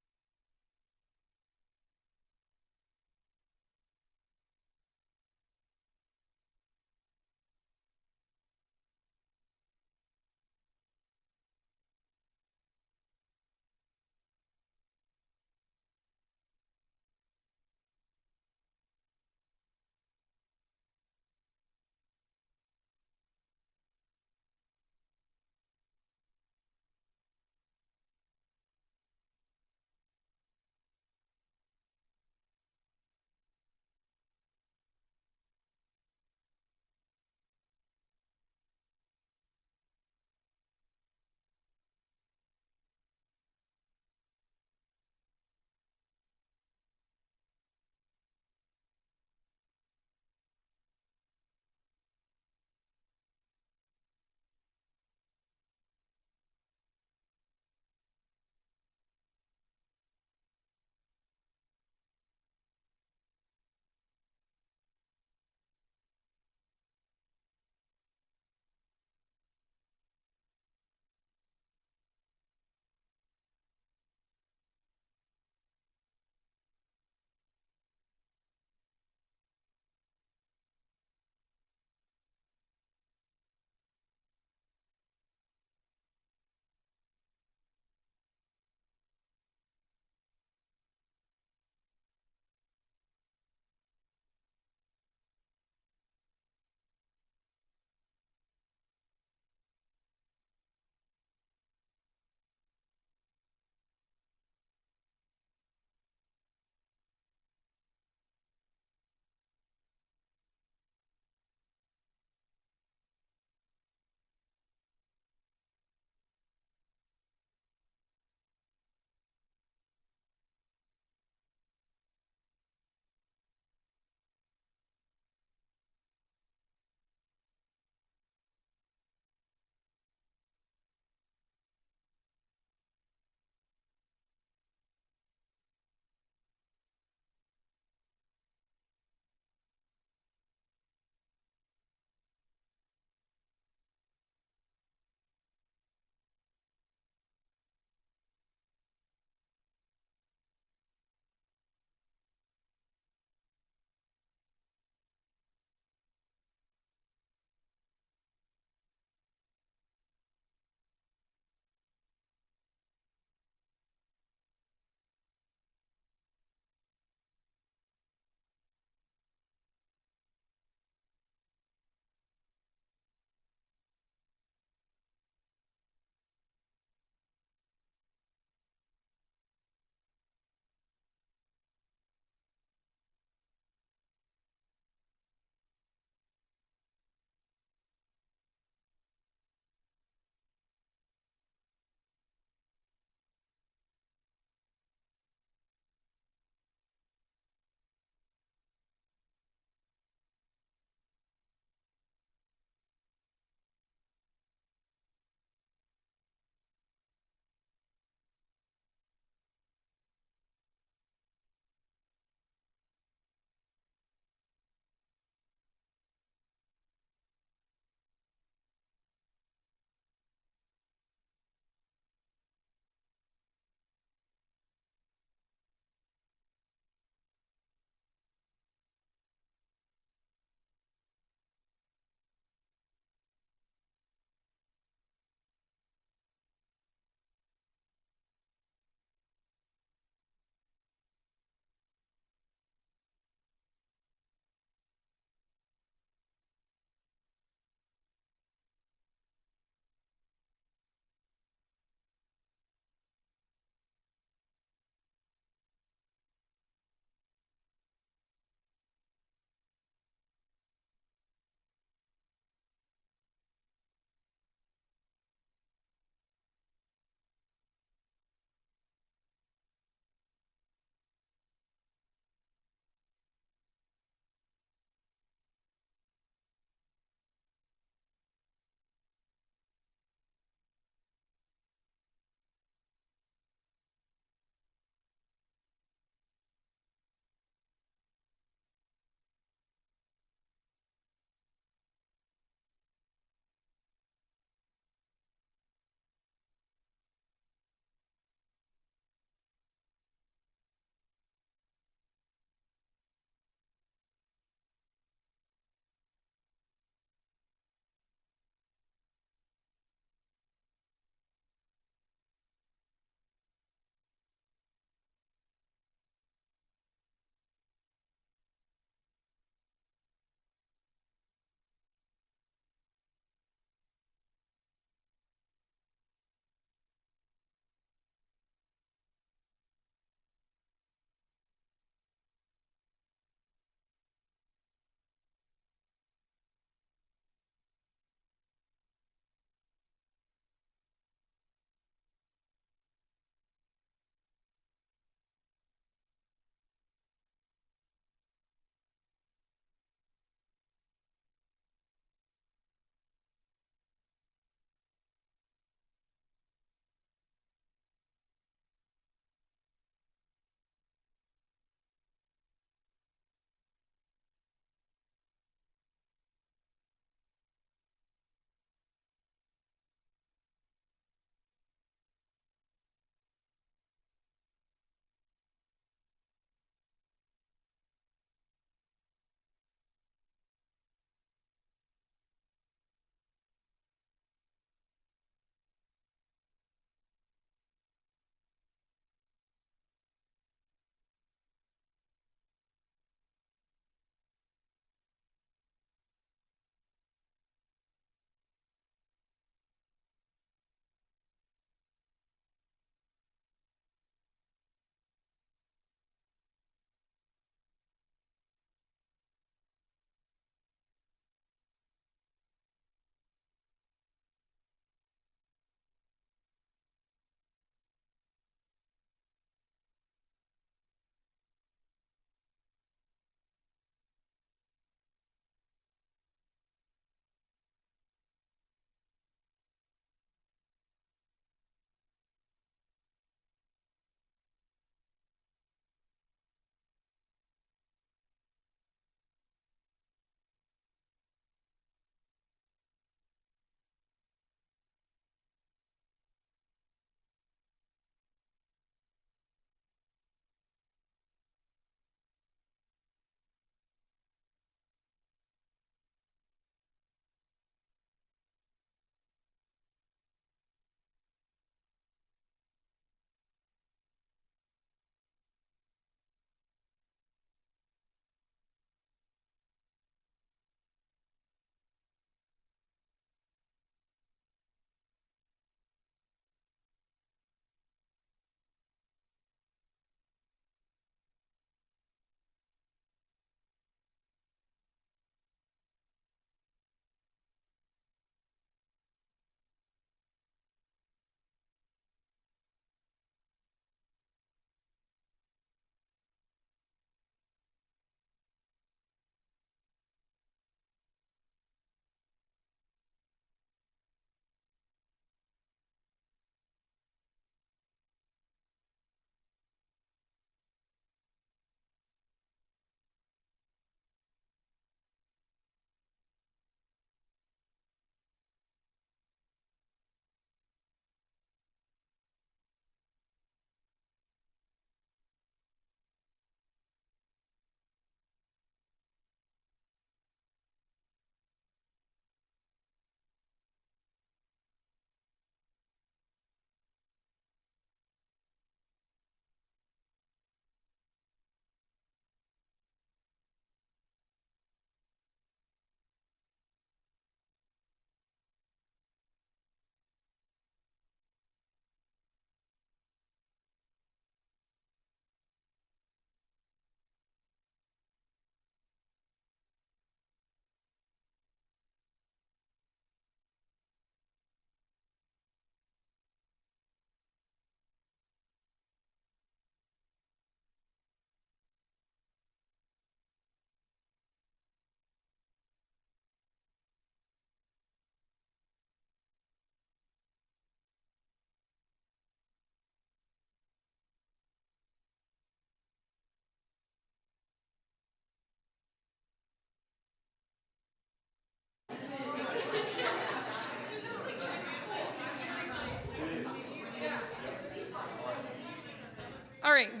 right,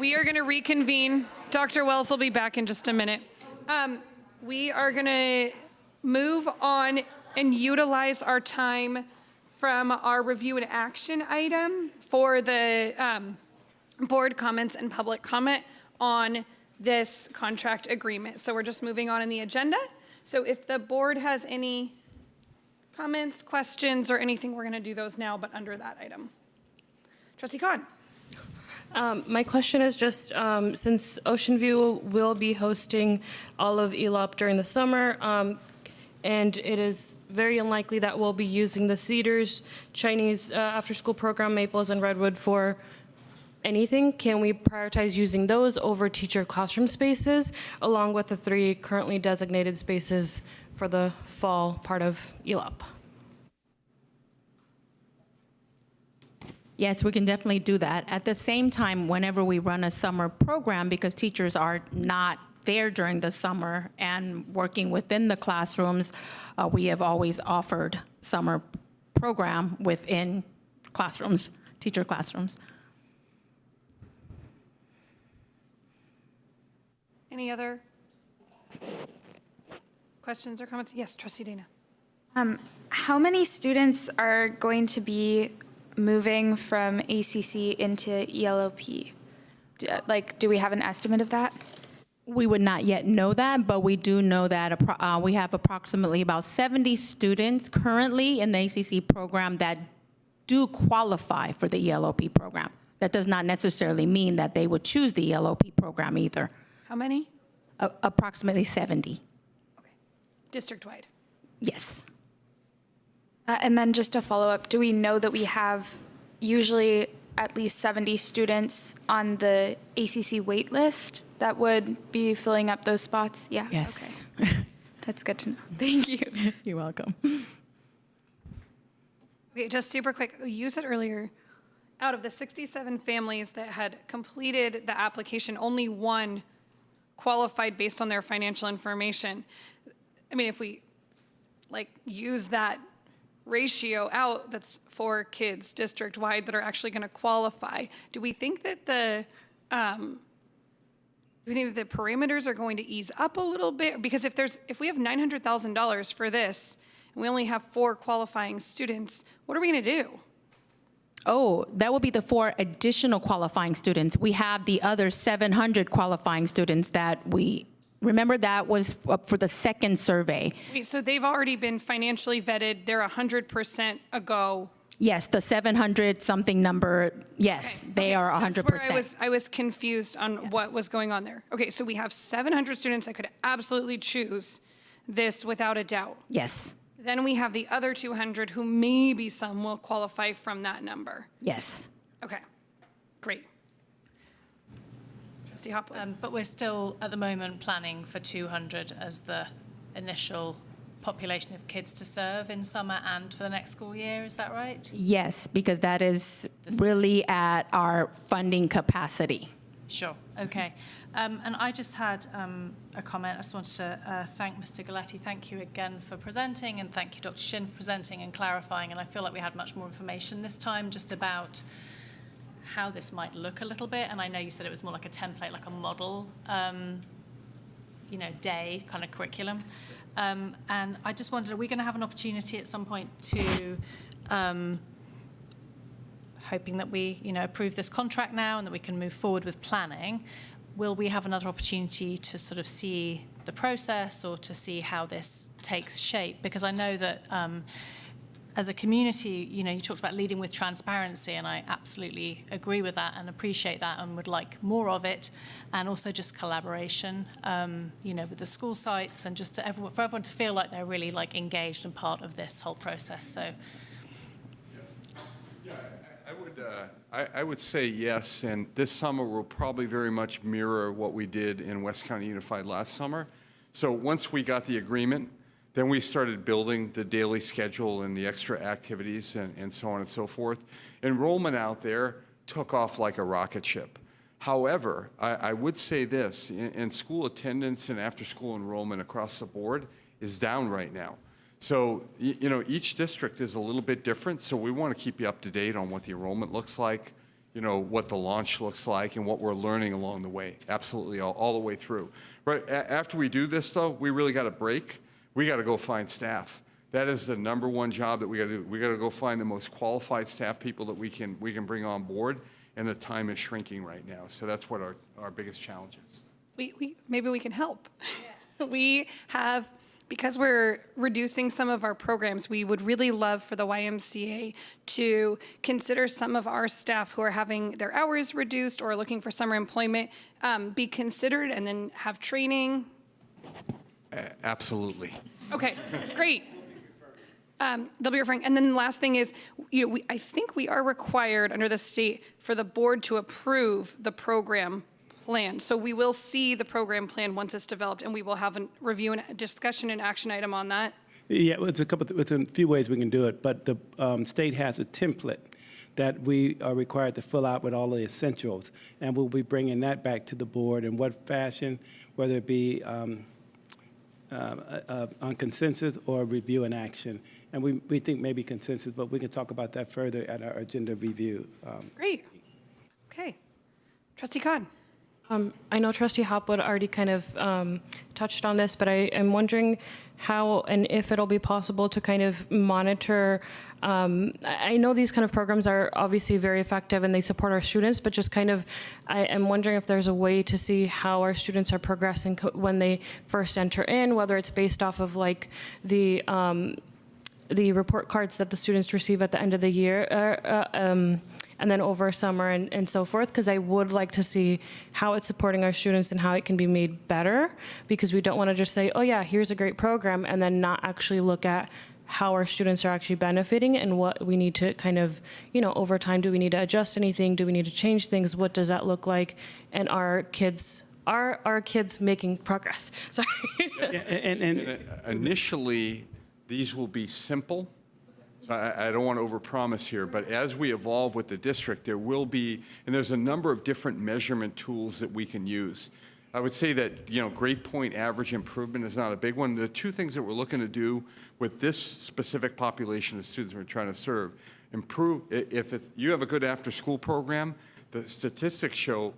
we are gonna reconvene. Dr. Wells will be back in just a minute. We are gonna move on and utilize our time from our review and action item for the board comments and public comment on this contract agreement. So we're just moving on in the agenda. So if the board has any comments, questions, or anything, we're gonna do those now, but under that item. Trustee Khan. My question is just, since Ocean View will be hosting all of ELOP during the summer, and it is very unlikely that we'll be using the Cedars Chinese after-school program, Maples, and Redwood for anything, can we prioritize using those over teacher classroom spaces, along with the 3 currently designated spaces for the fall part of ELOP? Yes, we can definitely do that. At the same time, whenever we run a summer program, because teachers are not there during the summer and working within the classrooms, we have always offered summer program within classrooms, teacher classrooms. Any other questions or comments? Yes, Trustee Dana. How many students are going to be moving from ACC into ELOP? Do we have an estimate of that? We would not yet know that, but we do know that we have approximately about 70 students currently in the ACC program that do qualify for the ELOP program. That does not necessarily mean that they would choose the ELOP program either. How many? Approximately 70. District-wide? Yes. And then just a follow-up, do we know that we have usually at least 70 students on the ACC wait list that would be filling up those spots? Yeah? Yes. Okay. That's good to know. Thank you. You're welcome. Okay, just super quick. You said earlier, out of the 67 families that had completed the application, only 1 qualified based on their financial information. I mean, if we use that ratio out, that's 4 kids district-wide that are actually going to qualify. Do we think that the parameters are going to ease up a little bit? Because if we have $900,000 for this and we only have 4 qualifying students, what are we going to do? Oh, that would be the 4 additional qualifying students. We have the other 700 qualifying students that remember that was up for the second survey. Wait, so they've already been financially vetted, they're 100% a go? Yes, the 700 something number, yes, okay. They are 100%. That's where I was confused on what was going on there. Okay, so we have 700 students that could absolutely choose this without a doubt. Yes. Then we have the other 200 who maybe some will qualify from that number. Yes. Okay, great. Trustee Hopwood. But we're still, at the moment, planning for 200 as the initial population of kids to serve in summer and for the next school year, is that right? Yes, because that is really at our funding capacity. Sure, okay. And I just had a comment. I just wanted to thank Mr. Galletti. Thank you again for presenting, and thank you, Dr. Shin, for presenting and clarifying. And I feel like we had much more information this time just about how this might look a little bit. And I know you said it was more like a template, like a model, day kind of curriculum. And I just wondered, are we going to have an opportunity at some point to, hoping that we, approve this contract now and that we can move forward with planning, will we have another opportunity to sort of see the process or to see how this takes shape? Because I know that as a community, you talked about leading with transparency, and I absolutely agree with that and appreciate that and would like more of it, and also just collaboration, with the school sites and just for everyone to feel like they're really engaged and part of this whole process. So. I would say yes, and this summer will probably very much mirror what we did in West County Unified last summer. So once we got the agreement, then we started building the daily schedule and the extra activities and so on and so forth. Enrollment out there took off like a rocket ship. However, I would say this, in school attendance and after-school enrollment across the board is down right now. So, each district is a little bit different, so we want to keep you up to date on what the enrollment looks like, you know, what the launch looks like and what we're learning along the way. Absolutely, all the way through. Right after we do this, though, we really got to break. We got to go find staff. That is the number one job that we got to do. We got to go find the most qualified staff people that we can bring on board, and the time is shrinking right now. So that's what our biggest challenge is. Maybe we can help. We have, because we're reducing some of our programs, we would really love for the YMCA to consider some of our staff who are having their hours reduced or looking for summer employment, be considered and then have training. Absolutely. Okay, great. They'll be referring. And then the last thing is, I think we are required under the state for the board to approve the program plan. So we will see the program plan once it's developed, and we will have a review and discussion and action item on that. Yeah, well, it's a few ways we can do it, but the state has a template that we are required to fill out with all the essentials, and we'll be bringing that back to the board in what fashion, whether it be on consensus or review and action. And we think maybe consensus, but we can talk about that further at our agenda review. Great. Okay. Trustee Khan. I know Trustee Hopwood already kind of touched on this, but I am wondering how and if it'll be possible to kind of monitor. I know these kind of programs are obviously very effective and they support our students, but just kind of, I am wondering if there's a way to see how our students are progressing when they first enter in, whether it's based off of like the report cards that the students receive at the end of the year, and then over summer and so forth, because I would like to see how it's supporting our students and how it can be made better, because we don't want to just say, oh yeah, here's a great program, and then not actually look at how our students are actually benefiting and what we need to kind of, over time, do we need to adjust anything? Do we need to change things? What does that look like? And are our kids making progress? Sorry. And initially, these will be simple. I don't want to overpromise here, but as we evolve with the district, there will be, and there's a number of different measurement tools that we can use. I would say that, grade point average improvement is not a big one. The two things that we're looking to do with this specific population of students we're trying to serve, improve, if you have a good after-school program, the statistics show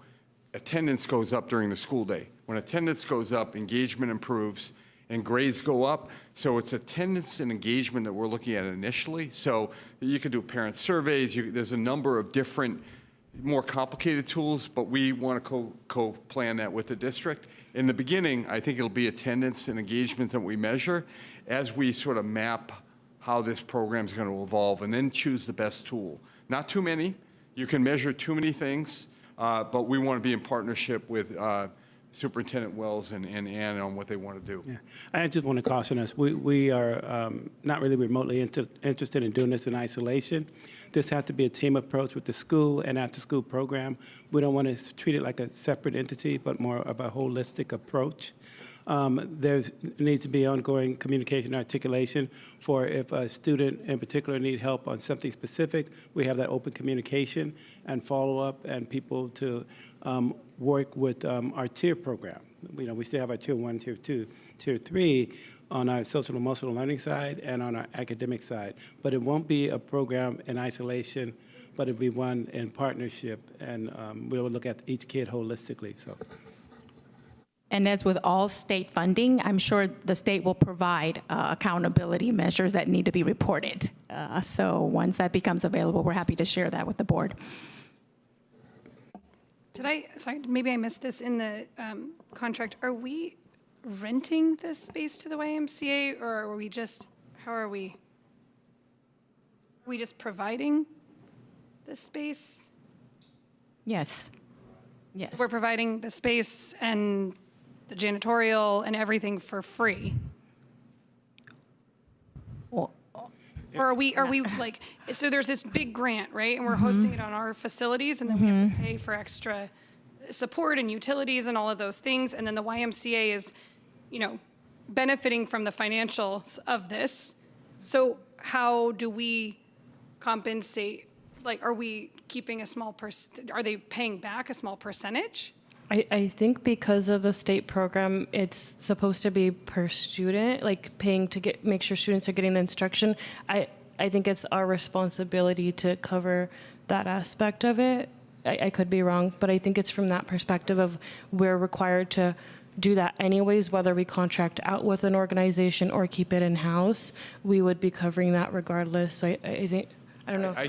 attendance goes up during the school day. When attendance goes up, engagement improves, and grades go up. So it's attendance and engagement that we're looking at initially. So you can do parent surveys. There's a number of different, more complicated tools, but we want to co-plan that with the district. In the beginning, I think it'll be attendance and engagement that we measure as we sort of map how this program is going to evolve, and then choose the best tool. Not too many. You can measure too many things, but we want to be in partnership with Superintendent Wells and Ann on what they want to do. Yeah. I just want to caution us. We are not really remotely interested in doing this in isolation. This has to be a team approach with the school and after-school program. We don't want to treat it like a separate entity, but more of a holistic approach. There needs to be ongoing communication and articulation for if a student in particular need help on something specific, we have that open communication and follow-up and people to work with our tier program. We still have our tier 1, tier 2, tier 3 on our social and emotional learning side and on our academic side. But it won't be a program in isolation, but it'll be one in partnership, and we'll look at each kid holistically. So. And as with all state funding, I'm sure the state will provide accountability measures that need to be reported. So once that becomes available, we're happy to share that with the board. Sorry, maybe I missed this in the contract. Are we renting this space to the YMCA, or are we just, how are we? Are we just providing this space? Yes. Yes. We're providing the space and the janitorial and everything for free. Well, or are we like, so there's this big grant, right? And we're hosting it on our facilities, and then we have to pay for extra support and utilities and all of those things. And then the YMCA is, benefiting from the financials of this. So how do we compensate? Like, are we keeping a small are they paying back a small percentage? I think because of the state program, it's supposed to be per student, like paying to make sure students are getting the instruction. I think it's our responsibility to cover that aspect of it. I could be wrong, but I think it's from that perspective of we're required to do that anyways, whether we contract out with an organization or keep it in-house, we would be covering that regardless. So I think, I don't know. I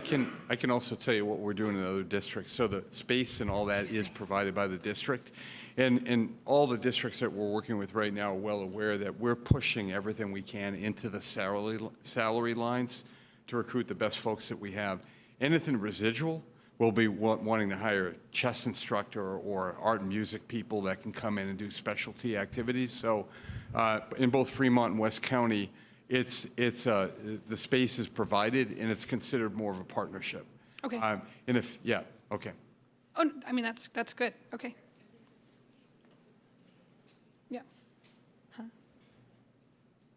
can also tell you what we're doing in other districts. So the space and all that is provided by the district. And all the districts that we're working with right now are well aware that we're pushing everything we can into the salary lines to recruit the best folks that we have. Anything residual, we'll be wanting to hire a chess instructor or art and music people that can come in and do specialty activities. So in both Fremont and West County, the space is provided and it's considered more of a partnership. Okay. Okay. Oh, I mean, that's good. Okay. Yeah. Huh?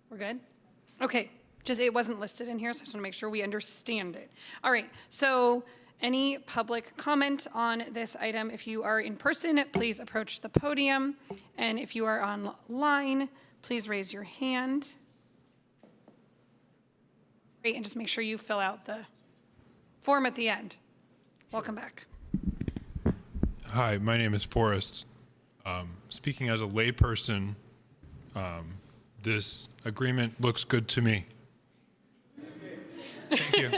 We're good? Okay. Just, it wasn't listed in here, so I just want to make sure we understand it. All right. So any public comment on this item? If you are in person, please approach the podium. And if you are online, please raise your hand. Great, and just make sure you fill out the form at the end. Welcome back. Hi, my name is Forrest. Speaking as a layperson, this agreement looks good to me. Thank you.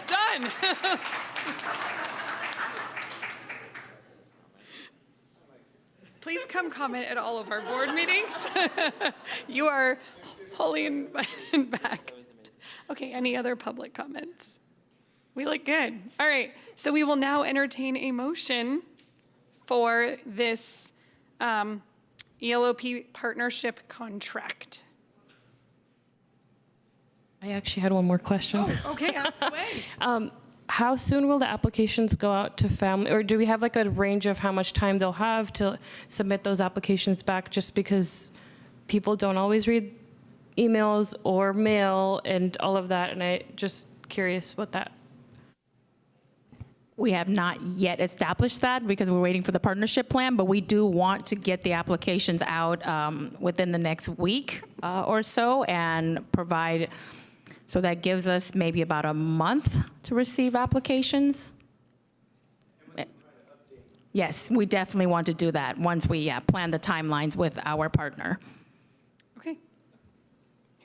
Done. Please come comment at all of our board meetings. You are wholly invited back. Okay, any other public comments? We look good. All right, so we will now entertain a motion for this ELOP partnership contract. I actually had one more question. Oh, okay, ask away. How soon will the applications go out to family, or do we have like a range of how much time they'll have to submit those applications back, just because people don't always read emails or mail and all of that, and I just curious what that. We have not yet established that because we're waiting for the partnership plan, but we do want to get the applications out within the next week or so and provide, so that gives us maybe about a month to receive applications. Yes, we definitely want to do that once we plan the timelines with our partner. Okay.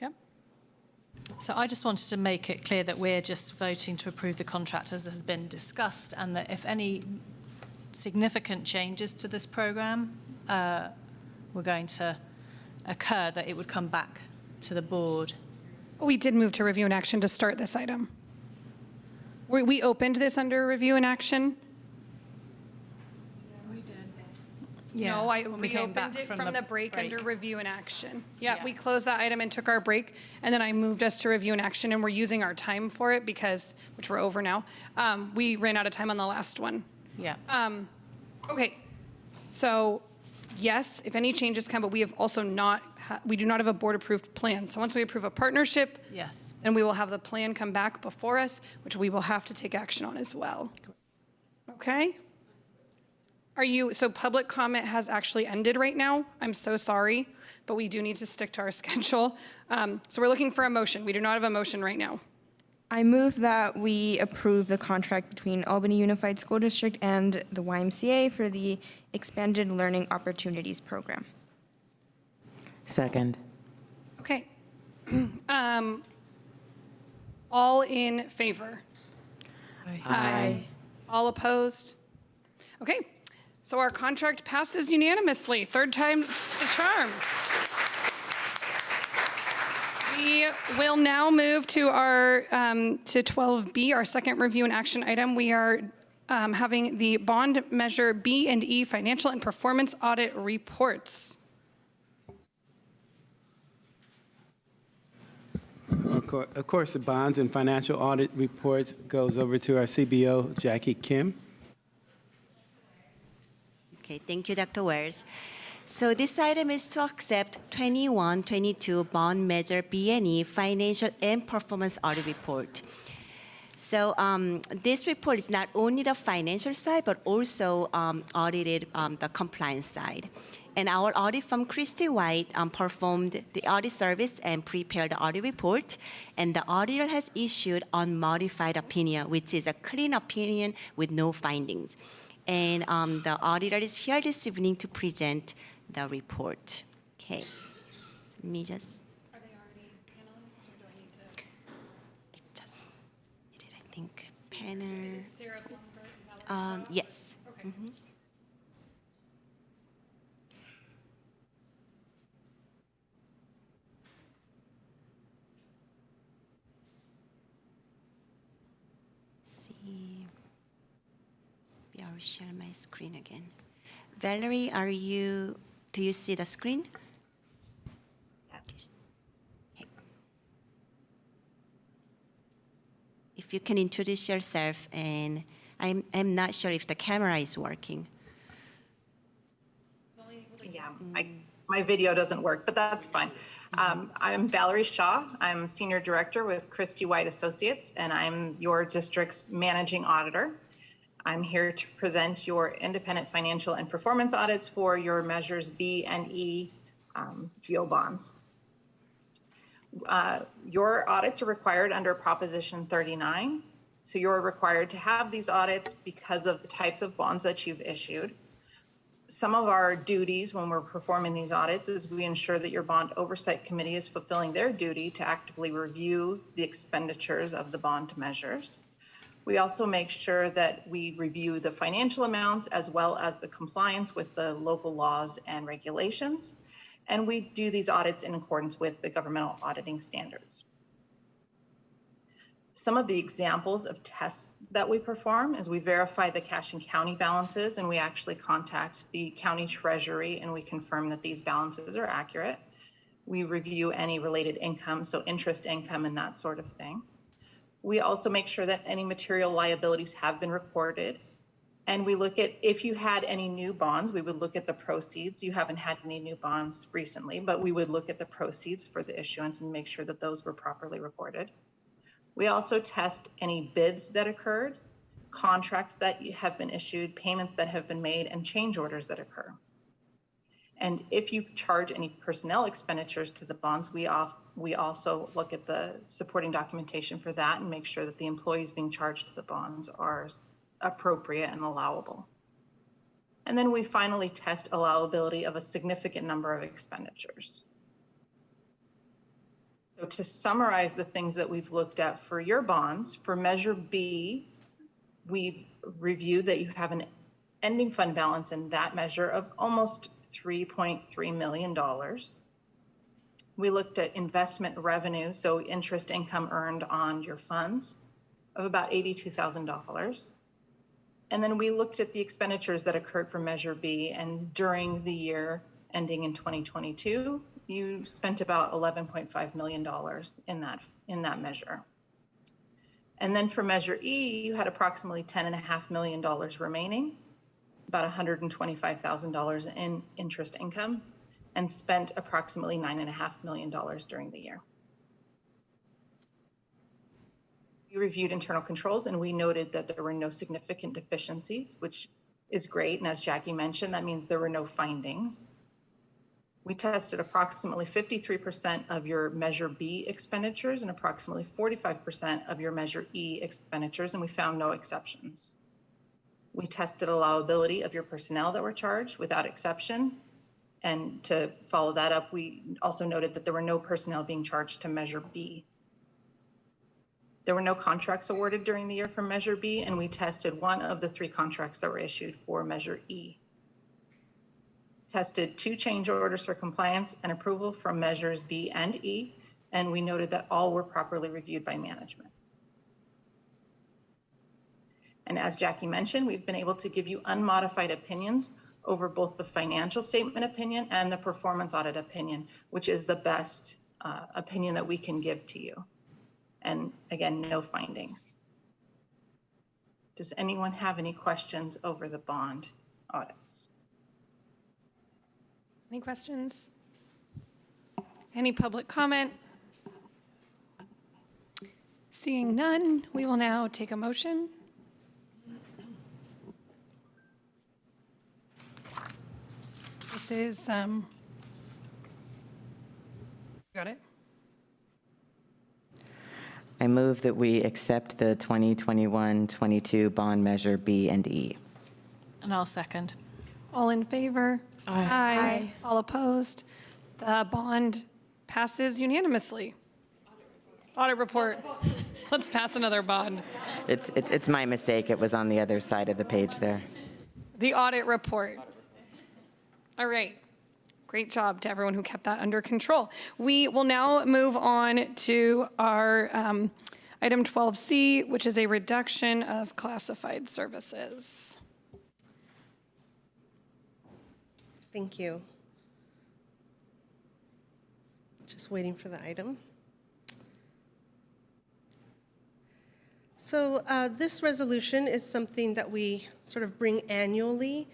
Yep. So I just wanted to make it clear that we're just voting to approve the contract as has been discussed, and that if any significant changes to this program were going to occur, that it would come back to the board. We did move to review and action to start this item. We opened this under review and action. Yeah, No, when we we came opened back it from from the the break under break. review and action. Yeah, Yeah. we closed that item and took our break, and then I moved us to review and action, and we're using our time for it because, which we're over now, we ran out of time on the last one. Yeah. Okay, so yes, if any changes come, but we have also not, we do not have a board-approved plan. So once we approve a partnership, Yes. then we will have the plan come back before us, which we will have to take action on as well. Okay? So public comment has actually ended right now. I'm so sorry, but we do need to stick to our schedule. So we're looking for a motion. We do not have a motion right now. I move that we approve the contract between Albany Unified School District and the YMCA for the Expanded Learning Opportunities Program. Second. Okay. All in favor? Aye. All opposed? Okay, so our contract passes unanimously. Third time's the charm. We will now move to our, to 12B, our second review and action item. We are having the bond measure B and E financial and performance audit reports. Of course, the bonds and financial audit report goes over to our CBO, Jackie Kim. Okay, thank you, Dr. Wells. So this item is to accept 21-22 bond measure B&E financial and performance audit report. So this report is not only the financial side, but also audited the compliance side. And our audit firm, Christy White, performed the audit service and prepared the audit report. And the auditor has issued unmodified opinion, which is a clean opinion with no findings. And the auditor is here this evening to present the report. Okay, so let me just. Are they already panelists, or do I need to? It did, I think, panel. Is it Sarah Blumberg and Valerie Shaw? Yes. Okay. Mhm. See, maybe I'll share my screen again. Valerie, do you see the screen? Yes. Okay. If you can introduce yourself, and I'm not sure if the camera is working. Yeah, my video doesn't work, but that's fine. I'm Valerie Shaw. I'm Senior Director with Christy White Associates, and I'm your district's Managing Auditor. I'm here to present your independent financial and performance audits for your Measures B and E GO bonds. Your audits are required under Proposition 39. So you're required to have these audits because of the types of bonds that you've issued. Some of our duties when we're performing these audits is we ensure that your bond oversight committee is fulfilling their duty to actively review the expenditures of the bond measures. We also make sure that we review the financial amounts as well as the compliance with the local laws and regulations. And we do these audits in accordance with the governmental auditing standards. Some of the examples of tests that we perform is we verify the cash and county balances, and we actually contact the county treasury and we confirm that these balances are accurate. We review any related income, so interest income and that sort of thing. We also make sure that any material liabilities have been recorded. And we look at, if you had any new bonds, we would look at the proceeds. You haven't had any new bonds recently, but we would look at the proceeds for the issuance and make sure that those were properly recorded. We also test any bids that occurred, contracts that have been issued, payments that have been made, and change orders that occur. And if you charge any personnel expenditures to the bonds, we also look at the supporting documentation for that and make sure that the employees being charged to the bonds are appropriate and allowable. And then we finally test allowability of a significant number of expenditures. So to summarize the things that we've looked at for your bonds, for Measure B, we've reviewed that you have an ending fund balance in that measure of almost $3.3 million. We looked at investment revenue, so interest income earned on your funds of about $82,000. And then we looked at the expenditures that occurred for Measure B, and during the year ending in 2022, you spent about $11.5 million in that measure. And then for Measure E, you had approximately $10.5 million remaining, about $125,000 in interest income, and spent approximately $9.5 million during the year. We reviewed internal controls and we noted that there were no significant deficiencies, which is great. And as Jackie mentioned, that means there were no findings. We tested approximately 53% of your Measure B expenditures and approximately 45% of your Measure E expenditures, and we found no exceptions. We tested allowability of your personnel that were charged without exception. And to follow that up, we also noted that there were no personnel being charged to Measure B. There were no contracts awarded during the year for Measure B, and we tested one of the 3 contracts that were issued for Measure E. Tested 2 change orders for compliance and approval from Measures B and E, and we noted that all were properly reviewed by management. And as Jackie mentioned, we've been able to give you unmodified opinions over both the financial statement opinion and the performance audit opinion, which is the best opinion that we can give to you. And again, no findings. Does anyone have any questions over the bond audits? Any questions? Any public comment? Seeing none, we will now take a motion. Does is, got it? I move that we accept the 2021-22 bond measure B and E. And I'll second. All in favor? Aye. All opposed? The bond passes unanimously. Audit report. Let's pass another bond. It's my mistake. It was on the other side of the page there. The audit report. All right. Great job to everyone who kept that under control. We will now move on to our item 12C, which is a reduction of classified services. Thank you. Just waiting for the item. So this resolution is something that we sort of bring annually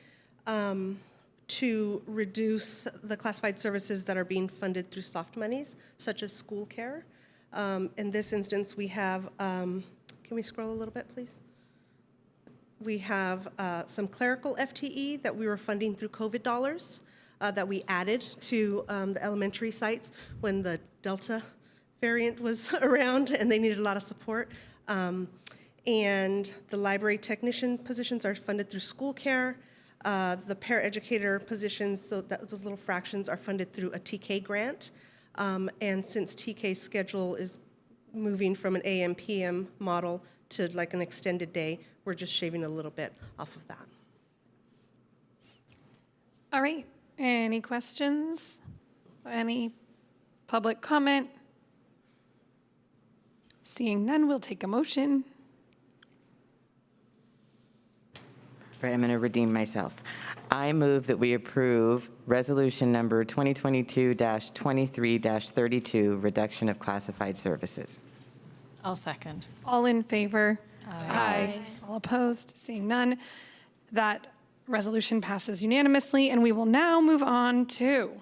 to reduce the classified services that are being funded through soft monies, such as school care. In this instance, we have, can we scroll a little bit, please? We have some clerical FTE that we were funding through COVID dollars that we added to the elementary sites when the Delta variant was around and they needed a lot of support. And the library technician positions are funded through school care. The paraeducator positions, so those little fractions are funded through a TK grant. And since TK's schedule is moving from an AM/PM model to like an extended day, we're just shaving a little bit off of that. All right. Any questions? Any public comment? Seeing none, we'll take a motion. Right, I'm going to redeem myself. I move that we approve resolution number 2022-23-32, reduction of classified services. I'll second. All in favor? Aye. All opposed? Seeing none, that resolution passes unanimously, and we will now move on to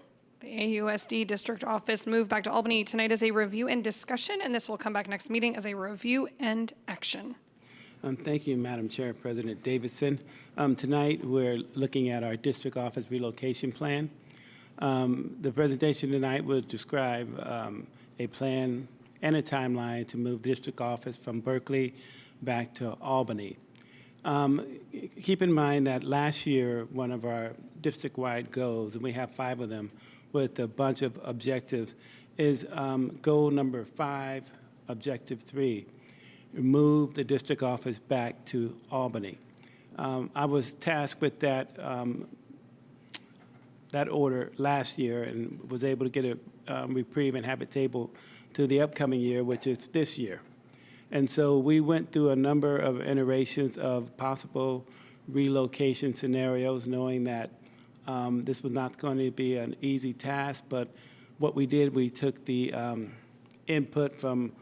the AUSD district office move back to Albany. Tonight is a review and discussion, and this will come back next meeting as a review and action. Thank you, Madam Chair, President Davidson. Tonight, we're looking at our district office relocation plan. The presentation tonight will describe a plan and a timeline to move district office from Berkeley back to Albany. Keep in mind that last year, one of our district-wide goals, and we have 5 of them with a bunch of objectives, is goal number 5, objective 3. Move the district office back to Albany. I was tasked with that order last year and was able to get a reprieve and have it tabled to the upcoming year, which is this year. And so we went through a number of iterations of possible relocation scenarios, knowing that this was not going to be an easy task. But what we did, we took the input from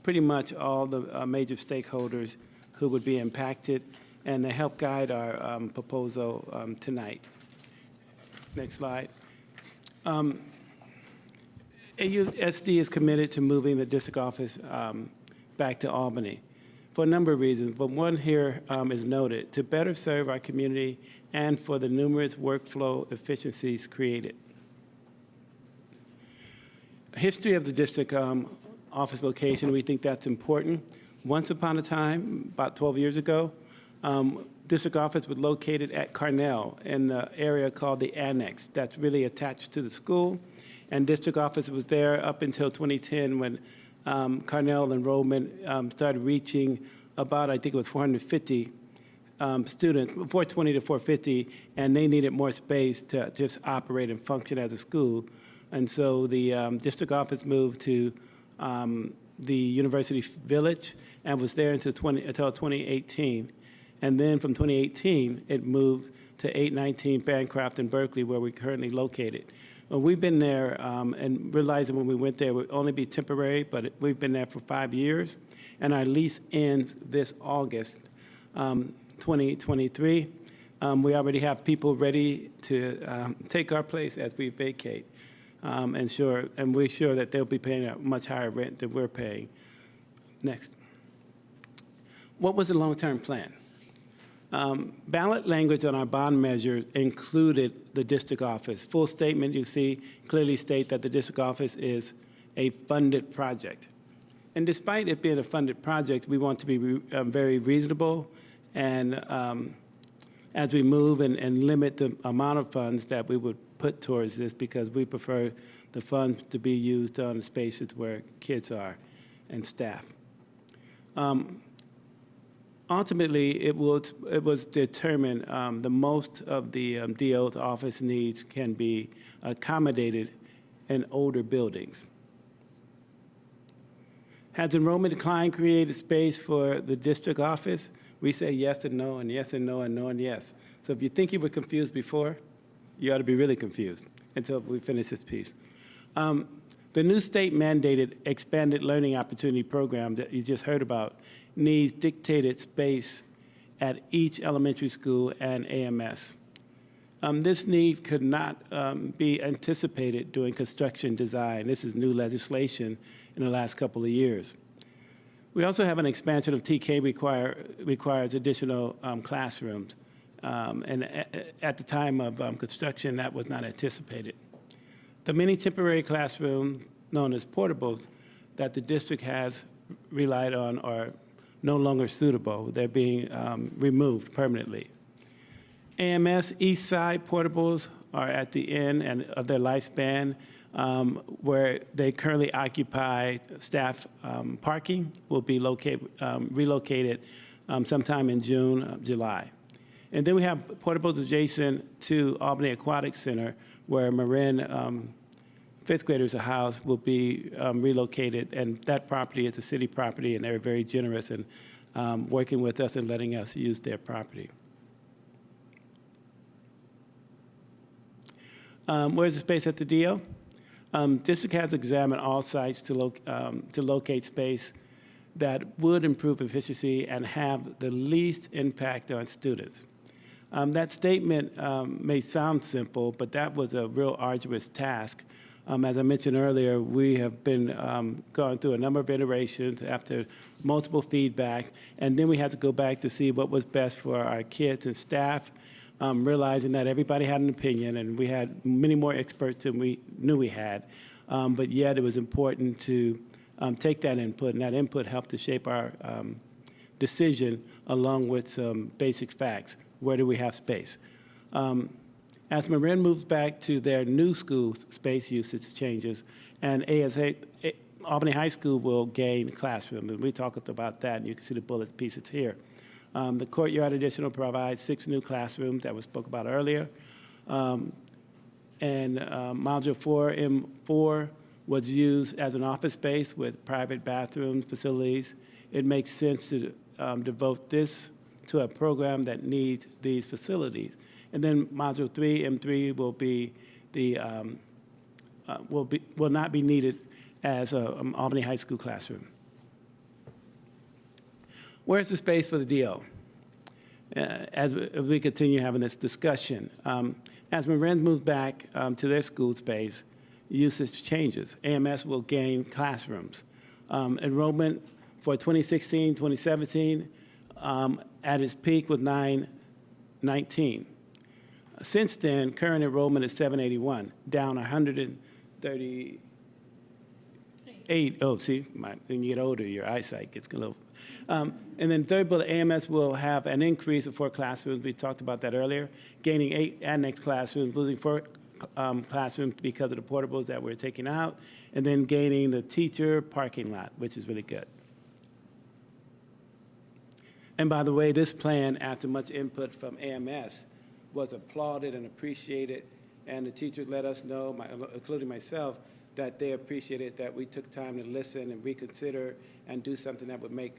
pretty much all the major stakeholders who would be impacted, and they helped guide our proposal tonight. Next slide. AUSD is committed to moving the district office back to Albany for a number of reasons, but one here is noted: to better serve our community and for the numerous workflow efficiencies created. History of the district office location, we think that's important. Once upon a time, about 12 years ago, district office was located at Carnell in the area called the Annex. That's really attached to the school. And district office was there up until 2010 when Carnell enrollment started reaching about, I think it was 450 students, 420 to 450, and they needed more space to just operate and function as a school. And so the district office moved to the University Village and was there until 2018. And then from 2018, it moved to 819 Bancroft in Berkeley, where we're currently located. Well, we've been there and realizing when we went there it would only be temporary, but we've been there for 5 years. And our lease ends this August 2023. We already have people ready to take our place as we vacate. And we're sure that they'll be paying a much higher rent than we're paying. Next. What was the long-term plan? Ballot language on our bond measure included the district office. Full statement you see clearly state that the district office is a funded project. And despite it being a funded project, we want to be very reasonable and as we move and limit the amount of funds that we would put towards this, because we prefer the funds to be used on the spaces where kids are and staff. Ultimately, it was determined the most of the DO's office needs can be accommodated in older buildings. Has enrollment decline created space for the district office? We say yes and no, and yes and no, and no and yes. So if you think you were confused before, you ought to be really confused until we finish this piece. The new state-mandated expanded learning opportunity program that you just heard about needs dictated space at each elementary school and AMS. This need could not be anticipated during construction design. This is new legislation in the last couple of years. We also have an expansion of TK requires additional classrooms. And at the time of construction, that was not anticipated. The many temporary classrooms, known as portables, that the district has relied on are no longer suitable. They're being removed permanently. AMS East Side portables are at the end of their lifespan, where they currently occupy staff parking, will be relocated sometime in June, July. And then we have portables adjacent to Albany Aquatic Center, where Marin fifth graders are housed, will be relocated. And that property is a city property, and they're very generous in working with us and letting us use their property. Where's the space at the DO? District has examined all sites to locate space that would improve efficiency and have the least impact on students. That statement may sound simple, but that was a real arduous task. As I mentioned earlier, we have been going through a number of iterations after multiple feedback, and then we had to go back to see what was best for our kids and staff, realizing that everybody had an opinion, and we had many more experts than we knew we had. But yet it was important to take that input, and that input helped to shape our decision along with some basic facts. Where do we have space? As Marin moves back to their new school space usage changes, and Albany High School will gain classrooms, and we talked about that, and you can see the bullet pieces here. The courtyard addition will provide 6 new classrooms that was spoke about earlier. And Module 4M4 was used as an office space with private bathrooms, facilities. It makes sense to devote this to a program that needs these facilities. And then Module 3, M3 will be will not be needed as an Albany High School classroom. Where's the space for the DO? As we continue having this discussion, as Marin moves back to their school space, usage changes. AMS will gain classrooms. Enrollment for 2016, 2017, at its peak was 919. Since then, current enrollment is 781, down 138. Oh, see, when you get older, your eyesight gets a little. And then third bullet, AMS will have an increase of 4 classrooms. We talked about that earlier, gaining 8 annex classrooms, losing 4 classrooms because of the portables that we're taking out, and then gaining the teacher parking lot, which is really good. And by the way, this plan, after much input from AMS, was applauded and appreciated, and the teachers let us know, including myself, that they appreciated that we took time to listen and reconsider and do something that would make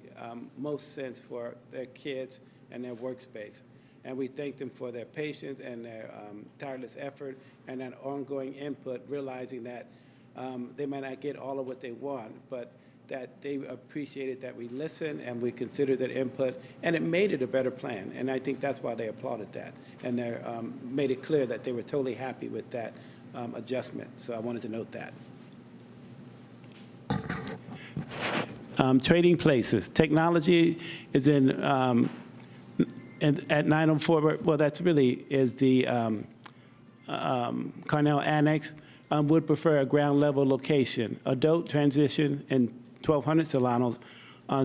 most sense for their kids and their workspace. And we thank them for their patience and their tireless effort and that ongoing input, realizing that they might not get all of what they want, but that they appreciated that we listened and we considered their input, and it made it a better plan. And I think that's why they applauded that. And they made it clear that they were totally happy with that adjustment. So I wanted to note that. Trading places. Technology is in And at 904, well, that's really is the Cornell Annex, would prefer a ground level location. Adult transition in 1200 Solano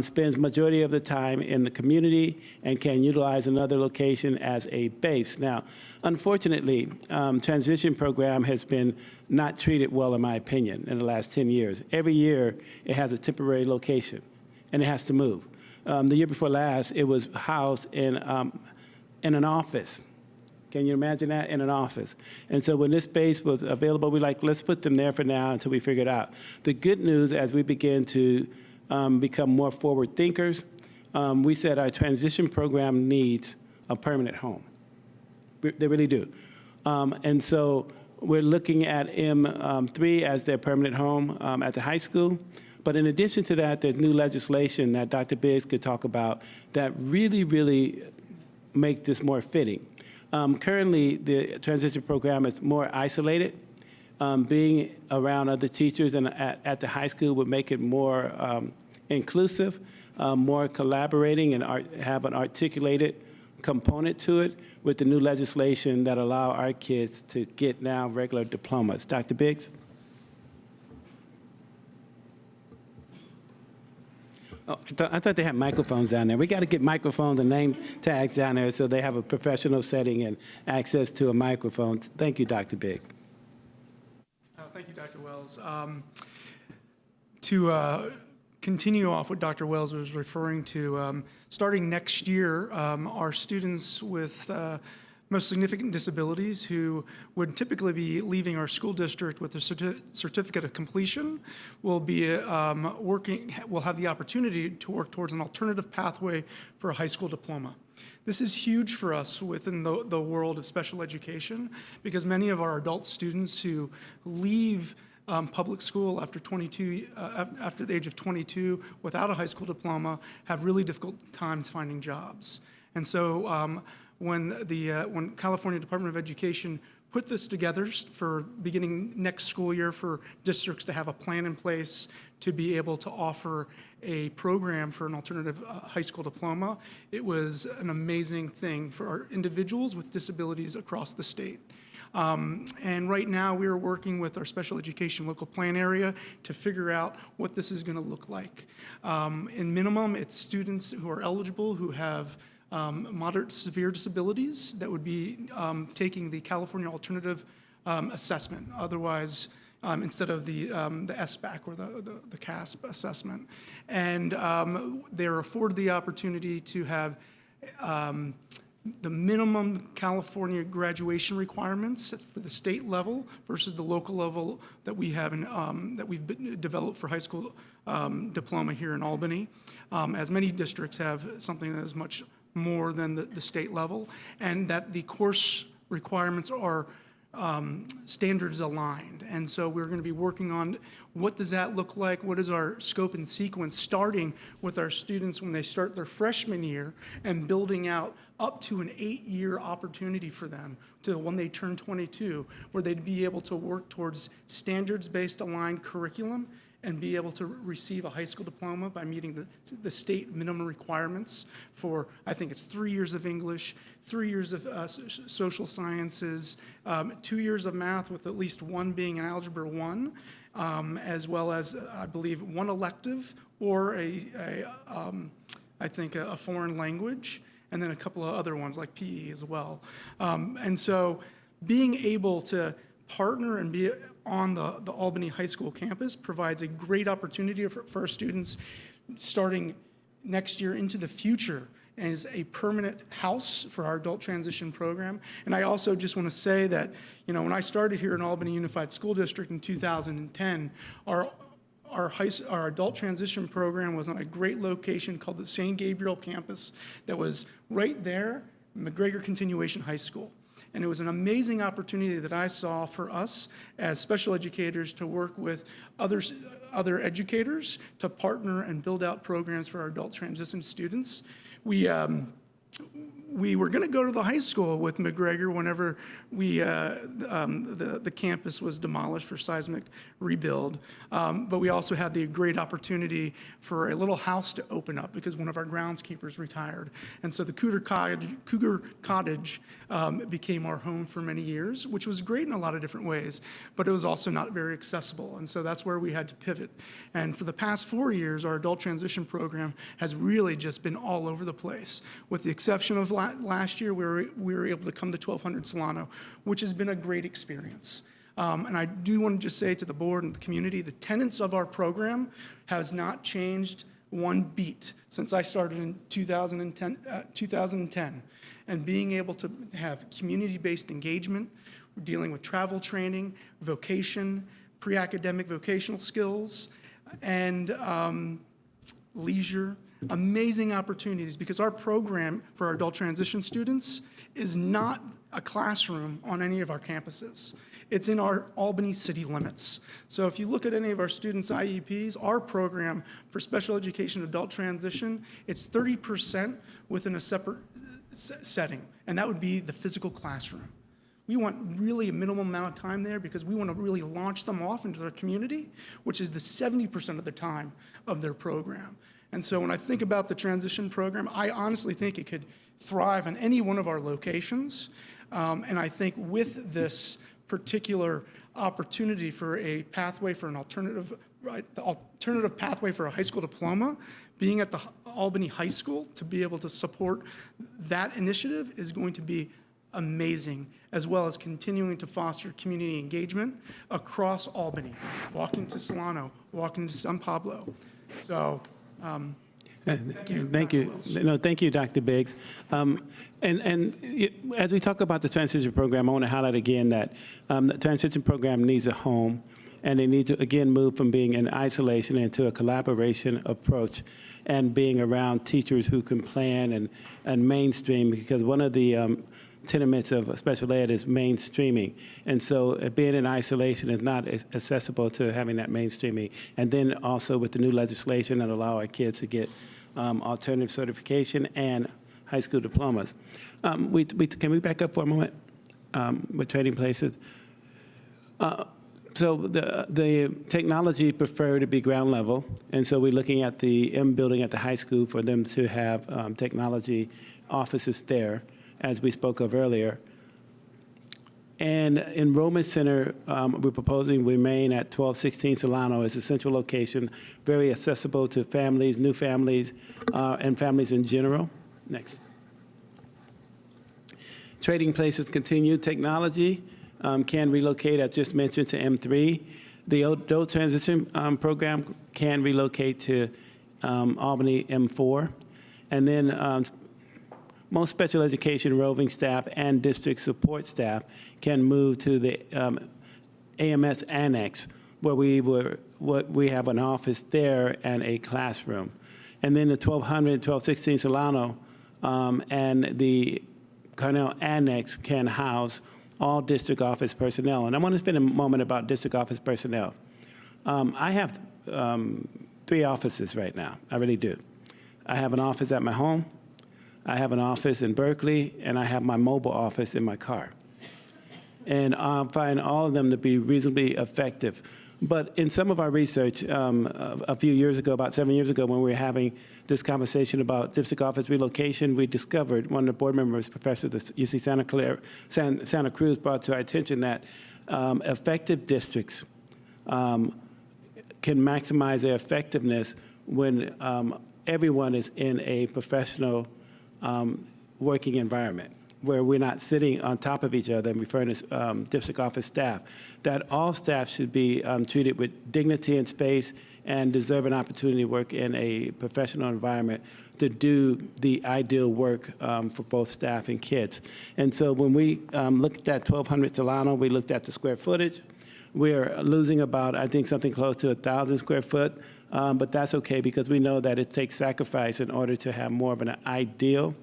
spends majority of the time in the community and can utilize another location as a base. Now, unfortunately, transition program has been not treated well, in my opinion, in the last 10 years. Every year, it has a temporary location, and it has to move. The year before last, it was housed in an office. Can you imagine that? In an office. And so when this space was available, we're like, let's put them there for now until we figure it out. The good news, as we begin to become more forward thinkers, we said our transition program needs a permanent home. They really do. And so we're looking at M3 as their permanent home at the high school. But in addition to that, there's new legislation that Dr. Biggs could talk about that really make this more fitting. Currently, the transition program is more isolated. Being around other teachers and at the high school would make it more inclusive, more collaborating, and have an articulated component to it with the new legislation that allow our kids to get now regular diplomas. Dr. Biggs? Oh, I thought they had microphones down there. We got to get microphones and name tags down there so they have a professional setting and access to a microphone. Thank you, Dr. Biggs. Thank you, Dr. Wells. To continue off what Dr. Wells was referring to, starting next year, our students with most significant disabilities who would typically be leaving our school district with a certificate of completion will be will have the opportunity to work towards an alternative pathway for a high school diploma. This is huge for us within the world of special education because many of our adult students who leave public school after after the age of 22 without a high school diploma have really difficult times finding jobs. And so when California Department of Education put this together for beginning next school year for districts to have a plan in place to be able to offer a program for an alternative high school diploma, it was an amazing thing for our individuals with disabilities across the state. And right now we are working with our special education local plan area to figure out what this is going to look like. In minimum, it's students who are eligible who have moderate to severe disabilities that would be taking the California Alternative Assessment, otherwise instead of the SBAC or the CASP assessment. And they're afforded the opportunity to have the minimum California graduation requirements for the state level versus the local level that we have that we've developed for high school diploma here in Albany, as many districts have something that is much more than the state level, and that the course requirements are standards aligned. And so we're going to be working on what does that look like, what is our scope and sequence, starting with our students when they start their freshman year and building out up to an 8-year opportunity for them to when they turn 22, where they'd be able to work towards standards-based aligned curriculum and be able to receive a high school diploma by meeting the state minimum requirements for, I think it's 3 years of English, 3 years of social sciences, 2 years of math with at least one being an Algebra 1, as well as, I believe, one elective or I think a foreign language, and then a couple of other ones like PE as well. And so being able to partner and be on the Albany High School campus provides a great opportunity for our students starting next year into the future as a permanent house for our adult transition program. And I also just want to say that, you know, when I started here in Albany Unified School District in 2010, our adult transition program was on a great location called the St. Gabriel campus that was right there, McGregor Continuation High School. And it was an amazing opportunity that I saw for us as special educators to work with other educators to partner and build out programs for our adult transition students. We we were going to go to the high school with McGregor whenever the campus was demolished for seismic rebuild. But we also had the great opportunity for a little house to open up because one of our groundskeepers retired. And so the Cougar Cottage became our home for many years, which was great in a lot of different ways, but it was also not very accessible. And so that's where we had to pivot. And for the past 4 years, our adult transition program has really just been all over the place. With the exception of last year, we were able to come to 1200 Solano, which has been a great experience. And I do want to just say to the board and the community, the tenets of our program has not changed one beat since I started in 2010. And being able to have community-based engagement, we're dealing with travel training, vocation, pre-academic vocational skills, and leisure, amazing opportunities, because our program for our adult transition students is not a classroom on any of our campuses. It's in our Albany city limits. So if you look at any of our students' IEPs, our program for special education adult transition, it's 30% within a separate setting, and that would be the physical classroom. We want really a minimum amount of time there because we want to really launch them off into their community, which is the 70% of the time of their program. And so when I think about the transition program, I honestly think it could thrive in any one of our locations. And I think with this particular opportunity for a pathway for an alternative, right, the alternative pathway for a high school diploma, being at the Albany High School to be able to support that initiative is going to be amazing, as well as continuing to foster community engagement across Albany, walking to Solano, walking to San Pablo. So, Thank you. No, thank you, Dr. Biggs. As we talk about the transition program, I want to highlight again that the transition program needs a home, and they need to, again, move from being in isolation into a collaboration approach and being around teachers who can plan and mainstream, because one of the tenements of special ed is mainstreaming. And so being in isolation is not accessible to having that mainstreaming. And then also with the new legislation that allow our kids to get alternative certification and high school diplomas. Can we back up for a moment with trading places? So the technology prefer to be ground level, and so we're looking at the M building at the high school for them to have technology offices there, as we spoke of earlier. And Enrollment Center, we're proposing remain at 1216 Solano as a central location, very accessible to families, new families, and families in general. Next. Trading places continue. Technology can relocate, as just mentioned, to M3. The adult transition program can relocate to Albany M4. And then most special education roving staff and district support staff can move to the AMS Annex, where we have an office there and a classroom. And then the 1216 Solano and the Cornell Annex can house all district office personnel. And I want to spend a moment about district office personnel. I have 3 offices right now. I really do. I have an office at my home, I have an office in Berkeley, and I have my mobile office in my car. And I find all of them to be reasonably effective. But in some of our research, a few years ago, about 7 years ago, when we were having this conversation about district office relocation, we discovered, one of the board members, professor at UC Santa Cruz, brought to our attention that effective districts can maximize their effectiveness when everyone is in a professional working environment, where we're not sitting on top of each other and referring to district office staff, that all staff should be treated with dignity and space and deserve an opportunity to work in a professional environment to do the ideal work for both staff and kids. And so when we looked at 1200 Solano, we looked at the square footage. We're losing about, I think, something close to 1,000 square foot, but that's okay because we know that it takes sacrifice in order to have more of an ideal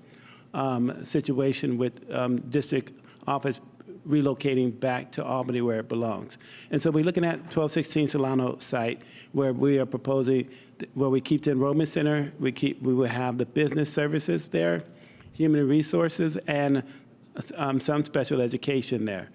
situation with district office relocating back to Albany where it belongs. And so we're looking at 1216 Solano site where we are proposing, where we keep the enrollment center, we will have the business services there, human resources, and some special education there.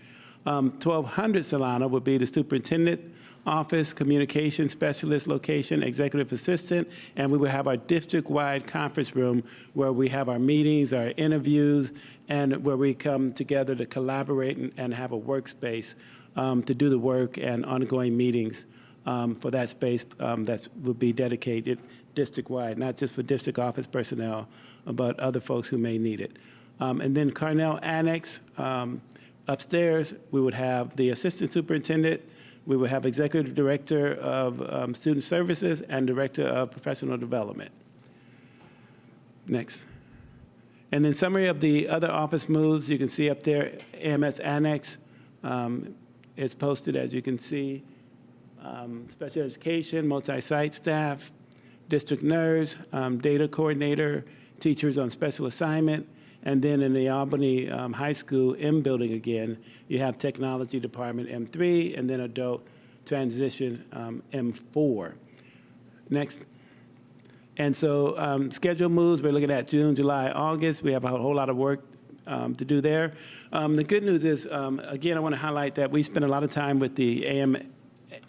1200 Solana would be the superintendent office, communication specialist location, executive assistant, and we will have our district-wide conference room where we have our meetings, our interviews, and where we come together to collaborate and have a workspace to do the work and ongoing meetings for that space that will be dedicated district-wide, not just for district office personnel, but other folks who may need it. And then Carnell Annex, upstairs, we would have the assistant superintendent, we would have executive director of student services and director of professional development. Next. And then summary of the other office moves, you can see up there, AMS Annex. It's posted, as you can see. Special education, multi-site staff, district nurse, data coordinator, teachers on special assignment, and then in the Albany High School M building again, you have technology department M3, and then adult transition M4. Next. And so schedule moves, we're looking at June, July, August. We have a whole lot of work to do there. The good news is, again, I want to highlight that we spent a lot of time with the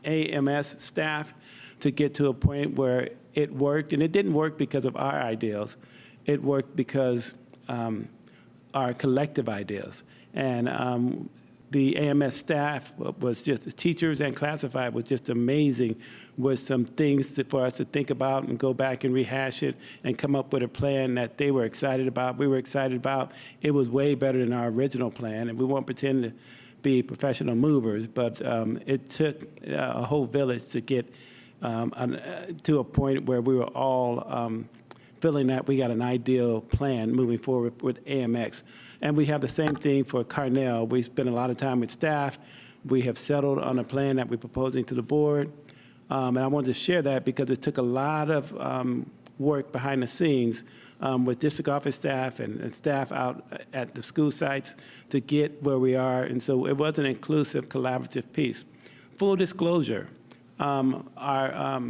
AMS staff to get to a point where it worked, and it didn't work because of our ideals. It worked because our collective ideas. And the AMS staff was just, teachers and classified was just amazing with some things for us to think about and go back and rehash it and come up with a plan that they were excited about, we were excited about. It was way better than our original plan, and we won't pretend to be professional movers, but it took a whole village to get to a point where we were all feeling that we got an ideal plan moving forward with AMX. And we have the same thing for Carnell. We spent a lot of time with staff. We have settled on a plan that we're proposing to the board. And I wanted to share that because it took a lot of work behind the scenes with district office staff and staff out at the school sites to get where we are. And so it was an inclusive, collaborative piece. Full disclosure, our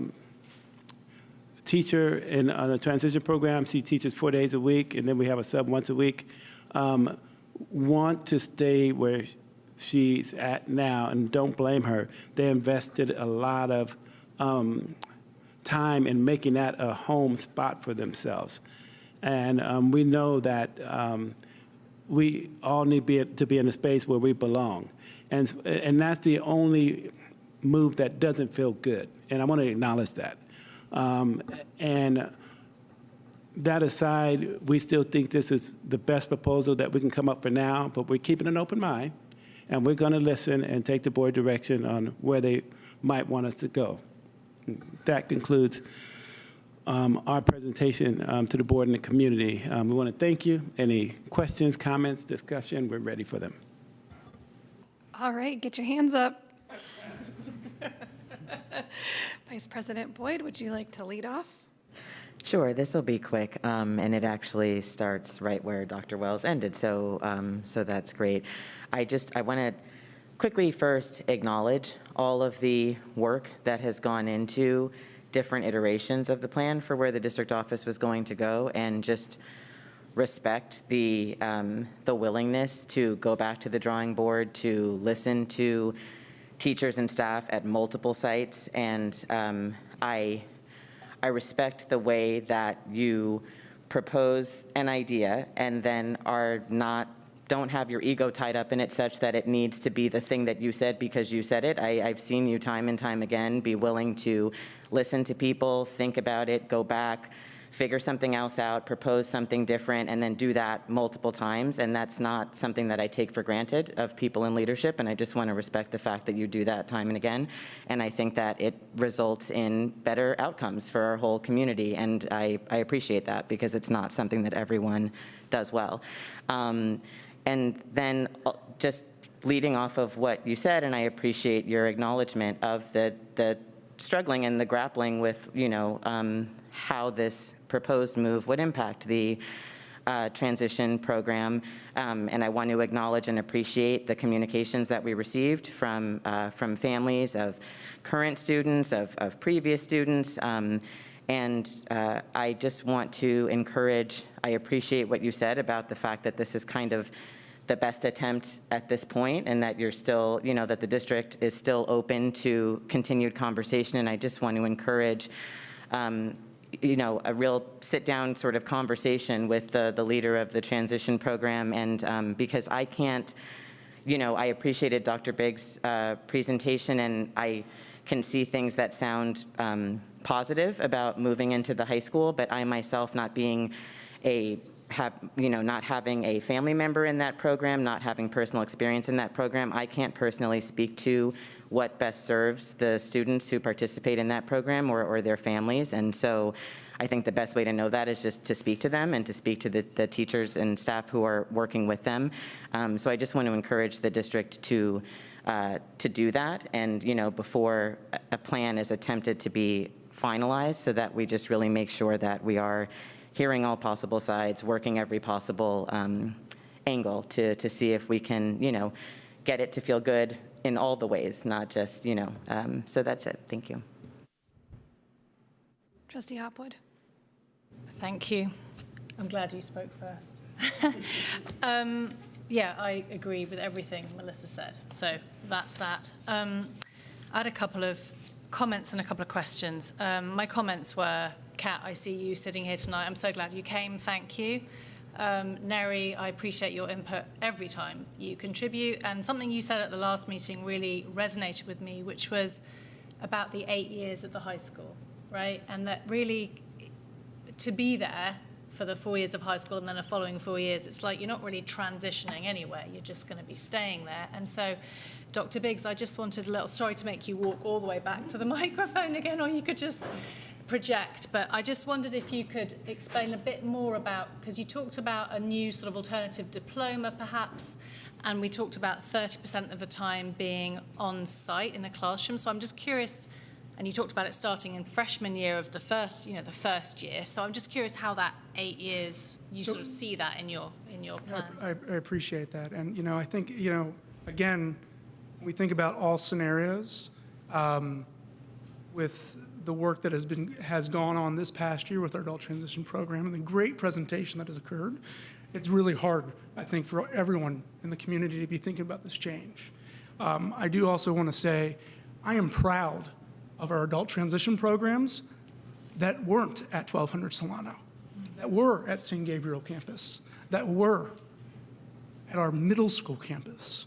teacher in the transition program, she teaches 4 days a week, and then we have a sub once a week, want to stay where she's at now, and don't blame her. They invested a lot of time in making that a home spot for themselves. And we know that we all need to be in a space where we belong. And that's the only move that doesn't feel good. And I want to acknowledge that. And that aside, we still think this is the best proposal that we can come up for now, but we're keeping an open mind, and we're going to listen and take the board direction on where they might want us to go. That concludes our presentation to the board and the community. We want to thank you. Any questions, comments, discussion, we're ready for them. All right, get your hands up. Vice President Boyd, would you like to lead off? Sure, this will be quick, and it actually starts right where Dr. Wells ended, so that's great. I want to quickly first acknowledge all of the work that has gone into different iterations of the plan for where the district office was going to go, and just respect the willingness to go back to the drawing board, to listen to teachers and staff at multiple sites, and I respect the way that you propose an idea and then don't have your ego tied up in it such that it needs to be the thing that you said because you said it. I've seen you time and time again be willing to listen to people, think about it, go back, figure something else out, propose something different, and then do that multiple times. And that's not something that I take for granted of people in leadership, and I just want to respect the fact that you do that time and again. And I think that it results in better outcomes for our whole community, and I appreciate that because it's not something that everyone does well. And then just leading off of what you said, and I appreciate your acknowledgement of the struggling and the grappling with, how this proposed move would impact the transition program. And I want to acknowledge and appreciate the communications that we received from families of current students, of previous students, And I just want to encourage, I appreciate what you said about the fact that this is kind of the best attempt at this point, and that you're still, that the district is still open to continued conversation. And I just want to encourage, a real sit-down sort of conversation with the leader of the transition program. And because I can't, I appreciated Dr. Biggs' presentation, and I can see things that sound positive about moving into the high school, but I myself not being not having a family member in that program, not having personal experience in that program, I can't personally speak to what best serves the students who participate in that program or their families. And so I think the best way to know that is just to speak to them and to speak to the teachers and staff who are working with them. So I just want to encourage the district to do that, and before a plan is attempted to be finalized, so that we just really make sure that we are hearing all possible sides, working every possible angle to see if we can, get it to feel good in all the ways, not just, so that's it. Thank you. Trustee Hopwood. Thank you. I'm glad you spoke first. Yeah, I agree with everything Melissa said. So that's that. I had a couple of comments and a couple of questions. My comments were, Kat, I see you sitting here tonight. I'm so glad you came. Thank you. Neri, I appreciate your input every time you contribute. And something you said at the last meeting really resonated with me, which was about the 8 years at the high school, right? And that really, to be there for the 4 years of high school and then the following 4 years, it's like you're not really transitioning anywhere. You're just going to be staying there. And so, Dr. Biggs, I just wanted a little, sorry to make you walk all the way back to the microphone again, or you could just project, but I just wondered if you could explain a bit more about, because you talked about a new sort of alternative diploma perhaps, and we talked about 30% of the time being on site in a classroom. So I'm just curious, and you talked about it starting in freshman year of the first year. So I'm just curious how that 8 years, you sort of see that in your plans. I appreciate that. And, I think, again, we think about all scenarios with the work that has gone on this past year with our adult transition program and the great presentation that has occurred. It's really hard, I think, for everyone in the community to be thinking about this change. I do also want to say I am proud of our adult transition programs that weren't at 1200 Solano, that were at St. Gabriel campus, that were at our middle school campus.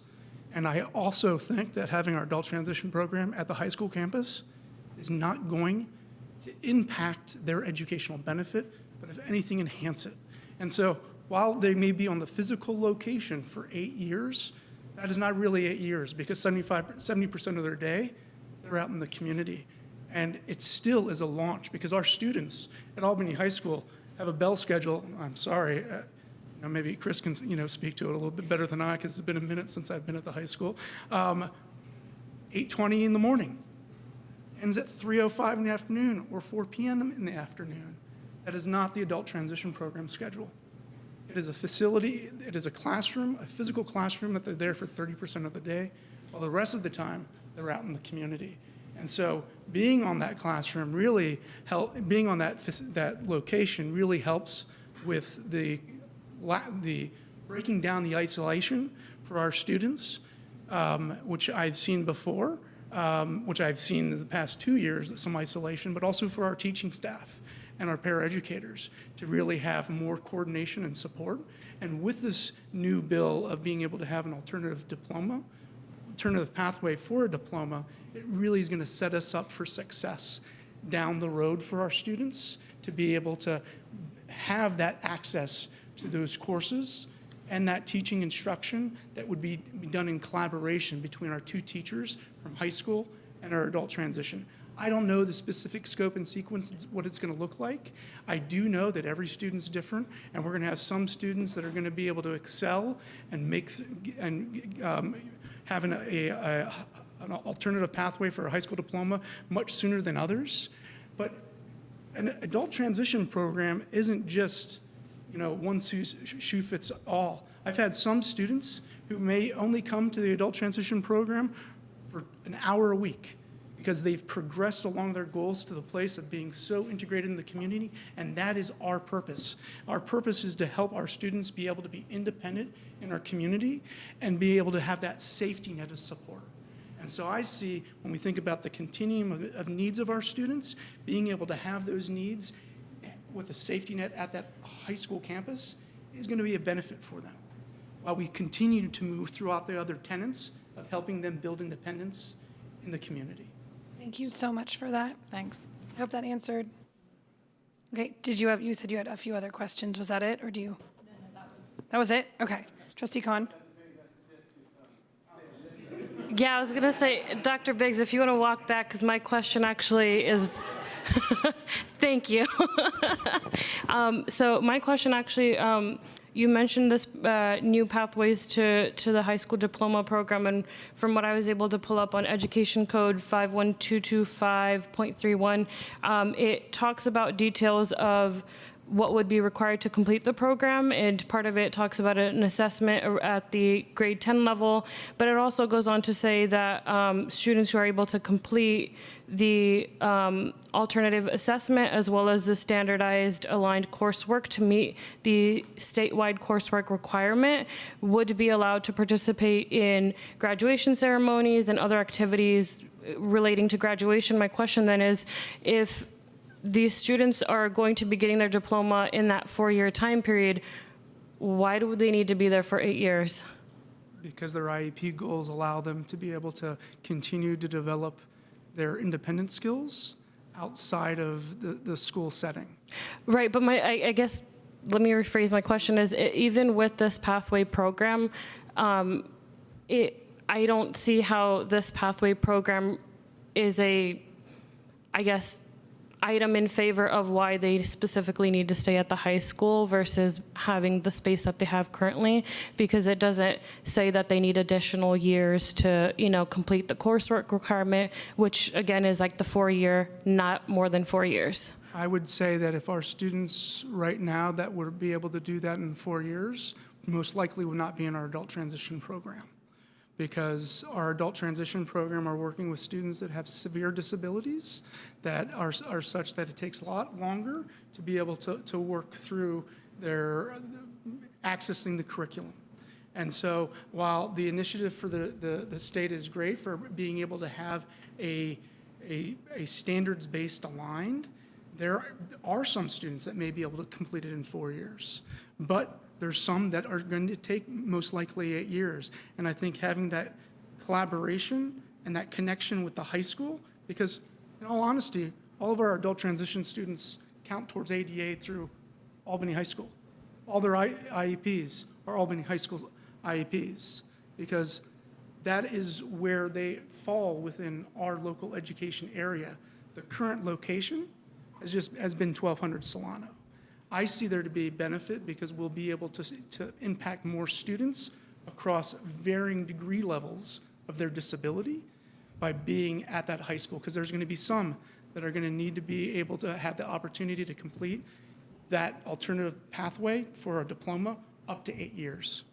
And I also think that having our adult transition program at the high school campus is not going to impact their educational benefit, but if anything, enhance it. And so while they may be on the physical location for 8 years, that is not really 8 years, because 70% of their day, they're out in the community. And it still is a launch, because our students at Albany High School have a bell schedule. I'm sorry, maybe Chris can speak to it a little bit better than I, because it's been a minute since I've been at the high school. 8:20 in the morning, ends at 3:05 in the afternoon or 4 p.m. in the afternoon. That is not the adult transition program schedule. It is a facility, it is a classroom, a physical classroom that they're there for 30% of the day, while the rest of the time they're out in the community. And so being on that classroom really being on that location really helps with the breaking down the isolation for our students, which I've seen before, which I've seen in the past 2 years, some isolation, but also for our teaching staff and our paraeducators to really have more coordination and support. And with this new bill of being able to have an alternative pathway for a diploma, it really is going to set us up for success down the road for our students to be able to have that access to those courses and that teaching instruction that would be done in collaboration between our two teachers from high school and our adult transition. I don't know the specific scope and sequence, what it's going to look like. I do know that every student's different, and we're going to have some students that are going to be able to excel and have an alternative pathway for a high school diploma much sooner than others. But an adult transition program isn't just one shoe fits all. I've had some students who may only come to the adult transition program for an hour a week, because they've progressed along their goals to the place of being so integrated in the community, and that is our purpose. Our purpose is to help our students be able to be independent in our community and be able to have that safety net of support. And so I see, when we think about the continuum of needs of our students, being able to have those needs with a safety net at that high school campus is going to be a benefit for them, while we continue to move throughout the other tenets of helping them build independence in the community. Thank you so much for that. Thanks. I hope that answered. Okay, you said you had a few other questions. Was that it, or do you? No, that was it? Okay. Trustee Khan? Yeah, I was going to say, Dr. Biggs, if you want to walk back, because my question actually is, thank you. So my question actually, you mentioned this new pathways to the high school diploma program, and from what I was able to pull up on Education Code 51225.31, it talks about details of what would be required to complete the program, and part of it talks about an assessment at the grade 10 level, but it also goes on to say that students who are able to complete the alternative assessment as well as the standardized aligned coursework to meet the statewide coursework requirement would be allowed to participate in graduation ceremonies and other activities relating to graduation. My question then is, if these students are going to be getting their diploma in that 4-year time period, why do they need to be there for 8 years? Because their IEP goals allow them to be able to continue to develop their independent skills outside of the school setting. Right, but I guess, let me rephrase my question, is even with this pathway program, I don't see how this pathway program is a, I guess, item in favor of why they specifically need to stay at the high school versus having the space that they have currently, because it doesn't say that they need additional years to, complete the coursework requirement, which again is like the 4-year, not more than 4 years. I would say that if our students right now that would be able to do that in 4 years, most likely would not be in our adult transition program, because our adult transition program are working with students that have severe disabilities that are such that it takes a lot longer to be able to work through their accessing the curriculum. And so while the initiative for the state is great for being able to have a standards-based aligned, there are some students that may be able to complete it in 4 years. But there's some that are going to take most likely 8 years. And I think having that collaboration and that connection with the high school, because in all honesty, all of our adult transition students count towards ADA through Albany High School. All their IEPs are Albany High School IEPs, because that is where they fall within our local education area. The current location has been 1200 Solano. I see there to be benefit because we'll be able to impact more students across varying degree levels of their disability by being at that high school, because there's going to be some that are going to need to be able to have the opportunity to complete that alternative pathway for a diploma up to 8 years.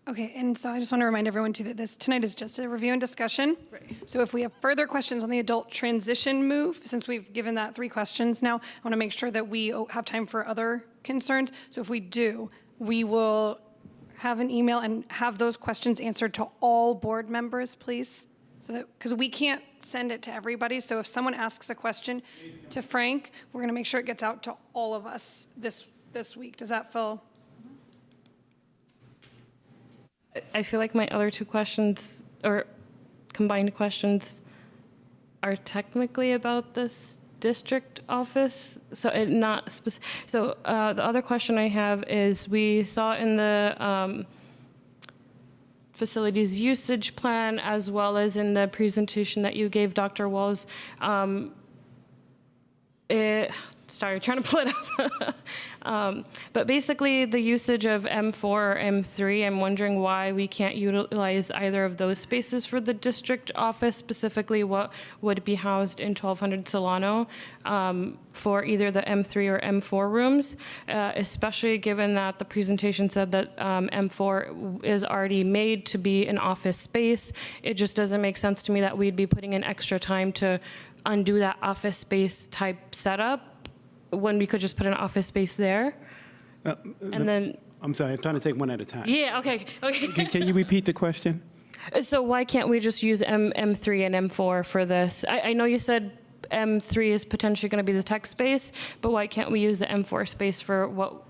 Okay, and so I just want to remind everyone too that this tonight is just a review and discussion. Right. So if we have further questions on the adult transition move, since we've given that 3 questions now, I want to make sure that we have time for other concerns. So if we do, we will have an email and have those questions answered to all board members, please. So that, because we can't send it to everybody. So if someone asks a question to Frank, we're going to make sure it gets out to all of us this week. Does that feel? I feel like my other 2 questions, or combined questions, are technically about this district office. So the other question I have is, we saw in the facilities usage plan as well as in the presentation that you gave, Dr. Walls, Sorry, trying to pull it up. But basically, the usage of M4 or M3, I'm wondering why we can't utilize either of those spaces for the district office, specifically what would be housed in 1200 Solano for either the M3 or M4 rooms, especially given that the presentation said that M4 is already made to be an office space. It just doesn't make sense to me that we'd be putting in extra time to undo that office space type setup when we could just put an office space there. And then, I'm sorry, I'm trying to take one at a time. yeah, okay. Can you repeat the question? So why can't we just use M3 and M4 for this? I know you said M3 is potentially going to be the tech space, but why can't we use the M4 space for what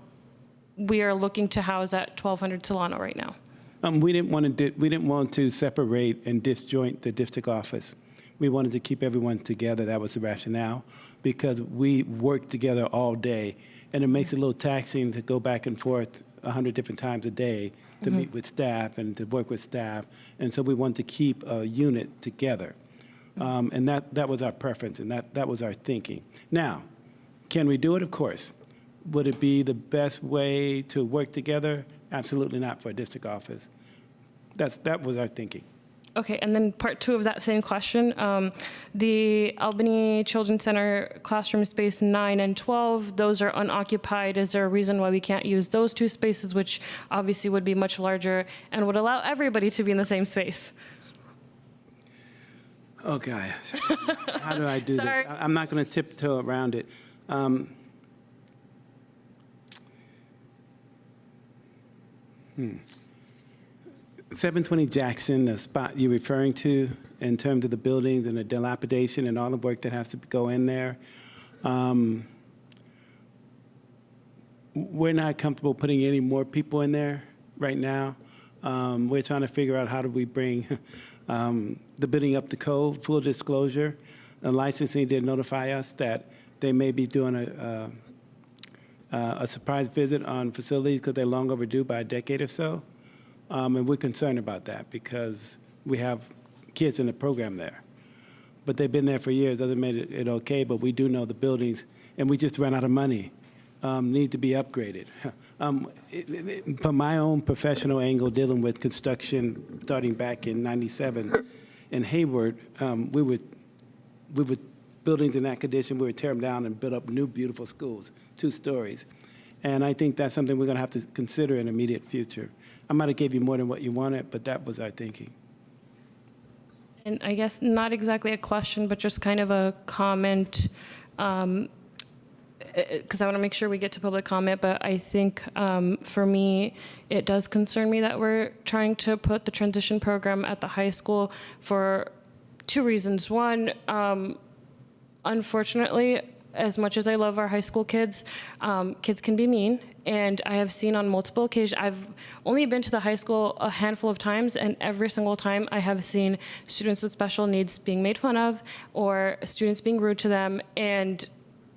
we are looking to house at 1200 Solano right now? We didn't want to separate and disjoint the district office. We wanted to keep everyone together. That was the rationale, because we work together all day, and it makes it a little taxing to go back and forth 100 different times a day to meet with staff and to work with staff. And so we wanted to keep a unit together. And that was our preference, and that was our thinking. Now, can we do it? Of course. Would it be the best way to work together? Absolutely not for a district office. That was our thinking. Okay, and then part two of that same question, the Albany Children's Center classroom space 9 and 12, those are unoccupied. Is there a reason why we can't use those two spaces, which obviously would be much larger and would allow everybody to be in the same space? Oh, gosh. How do I do Sorry. this? I'm not going to tiptoe around it. 720 Jackson, the spot you're referring to in terms of the buildings and the dilapidation and all the work that has to go in there, we're not comfortable putting any more people in there right now. We're trying to figure out how do we bring the building up to code. Full disclosure, the licensing did notify us that they may be doing a surprise visit on facilities because they're long overdue by a decade or so. And we're concerned about that because we have kids in the program there. But they've been there for years, doesn't make it okay, but we do know the buildings, and we just ran out of money, need to be upgraded. From my own professional angle, dealing with construction starting back in '97 in Hayward, we would buildings in that condition, we would tear them down and build up new, beautiful schools, 2 stories. And I think that's something we're going to have to consider in the immediate future. I might have gave you more than what you wanted, but that was our thinking. And I guess not exactly a question, but just kind of a comment, because I want to make sure we get to public comment, but I think for me, it does concern me that we're trying to put the transition program at the high school for 2 reasons. One, unfortunately, as much as I love our high school kids, kids can be mean. And I have seen on multiple occasions, I've only been to the high school a handful of times, and every single time I have seen students with special needs being made fun of or students being rude to them. And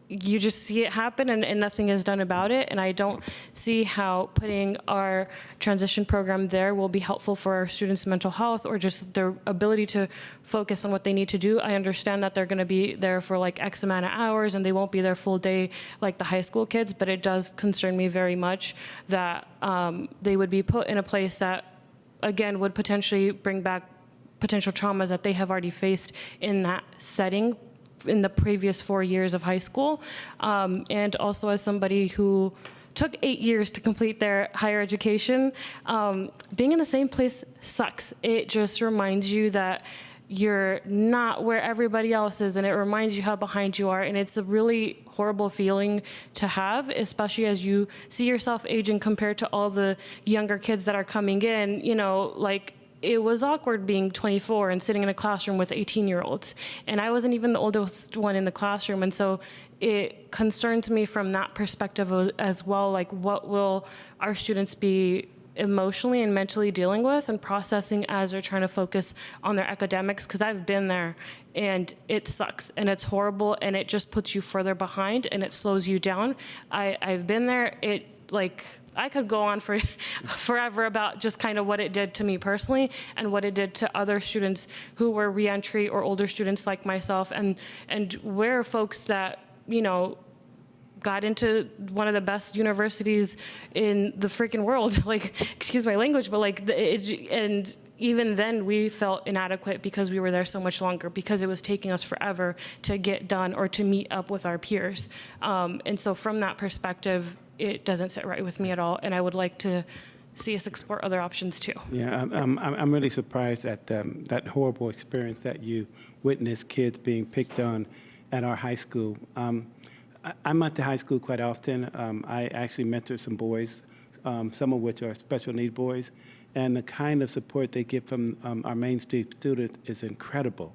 you just see it happen and nothing is done about it. And I don't see how putting our transition program there will be helpful for our students' mental health or just their ability to focus on what they need to do. I understand that they're going to be there for like X amount of hours and they won't be there full day like the high school kids, but it does concern me very much that they would be put in a place that, again, would potentially bring back potential traumas that they have already faced in that setting in the previous 4 years of high school. And also as somebody who took 8 years to complete their higher education, being in the same place sucks. It just reminds you that you're not where everybody else is, and it reminds you how behind you are, and it's a really horrible feeling to have, especially as you see yourself aging compared to all the younger kids that are coming in, you know, like, it was awkward being 24 and sitting in a classroom with 18-year-olds. And I wasn't even the oldest one in the classroom. And so it concerns me from that perspective as well, like what will our students be emotionally and mentally dealing with and processing as they're trying to focus on their academics, because I've been there and it sucks and it's horrible and it just puts you further behind and it slows you down. I've been there. I could go on for forever about just kind of what it did to me personally and what it did to other students who were reentry or older students like myself. And we're folks that, you know, got into one of the best universities in the freaking world. Like, excuse my language, but like, and even then we felt inadequate because we were there so much longer, because it was taking us forever to get done or to meet up with our peers. And so from that perspective, it doesn't sit right with me at all. And I would like to see us explore other options too. Yeah, I'm really surprised at that horrible experience that you witnessed, kids being picked on at our high school. I'm at the high school quite often. I actually mentor some boys, some of which are special need boys, and the kind of support they get from our mainstream students is incredible.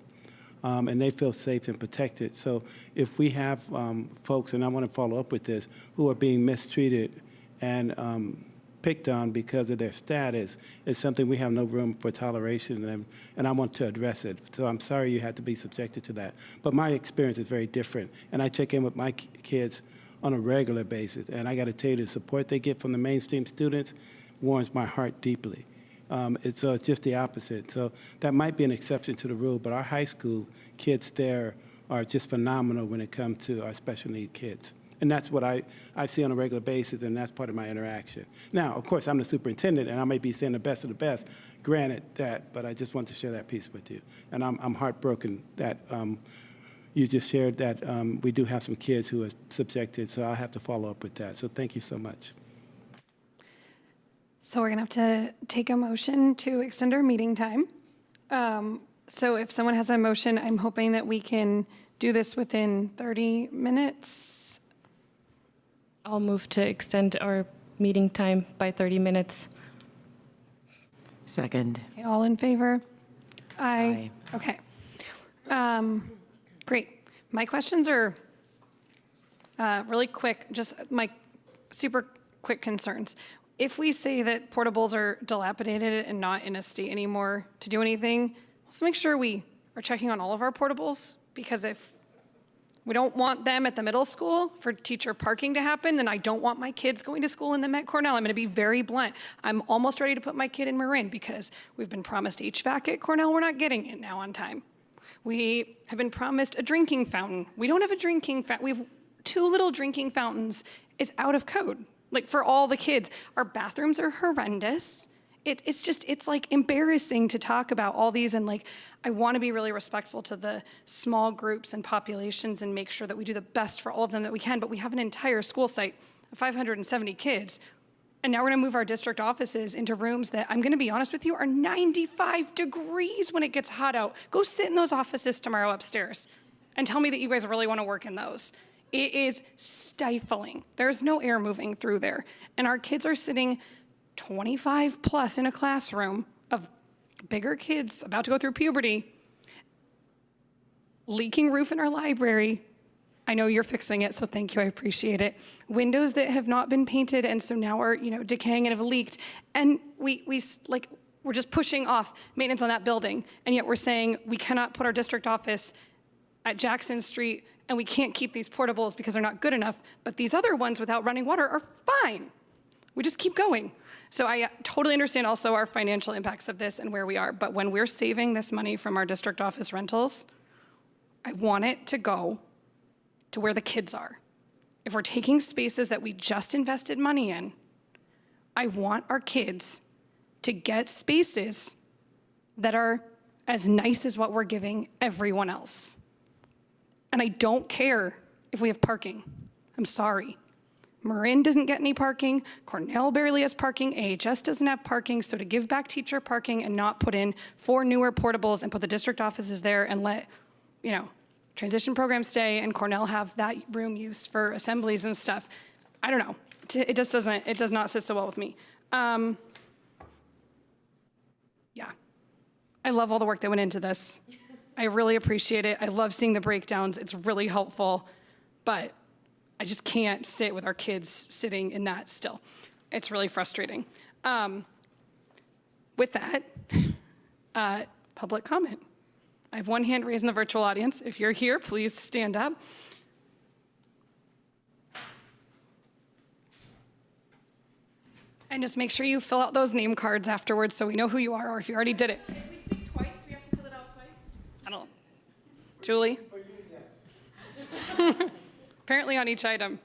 And they feel safe and protected. So if we have folks, and I want to follow up with this, who are being mistreated and picked on because of their status, is something we have no room for toleration, and I want to address it. So I'm sorry you had to be subjected to that. But my experience is very different, and I check in with my kids on a regular basis, and I got to tell you, the support they get from the mainstream students warms my heart deeply. So it's just the opposite. So that might be an exception to the rule, but our high school kids there are just phenomenal when it comes to our special need kids. And that's what I see on a regular basis, and that's part of my interaction. Now, of course, I'm the superintendent, and I may be saying the best of the best, granted that, but I just want to share that piece with you. And I'm heartbroken that you just shared that we do have some kids who are subjected, so I'll have to follow up with that. So thank you so much. So we're gonna have to take a motion to extend our meeting time. So if someone has a motion, I'm hoping that we can do this within 30 minutes. I'll move to extend our meeting time by 30 minutes. Second. Okay, all in favor? Aye. Okay. Great. My questions are really quick, just my super quick concerns. If we say that portables are dilapidated and not in a state anymore to do anything, let's make sure we are checking on all of our portables, because if we don't want them at the middle school for teacher parking to happen, then I don't want my kids going to school in the Met Cornell. I'm going to be very blunt. I'm almost ready to put my kid in Marin because we've been promised HVAC at Cornell. We're not getting it now on time. We have been promised a drinking fountain. We don't have a drinking fountain. We have 2 little drinking fountains. It's out of code, like for all the kids. Our bathrooms are horrendous. It's like embarrassing to talk about all these, and like, I want to be really respectful to the small groups and populations and make sure that we do the best for all of them that we can, but we have an entire school site of 570 kids, and now we're gonna move our district offices into rooms that, I'm gonna be honest with you, are 95 degrees when it gets hot out. Go sit in those offices tomorrow upstairs and tell me that you guys really wanna work in those. It is stifling. There's no air moving through there, and our kids are sitting 25 plus in a classroom of bigger kids about to go through puberty, leaking roof in our library. I know you're fixing it, so thank you, I appreciate it. Windows that have not been painted, and so now are, decaying and have leaked. And we're just pushing off maintenance on that building, and yet we're saying we cannot put our district office at Jackson Street, and we can't keep these portables because they're not good enough, but these other ones without running water are fine. We just keep going. So I totally understand also our financial impacts of this and where we are, but when we're saving this money from our district office rentals, I want it to go to where the kids are. If we're taking spaces that we just invested money in, I want our kids to get spaces that are as nice as what we're giving everyone else. And I don't care if we have parking. I'm sorry. Marin doesn't get any parking, Cornell barely has parking, AHS doesn't have parking, so to give back teacher parking and not put in 4 newer portables and put the district offices there and let, transition programs stay and Cornell have that room used for assemblies and stuff, I don't know. It does not sit so well with me. Yeah. I love all the work that went into this. I really appreciate it. I love seeing the breakdowns. It's really helpful, but I just can't sit with our kids sitting in that still. It's really frustrating. With that, public comment. I have one hand raised in the virtual audience. If you're here, please stand up. And just make sure you fill out those name cards afterwards so we know who you are, or if you already did it. If we speak twice, do we have to fill it out twice? I don't. Julie? Apparently on each item.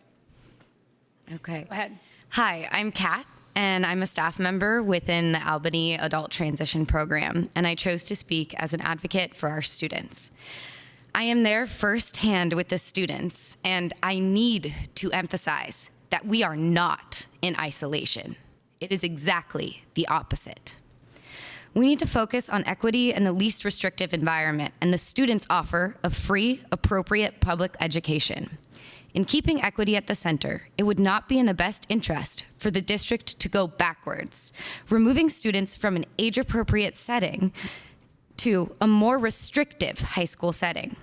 Okay. Go ahead. Hi, I'm Kat, and I'm a staff member within the Albany Adult Transition Program, and I chose to speak as an advocate for our students. I am there firsthand with the students, and I need to emphasize that we are not in isolation. It is exactly the opposite. We need to focus on equity and the least restrictive environment and the students' offer of free, appropriate public education. In keeping equity at the center, it would not be in the best interest for the district to go backwards, removing students from an age-appropriate setting to a more restrictive high school setting.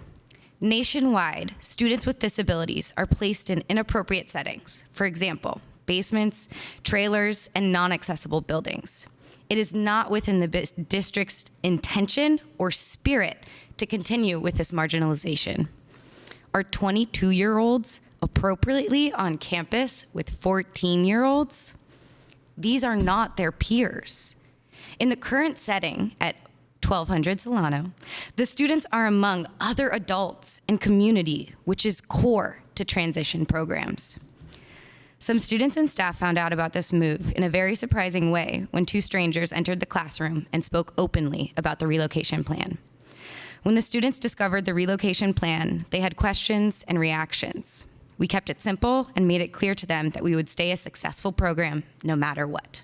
Nationwide, students with disabilities are placed in inappropriate settings, for example, basements, trailers, and non-accessible buildings. It is not within the district's intention or spirit to continue with this marginalization. Are 22-year-olds appropriately on campus with 14-year-olds? These are not their peers. In the current setting at 1200 Solano, the students are among other adults and community, which is core to transition programs. Some students and staff found out about this move in a very surprising way when two strangers entered the classroom and spoke openly about the relocation plan. When the students discovered the relocation plan, they had questions and reactions. We kept it simple and made it clear to them that we would stay a successful program no matter what.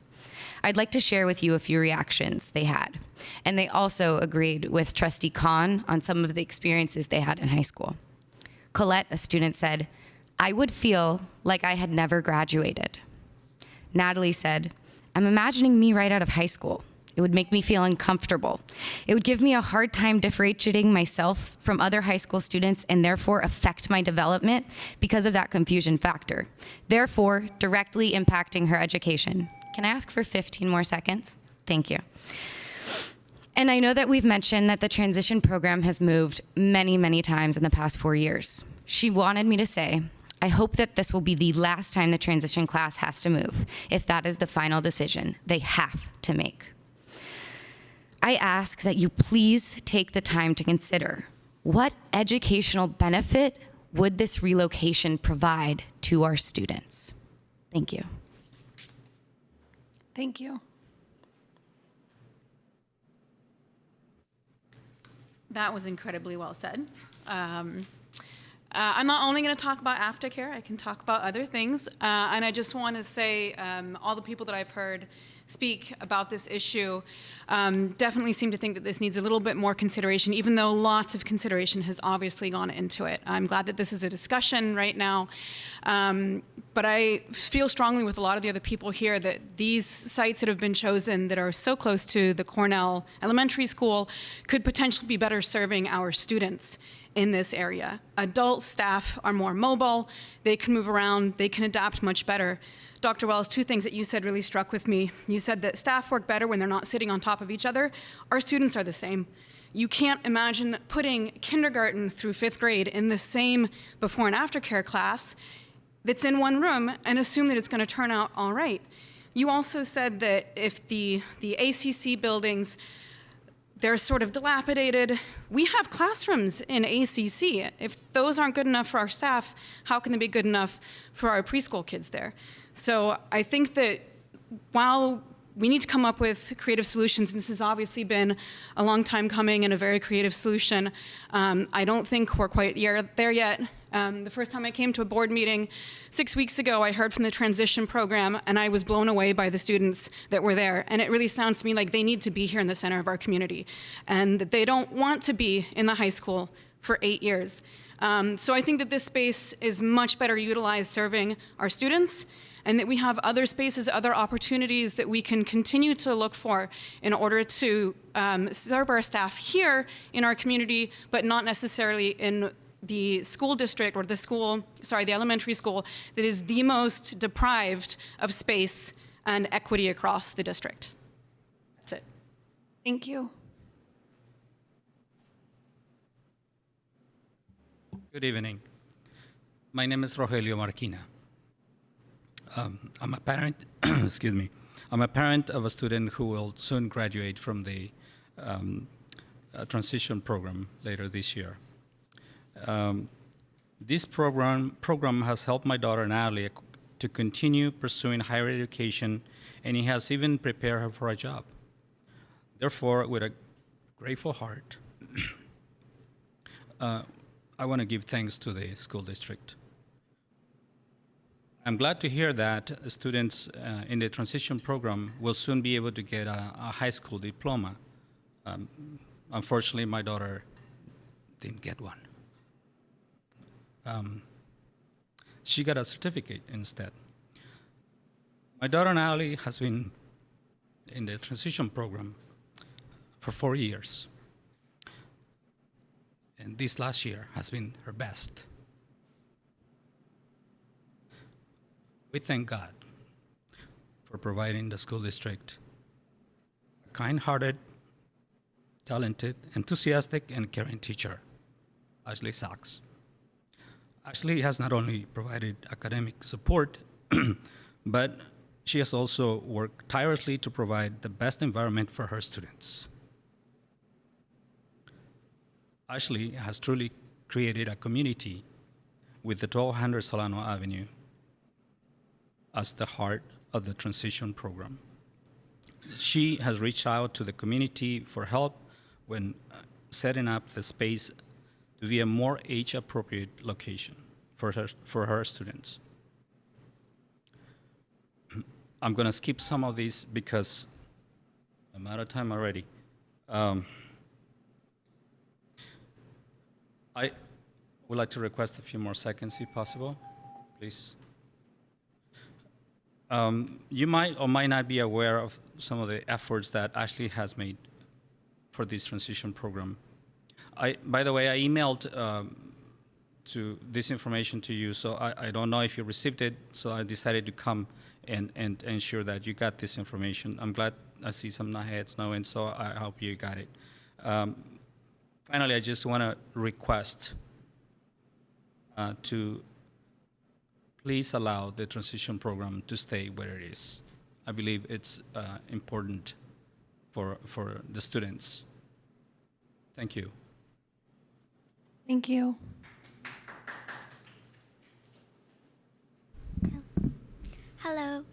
I'd like to share with you a few reactions they had. And they also agreed with Trustee Khan on some of the experiences they had in high school. Colette, a student, said, "I would feel like I had never graduated." Natalie said, "I'm imagining me right out of high school. It would make me feel uncomfortable. It would give me a hard time differentiating myself from other high school students and therefore affect my development because of that confusion factor, therefore directly impacting her education." Can I ask for 15 more seconds? Thank you. And I know that we've mentioned that the transition program has moved many, many times in the past 4 years. She wanted me to say, I hope that this will be the last time the transition class has to move, if that is the final decision they have to make. I ask that you please take the time to consider what educational benefit would this relocation provide to our students? Thank you. Thank you. That was incredibly well said. I'm not only going to talk about aftercare, I can talk about other things. And I just want to say all the people that I've heard speak about this issue definitely seem to think that this needs a little bit more consideration, even though lots of consideration has obviously gone into it. I'm glad that this is a discussion right now. But I feel strongly with a lot of the other people here that these sites that have been chosen that are so close to the Cornell Elementary School could potentially be better serving our students in this area. Adult staff are more mobile, they can move around, they can adapt much better. Dr. Wells, two things that you said really struck with me. You said that staff work better when they're not sitting on top of each other. Our students are the same. You can't imagine putting kindergarten through 5th grade in the same before and after care class that's in one room and assume that it's going to turn out all right. You also said that if the ACC buildings, they're sort of dilapidated. We have classrooms in ACC. If those aren't good enough for our staff, how can they be good enough for our preschool kids there? So I think that while we need to come up with creative solutions, and this has obviously been a long time coming and a very creative solution, I don't think we're quite there yet. The first time I came to a board meeting 6 weeks ago, I heard from the transition program, and I was blown away by the students that were there. And it really sounds to me like they need to be here in the center of our community, and that they don't want to be in the high school for 8 years. So I think that this space is much better utilized serving our students, and that we have other spaces, other opportunities that we can continue to look for in order to serve our staff here in our community, but not necessarily in the school district or the elementary school that is the most deprived of space and equity across the district. That's it. Thank you. Good evening. My name is Rogelio Marquina. I'm a parent, excuse me. I'm a parent of a student who will soon graduate from the transition program later this year. This program has helped my daughter Natalie to continue pursuing higher education, and he has even prepared her for a job. Therefore, with a grateful heart, I want to give thanks to the school district. I'm glad to hear that students in the transition program will soon be able to get a high school diploma. Unfortunately, my daughter didn't get one. She got a certificate instead. My daughter Natalie has been in the transition program for 4 years. And this last year has been her best. We thank God for providing the school district a kind-hearted, talented, enthusiastic, and caring teacher, Ashley Sachs. Ashley has not only provided academic support, but she has also worked tirelessly to provide the best environment for her students. Ashley has truly created a community with the 1200 Solano Avenue as the heart of the transition program. She has reached out to the community for help when setting up the space to be a more age-appropriate location for her students. I'm going to skip some of these because I'm out of time already. I would like to request a few more seconds, if possible, please. You might or might not be aware of some of the efforts that Ashley has made for this transition program. By the way, I emailed to this information to you, so I don't know if you received it, so I decided to come and ensure that you got this information. I'm glad I see some heads knowing, so I hope you got it. Finally, I just want to request to please allow the transition program to stay where it is. I believe it's important for the students. Thank you. Thank you. Hello.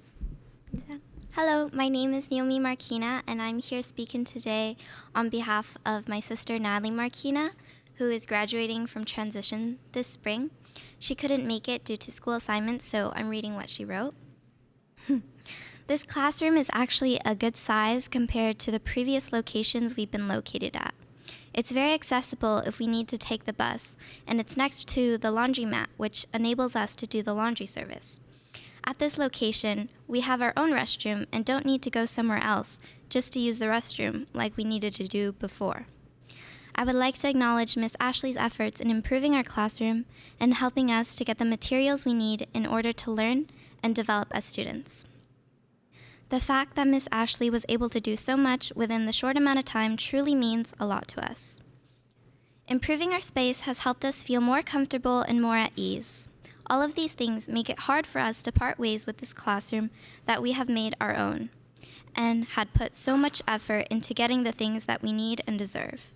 Hello, my name is Naomi Marquina, and I'm here speaking today on behalf of my sister Natalie Marquina, who is graduating from transition this spring. She couldn't make it due to school assignments, so I'm reading what she wrote. This classroom is actually a good size compared to the previous locations we've been located at. It's very accessible if we need to take the bus, and it's next to the laundromat, which enables us to do the laundry service. At this location, we have our own restroom and don't need to go somewhere else just to use the restroom like we needed to do before. I would like to acknowledge Ms. Ashley's efforts in improving our classroom and helping us to get the materials we need in order to learn and develop as students. The fact that Ms. Ashley was able to do so much within the short amount of time truly means a lot to us. Improving our space has helped us feel more comfortable and more at ease. All of these things make it hard for us to part ways with this classroom that we have made our own and had put so much effort into getting the things that we need and deserve.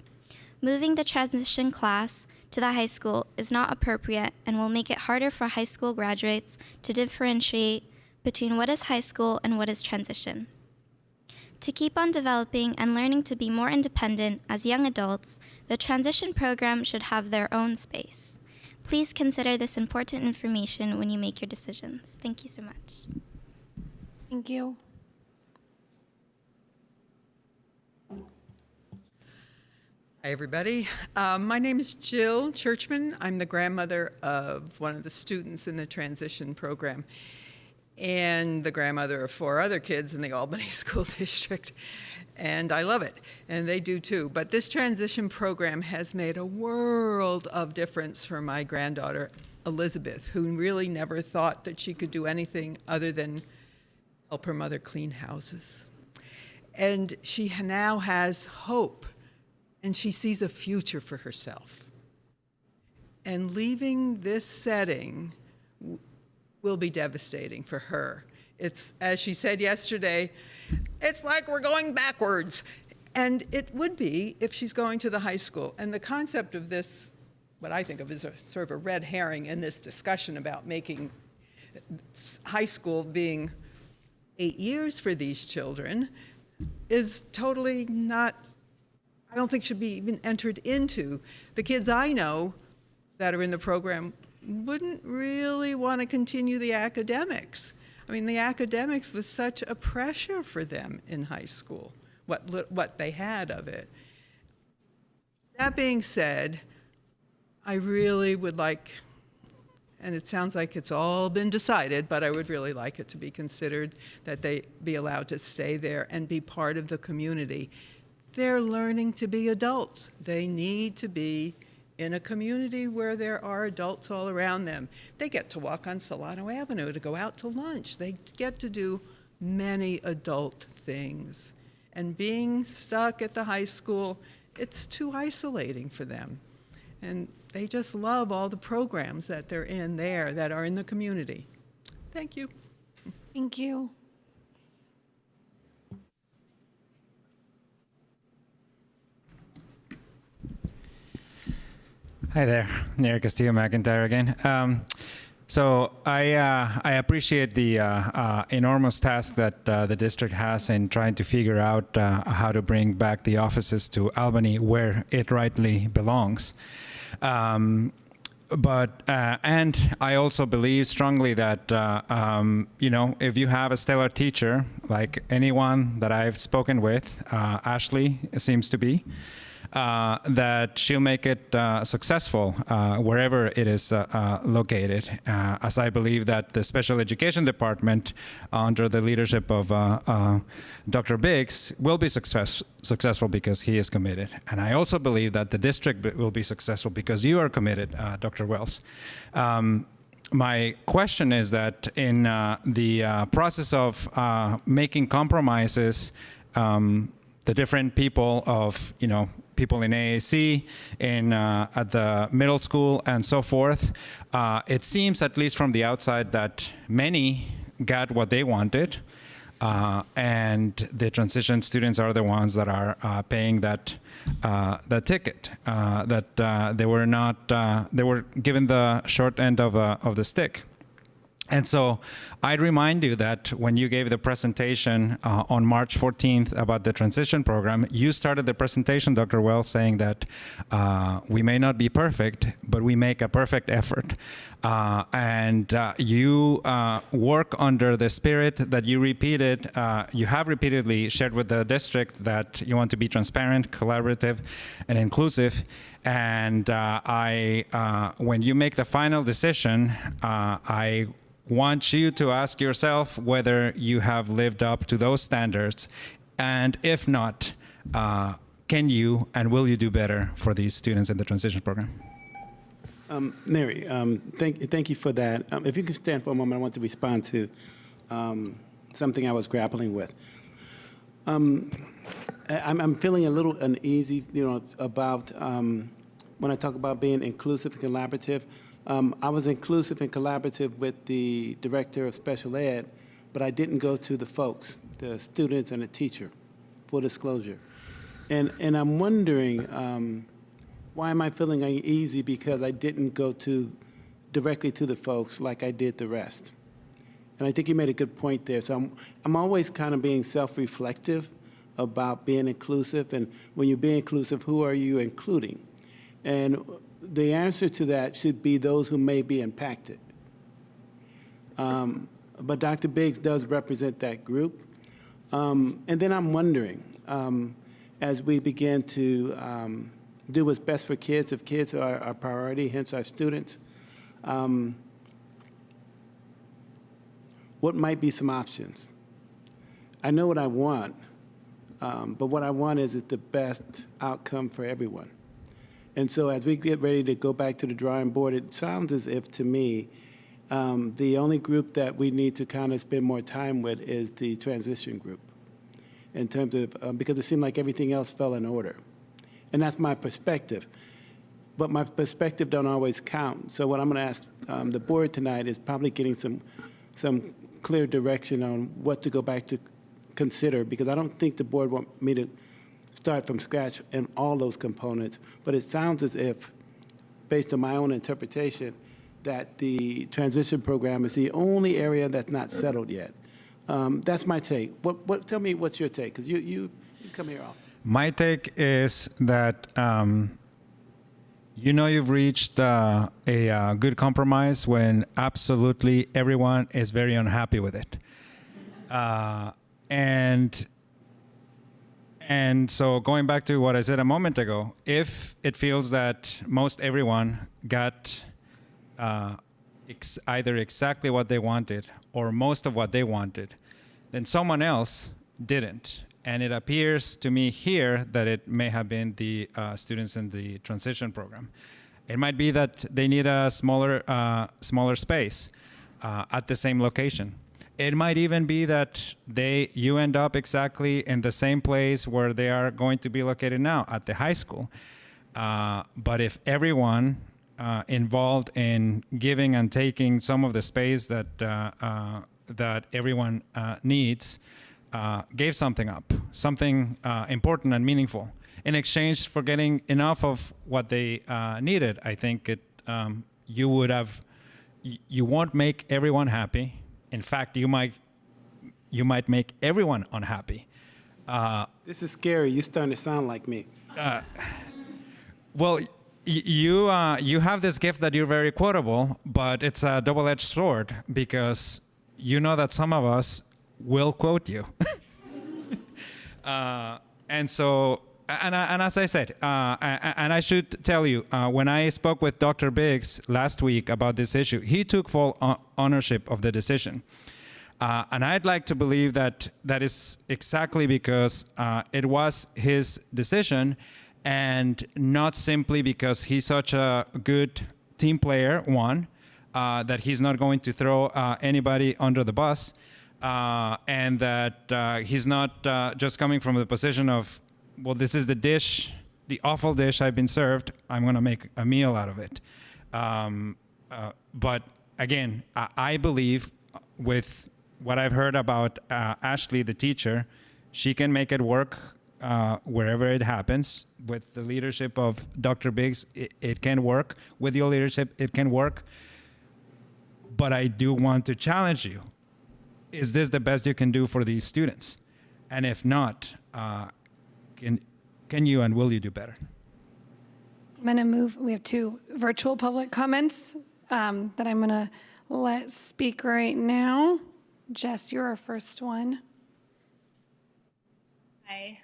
Moving the transition class to the high school is not appropriate and will make it harder for high school graduates to differentiate between what is high school and what is transition. To keep on developing and learning to be more independent as young adults, the transition program should have their own space. Please consider this important information when you make your decisions. Thank you so much. Thank you. Hi, everybody. My name is Jill Churchman. I'm the grandmother of one of the students in the transition program and the grandmother of 4 other kids in the Albany School District. And I love it, and they do too. But this transition program has made a world of difference for my granddaughter, Elizabeth, who really never thought that she could do anything other than help her mother clean houses. And she now has hope, and she sees a future for herself. And leaving this setting will be devastating for her. It's, as she said yesterday, it's like we're going backwards. And it would be if she's going to the high school. And the concept of this, what I think of as a sort of a red herring in this discussion about making high school being 8 years for these children is totally not, I don't think should be even entered into. The kids I know that are in the program wouldn't really want to continue the academics. I mean, the academics was such a pressure for them in high school, what they had of it. That being said, I really would like, and it sounds like it's all been decided, but I would really like it to be considered that they be allowed to stay there and be part of the community. They're learning to be adults. They need to be in a community where there are adults all around them. They get to walk on Solano Avenue to go out to lunch. They get to do many adult things. And being stuck at the high school, it's too isolating for them. And they just love all the programs that they're in there that are in the community. Thank you. Thank you. Hi there, Neri Castillo McIntyre again. So I appreciate the enormous task that the district has in trying to figure out how to bring back the offices to Albany where it rightly belongs. But and I also believe strongly that you know, if you have a stellar teacher like anyone that I've spoken with, Ashley seems to be, that she'll make it successful wherever it is located, as I believe that the special education department under the leadership of Dr. Biggs will be successful because he is committed. And I also believe that the district will be successful because you are committed, Dr. Wells. My question is that in the process of making compromises, the different people of, you know, people in AAC, at the middle school and so forth, it seems, at least from the outside, that many got what they wanted, and the transition students are the ones that are paying that ticket, that they were not, they were given the short end of the stick. And so I'd remind you that when you gave the presentation on March 14th about the transition program, you started the presentation, Dr. Wells, saying that we may not be perfect, but we make a perfect effort. And you work under the spirit that you repeated, you have repeatedly shared with the district that you want to be transparent, collaborative, and inclusive. And when you make the final decision, I want you to ask yourself whether you have lived up to those standards, and if not, can you and will you do better for these students in the transition program? Neri, thank you for that. If you can stand for a moment, I want to respond to something I was grappling with. I'm feeling a little uneasy, you know, about when I talk about being inclusive and collaborative. I was inclusive and collaborative with the director of special ed, but I didn't go to the folks, the students and the teacher, full disclosure. And I'm wondering, why am I feeling uneasy because I didn't go directly to the folks like I did the rest? And I think you made a good point there. So I'm always kind of being self-reflective about being inclusive, and when you're being inclusive, who are you including? And the answer to that should be those who may be impacted. But Dr. Biggs does represent that group. And then I'm wondering, as we begin to do what's best for kids, if kids are our priority, hence our students, what might be some options? I know what I want, but what I want is the best outcome for everyone. And so as we get ready to go back to the drawing board, it sounds as if, to me, the only group that we need to kind of spend more time with is the transition group, in terms of, because it seemed like everything else fell in order. And that's my perspective. But my perspective don't always count. So what I'm going to ask the board tonight is probably getting some clear direction on what to go back to consider, because I don't think the board want me to start from scratch in all those components, but it sounds as if, based on my own interpretation, that the transition program is the only area that's not settled yet. That's my take. Tell me what's your take, because you come here often. My take is that you've reached a good compromise when absolutely everyone is very unhappy with it. And so going back to what I said a moment ago, if it feels that most everyone got either exactly what they wanted or most of what they wanted, then someone else didn't. And it appears to me here that it may have been the students in the transition program. It might be that they need a smaller space at the same location. It might even be that you end up exactly in the same place where they are going to be located now, at the high school. But if everyone involved in giving and taking some of the space that everyone needs gave something up, something important and meaningful, in exchange for getting enough of what they needed, I think you won't make everyone happy. In fact, you might make everyone unhappy. This is scary. You're starting to sound like me. Well, you have this gift that you're very quotable, but it's a double-edged sword because you know that some of us will quote you. And so, and as I said, and I should tell you, when I spoke with Dr. Biggs last week about this issue, he took full ownership of the decision. And I'd like to believe that is exactly because it was his decision and not simply because he's such a good team player, that he's not going to throw anybody under the bus, and that he's not just coming from the position of, well, this is the dish, the awful dish I've been served, I'm going to make a meal out of it. But again, I believe with what I've heard about Ashley, the teacher, she can make it work wherever it happens. With the leadership of Dr. Biggs, it can work. With your leadership, it can work. But I do want to challenge you. Is this the best you can do for these students? And if not, can you and will you do better? I'm going to move. We have 2 virtual public comments that I'm going to let speak right now. Jess, you're our first one. Hi,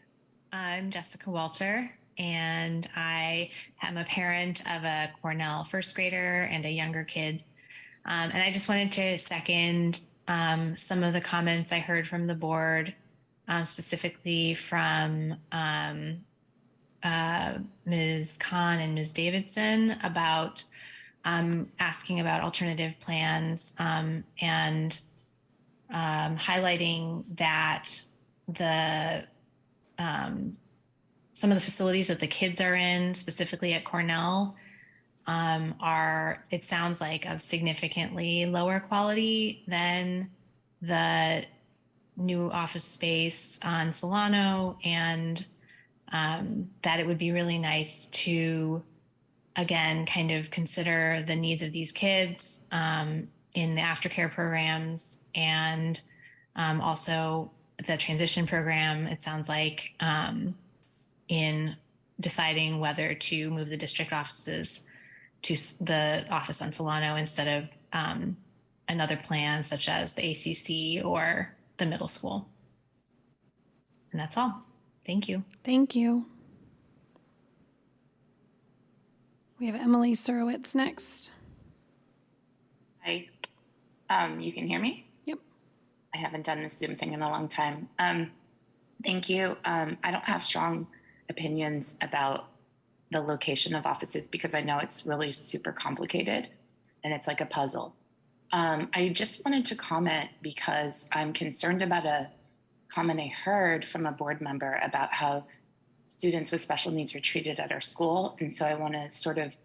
I'm Jessica Walter, and I am a parent of a Cornell first grader and a younger kid. And I just wanted to second some of the comments I heard from the board, specifically from Ms. Khan and Ms. Davidson about asking about alternative plans and highlighting that some of the facilities that the kids are in, specifically at Cornell, are, it sounds like, of significantly lower quality than the new office space on Solano, and that it would be really nice to, again, kind of consider the needs of these kids in the aftercare programs, and also the transition program, it sounds like, in deciding whether to move the district offices to the office on Solano instead of another plan such as the ACC or the middle school. And that's all. Thank you. Thank you. We have Emily Surowitz next. Hi. You can hear me? Yep. I haven't done this Zoom thing in a long time. Thank you. I don't have strong opinions about the location of offices because I know it's really super complicated and it's like a puzzle. I just wanted to comment because I'm concerned about a comment I heard from a board member about how students with special needs are treated at our school. And so I want to sort of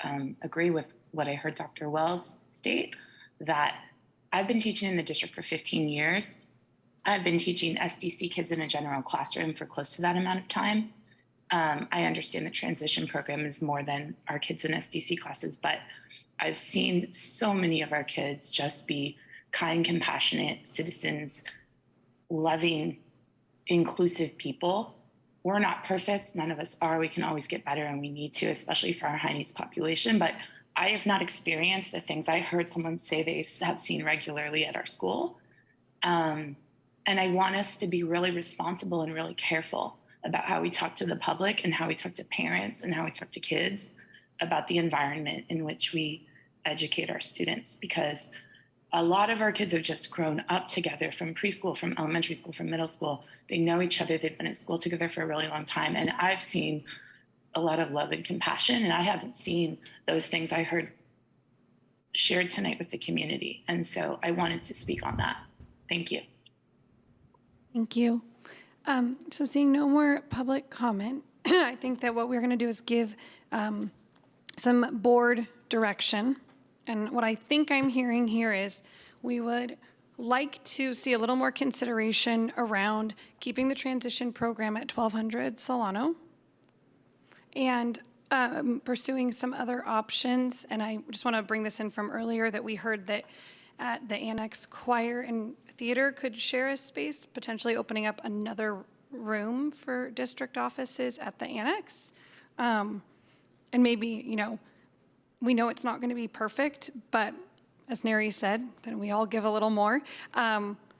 agree with what I heard Dr. Wells state, that I've been teaching in the district for 15 years. I've been teaching SDC kids in a general classroom for close to that amount of time. I understand the transition program is more than our kids in SDC classes, but I've seen so many of our kids just be kind, compassionate citizens, loving, inclusive people. We're not perfect. None of us are. We can always get better, and we need to, especially for our high needs population. But I have not experienced the things I heard someone say they have seen regularly at our school. And I want us to be really responsible and really careful about how we talk to the public and how we talk to parents and how we talk to kids about the environment in which we educate our students, because a lot of our kids have just grown up together from preschool, from elementary school, from middle school. They know each other. They've been at school together for a really long time. And I've seen a lot of love and compassion, and I haven't seen those things I heard shared tonight with the community. And so I wanted to speak on that. Thank you. Thank you. So seeing no more public comment, I think that what we're going to do is give some board direction. And what I think I'm hearing here is we would like to see a little more consideration around keeping the transition program at 1200 Solano and pursuing some other options. And I just want to bring this in from earlier that we heard that at the annex, choir and theater could share a space, potentially opening up another room for district offices at the annex. And maybe, you know, we know it's not going to be perfect, but as Neri said, then we all give a little more.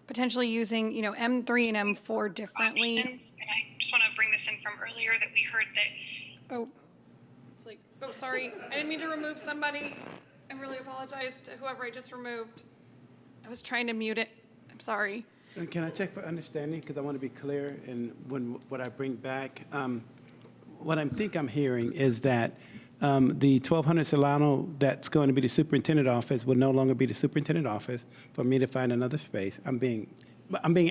Potentially using, you know, M3 and M4 differently. Options. And I just want to bring this in from earlier that we heard that, oh, it's like, oh, sorry, I didn't mean to remove somebody. I really apologize to whoever I just removed. I was trying to mute it. I'm sorry. And can I check for understanding? Because I want to be clear in what I bring back. What I think I'm hearing is that the 1200 Solano that's going to be the superintendent office will no longer be the superintendent office for me to find another space. I'm being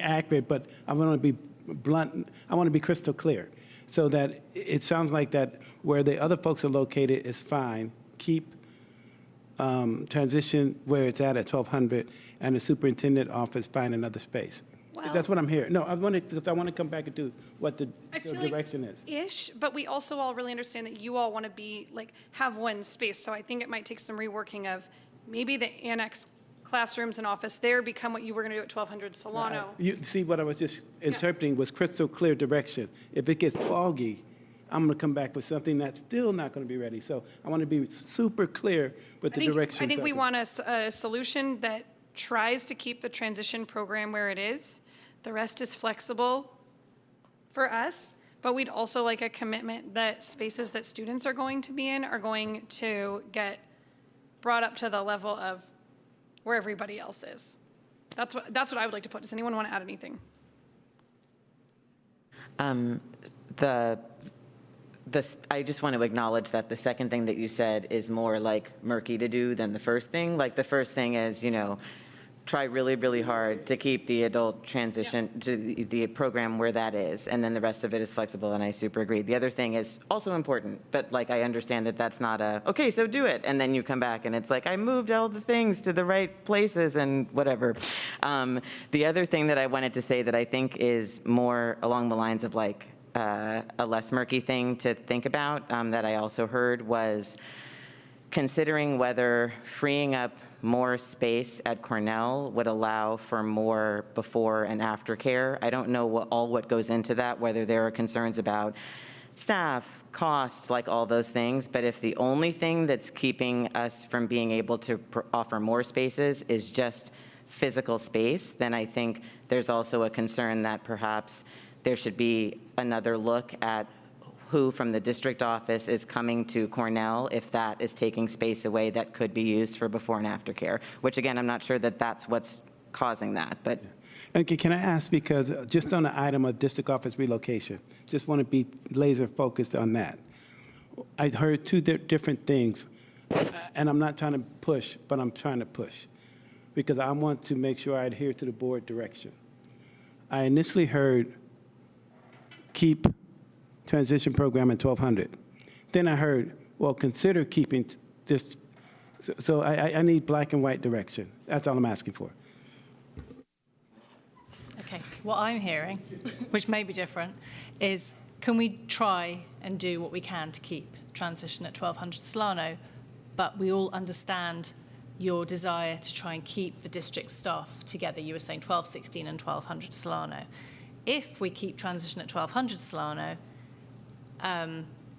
accurate, but I want to be blunt. I want to be crystal clear so that it sounds like that where the other folks are located is fine. Keep transition where it's at 1200 and the superintendent office find another space. Well, that's what I'm hearing. No, I want to come back and do what the direction is. Ish, but we also all really understand that you all want to be like have one space. So I think it might take some reworking of maybe the annex classrooms and office there become what you were going to do at 1200 Solano. You see what I was just interpreting was crystal clear direction. If it gets foggy, I'm going to come back with something that's still not going to be ready. So I want to be super clear with the direction. I think we want a solution that tries to keep the transition program where it is. The rest is flexible for us, but we'd also like a commitment that spaces that students are going to be in are going to get brought up to the level of where everybody else is. That's what I would like to put. Does anyone want to add anything? I just want to acknowledge that the second thing that you said is more like murky to do than the first thing. Like the first thing is, you know, try really, really hard to keep the adult transition to the program where that is, and then the rest of it is flexible, and I super agree. The other thing is also important, but like I understand that that's not a, okay, so do it, and then you come back and it's like, I moved all the things to the right places and whatever. The other thing that I wanted to say that I think is more along the lines of like a less murky thing to think about that I also heard was considering whether freeing up more space at Cornell would allow for more before and after care. I don't know what goes into that, whether there are concerns about staff, costs, like all those things, but if the only thing that's keeping us from being able to offer more spaces is just physical space, then I think there's also a concern that perhaps there should be another look at who from the district office is coming to Cornell if that is taking space away that could be used for before and after care, which again, I'm not sure that that's what's causing that, but. And can I ask, because just on the item of district office relocation, just want to be laser focused on that. I heard two different things, and I'm not trying to push, but I'm trying to push because I want to make sure I adhere to the board direction. I initially heard keep transition program at 1200. Then I heard, well, consider keeping this. So I need black and white direction. That's all I'm asking for. Okay, what I'm hearing, which may be different, is can we try and do what we can to keep transition at 1200 Solano, but we all understand your desire to try and keep the district staff together. You were saying 1216 and 1200 Solano. If we keep transition at 1200 Solano,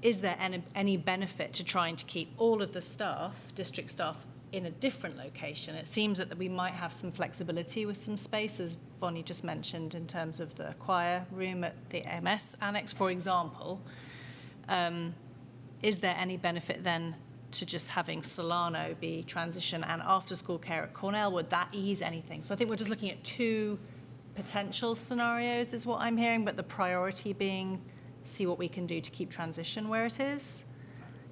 is there any benefit to trying to keep all of the staff, district staff, in a different location? It seems that we might have some flexibility with some space, as Vonnie just mentioned, in terms of the choir room at the MS annex, for example. Is there any benefit then to just having Solano be transition and after-school care at Cornell? Would that ease anything? So I think we're just looking at two potential scenarios is what I'm hearing, but the priority being see what we can do to keep transition where it is.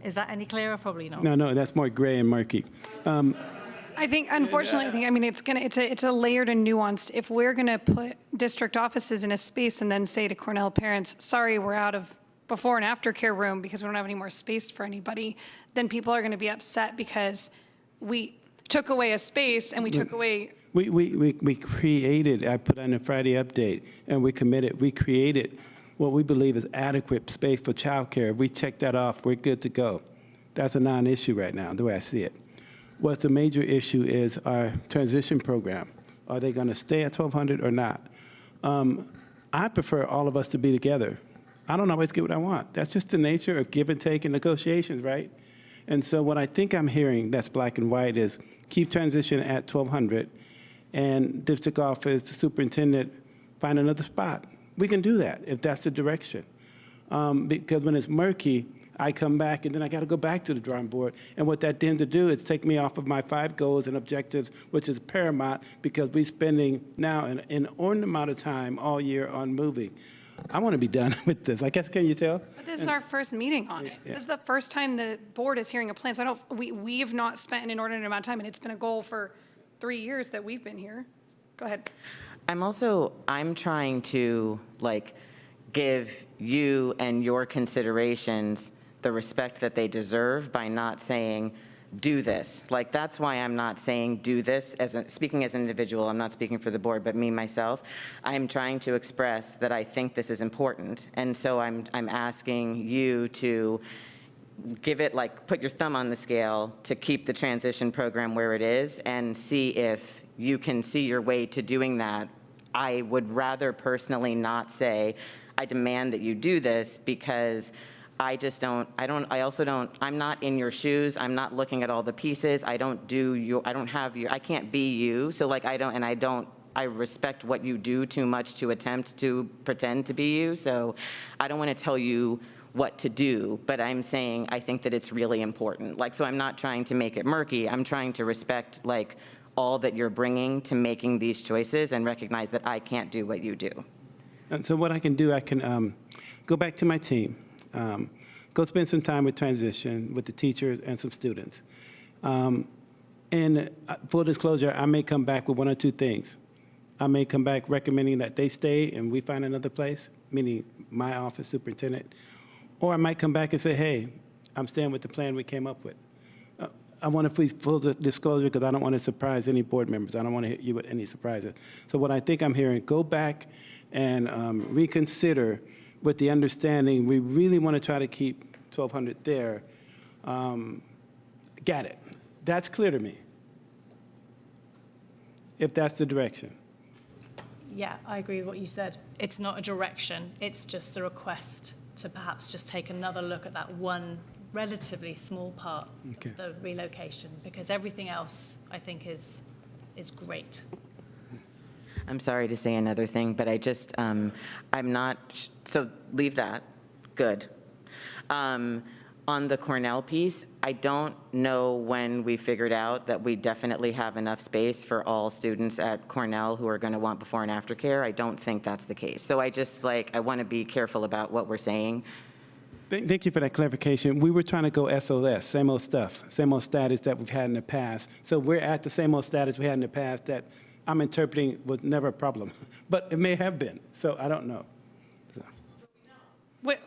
Is that any clearer? Probably not. No, that's more gray and murky. I think, unfortunately, it's a layered and nuanced. If we're gonna put district offices in a space and then say to Cornell parents, sorry, we're out of before and after care room because we don't have any more space for anybody, then people are gonna be upset because we took away a space and we took away. We created, I put on a Friday update, and we created what we believe is adequate space for childcare. We check that off, we're good to go. That's a non-issue right now, the way I see it. What's the major issue is our transition program. Are they gonna stay at 1200 or not? I prefer all of us to be together. I don't always get what I want. That's just the nature of give and take and negotiations, right? And so what I think I'm hearing that's black and white is keep transition at 1200 and district office, the superintendent, find another spot. We can do that if that's the direction. Because when it's murky, I come back and then I got to go back to the drawing board. And what that tends to do is take me off of my 5 goals and objectives, which is paramount because we're spending now an inordinate amount of time all year on moving. I want to be done with this. I guess, can you tell? But this is our first meeting on it. Yeah. This is the first time the board is hearing a plan. So we have not spent an inordinate amount of time, and it's been a goal for 3 years that we've been here. Go ahead. I'm trying to give you and your considerations the respect that they deserve by not saying, do this. That's why I'm not saying do this, speaking as an individual. I'm not speaking for the board, but me, myself. I'm trying to express that I think this is important. And so I'm asking you to give it, put your thumb on the scale to keep the transition program where it is and see if you can see your way to doing that. I would rather personally not say, I demand that you do this because I just don't, I'm not in your shoes. I'm not looking at all the pieces. I can't be you. So I respect what you do too much to attempt to pretend to be you. So I don't want to tell you what to do, but I'm saying I think that it's really important. So I'm not trying to make it murky. I'm trying to respect all that you're bringing to making these choices and recognize that I can't do what you do. And so what I can do, I can go back to my team, go spend some time with transition, with the teachers and some students. And full disclosure, I may come back with 1 or 2 things. I may come back recommending that they stay and we find another place, meaning my office superintendent. Or I might come back and say, hey, I'm staying with the plan we came up with. I want to full disclosure because I don't want to surprise any board members. I don't want to hit you with any surprises. So what I think I'm hearing, go back and reconsider with the understanding we really want to try to keep 1200 there. Got it. That's clear to me, if that's the direction. Yeah, I agree with what you said. It's not a direction, it's just a request to perhaps just take another look at that one relatively small part of the relocation, because everything else I think is great. I'm sorry to say another thing, but I just, I'm not, so leave that, good. On the Cornell piece, I don't know when we figured out that we definitely have enough space for all students at Cornell who are going to want before and after care. I don't think that's the case. So I just I want to be careful about what we're saying. Thank you for that clarification. We were trying to go SOS, same old stuff, same old status that we've had in the past. So we're at the same old status we had in the past that I'm interpreting was never a problem, but it may have been. So I don't know. So. Wait,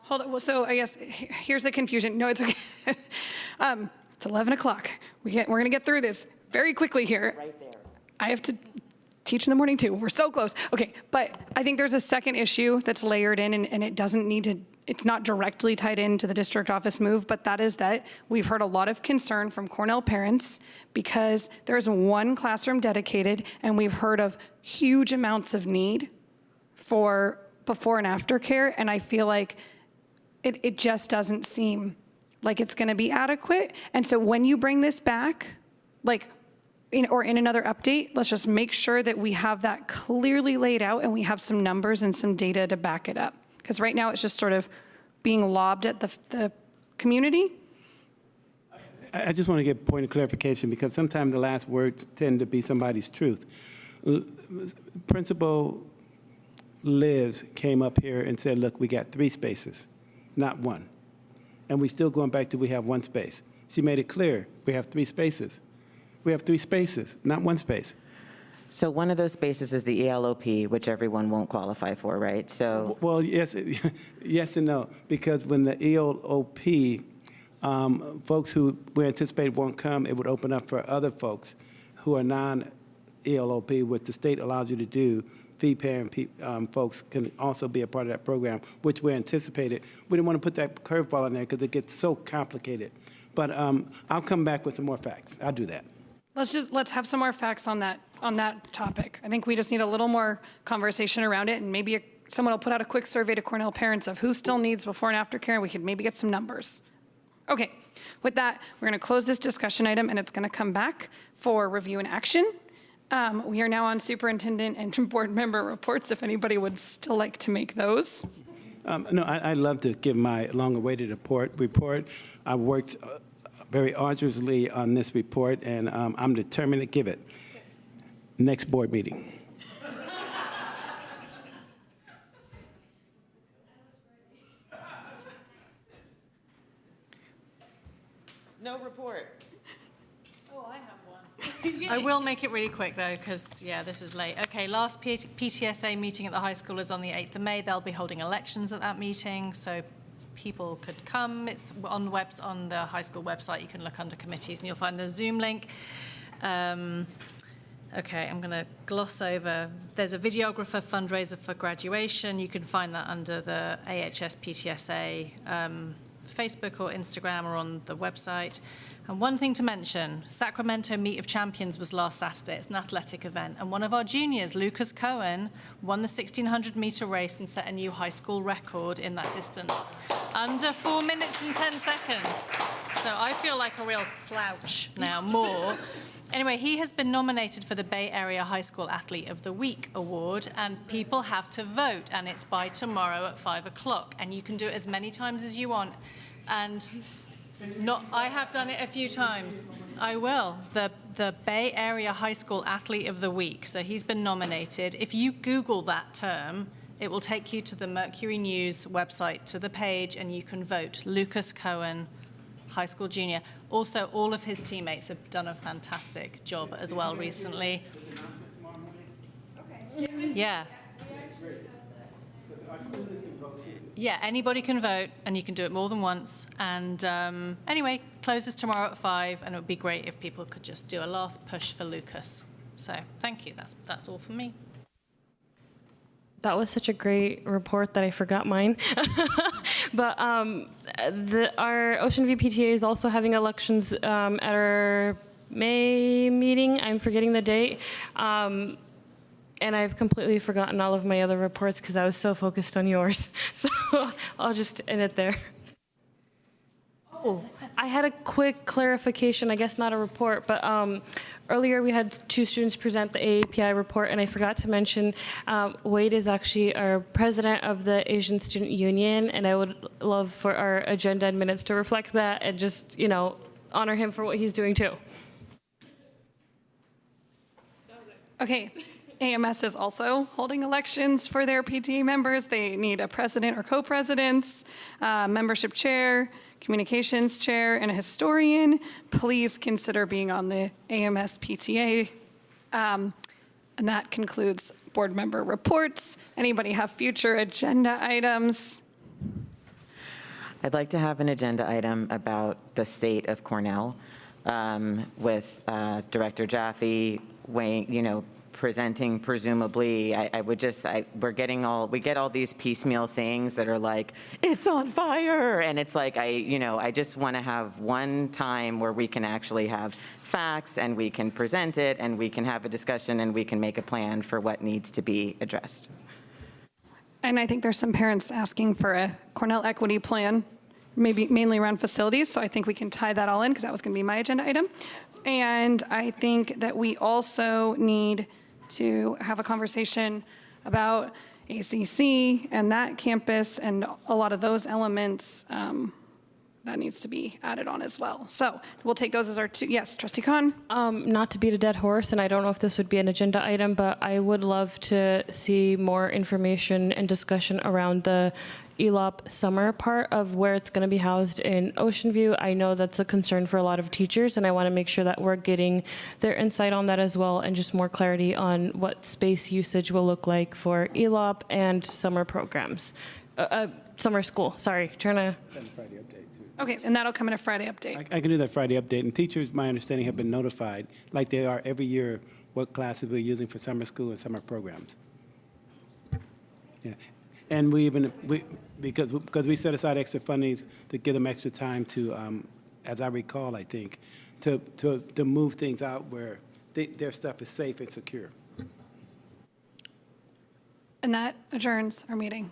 hold on. Well, so I guess here's the confusion. No, it's okay. It's 11 o'clock. We're going to get through this very quickly here. Right there. I have to teach in the morning too. We're so close. Okay, but I think there's a second issue that's layered in, and it doesn't need to it's not directly tied into the district office move, but that is that we've heard a lot of concern from Cornell parents because there's one classroom dedicated, and we've heard of huge amounts of need for before and after care, and I feel like it just doesn't seem like it's going to be adequate. And so when you bring this back, like, or in another update, let's just make sure that we have that clearly laid out and we have some numbers and some data to back it up. Because right now it's just sort of being lobbed at the community. I just want to get a point of clarification because sometimes the last words tend to be somebody's truth. Principal Liz came up here and said, look, we got 3 spaces, not 1. And we still going back to we have 1 space. She made it clear, we have 3 spaces. We have 3 spaces, not 1 space. So one of those spaces is the ELOP, which everyone won't qualify for, right? So well, yes, yes and no, because when the ELOP, folks who we anticipate won't come, it would open up for other folks who are non-ELOP, which the state allows you to do. Fee-paying folks can also be a part of that program, which we anticipated. We didn't want to put that curveball in there because it gets so complicated. But I'll come back with some more facts. I'll do that. Let's have some more facts on that topic. I think we just need a little more conversation around it, and maybe someone will put out a quick survey to Cornell parents of who still needs before and after care, and we could maybe get some numbers. Okay, with that, we're going to close this discussion item, and it's going to come back for review and action. We are now on superintendent and board member reports, if anybody would still like to make those. No, I'd love to give my long-awaited report. I worked very arduously on this report, and I'm determined to give it. Next board meeting. No report. Oh, I have one. I will make it really quick, though, because, yeah, this is late. Okay, last PTSA meeting at the high school is on the 8th of May. They'll be holding elections at that meeting, so people could come. It's on the high school website. You can look under committees, and you'll find the Zoom link. Okay, I'm going to gloss over. There's a videographer fundraiser for graduation. You can find that under the AHS PTSA Facebook or Instagram or on the website. And one thing to mention, Sacramento Meet of Champions was last Saturday. It's an athletic event. And one of our juniors, Lucas Cohen, won the 1,600-meter race and set a new high school record in that distance. Under 4 minutes and 10 seconds. So I feel like a real slouch now, more. Anyway, he has been nominated for the Bay Area High School Athlete of the Week award, and people have to vote, and it's by tomorrow at 5 o'clock. And you can do it as many times as you want. And I have done it a few times. I will. The Bay Area High School Athlete of the Week. So he's been nominated. If you Google that term, it will take you to the Mercury News website, to the page, and you can vote. Lucas Cohen, high school junior. Also, all of his teammates have done a fantastic job as well recently. Yeah. Yeah, anybody can vote, and you can do it more than once. And anyway, closes tomorrow at 5, and it would be great if people could just do a last push for Lucas. So thank you. That's all from me. That was such a great report that I forgot mine. But our Ocean View PTA is also having elections at our May meeting. I'm forgetting the date. And I've completely forgotten all of my other reports because I was so focused on yours. So I'll just end it there. Oh, I had a quick clarification, I guess not a report, but earlier we had 2 students present the AAPI report, and I forgot to mention Wade is actually our president of the Asian Student Union, and I would love for our agenda and minutes to reflect that and just, honor him for what he's doing too. Okay. AMS is also holding elections for their PTA members. They need a president or co-presidents, membership chair, communications chair, and a historian. Please consider being on the AMS PTA. And that concludes board member reports. Anybody have future agenda items? I'd like to have an agenda item about the state of Cornell with Director Jaffe weighing, presenting presumably, I would just, we get all these piecemeal things that are like, it's on fire. And it's like, I just want to have one time where we can actually have facts and we can present it and we can have a discussion and we can make a plan for what needs to be addressed. And I think there's some parents asking for a Cornell equity plan, maybe mainly around facilities. So I think we can tie that all in because that was going to be my agenda item. And I think that we also need to have a conversation about ACC and that campus and a lot of those elements that needs to be added on as well. So we'll take those as our two. Yes, Trustee Khan. Not to beat a dead horse, and I don't know if this would be an agenda item, but I would love to see more information and discussion around the ELOP summer part of where it's going to be housed in Ocean View. I know that's a concern for a lot of teachers, and I want to make sure that we're getting their insight on that as well, and just more clarity on what space usage will look like for ELOP and summer programs. Summer school, sorry, trying to... Okay, and that'll come in a Friday update. I can do that Friday update. And teachers, my understanding, have been notified, like they are every year, what classes we're using for summer school and summer programs. Yeah. And because we set aside extra funding to give them extra time to, as I recall, I think, to move things out where their stuff is safe and secure. And that adjourns our meeting.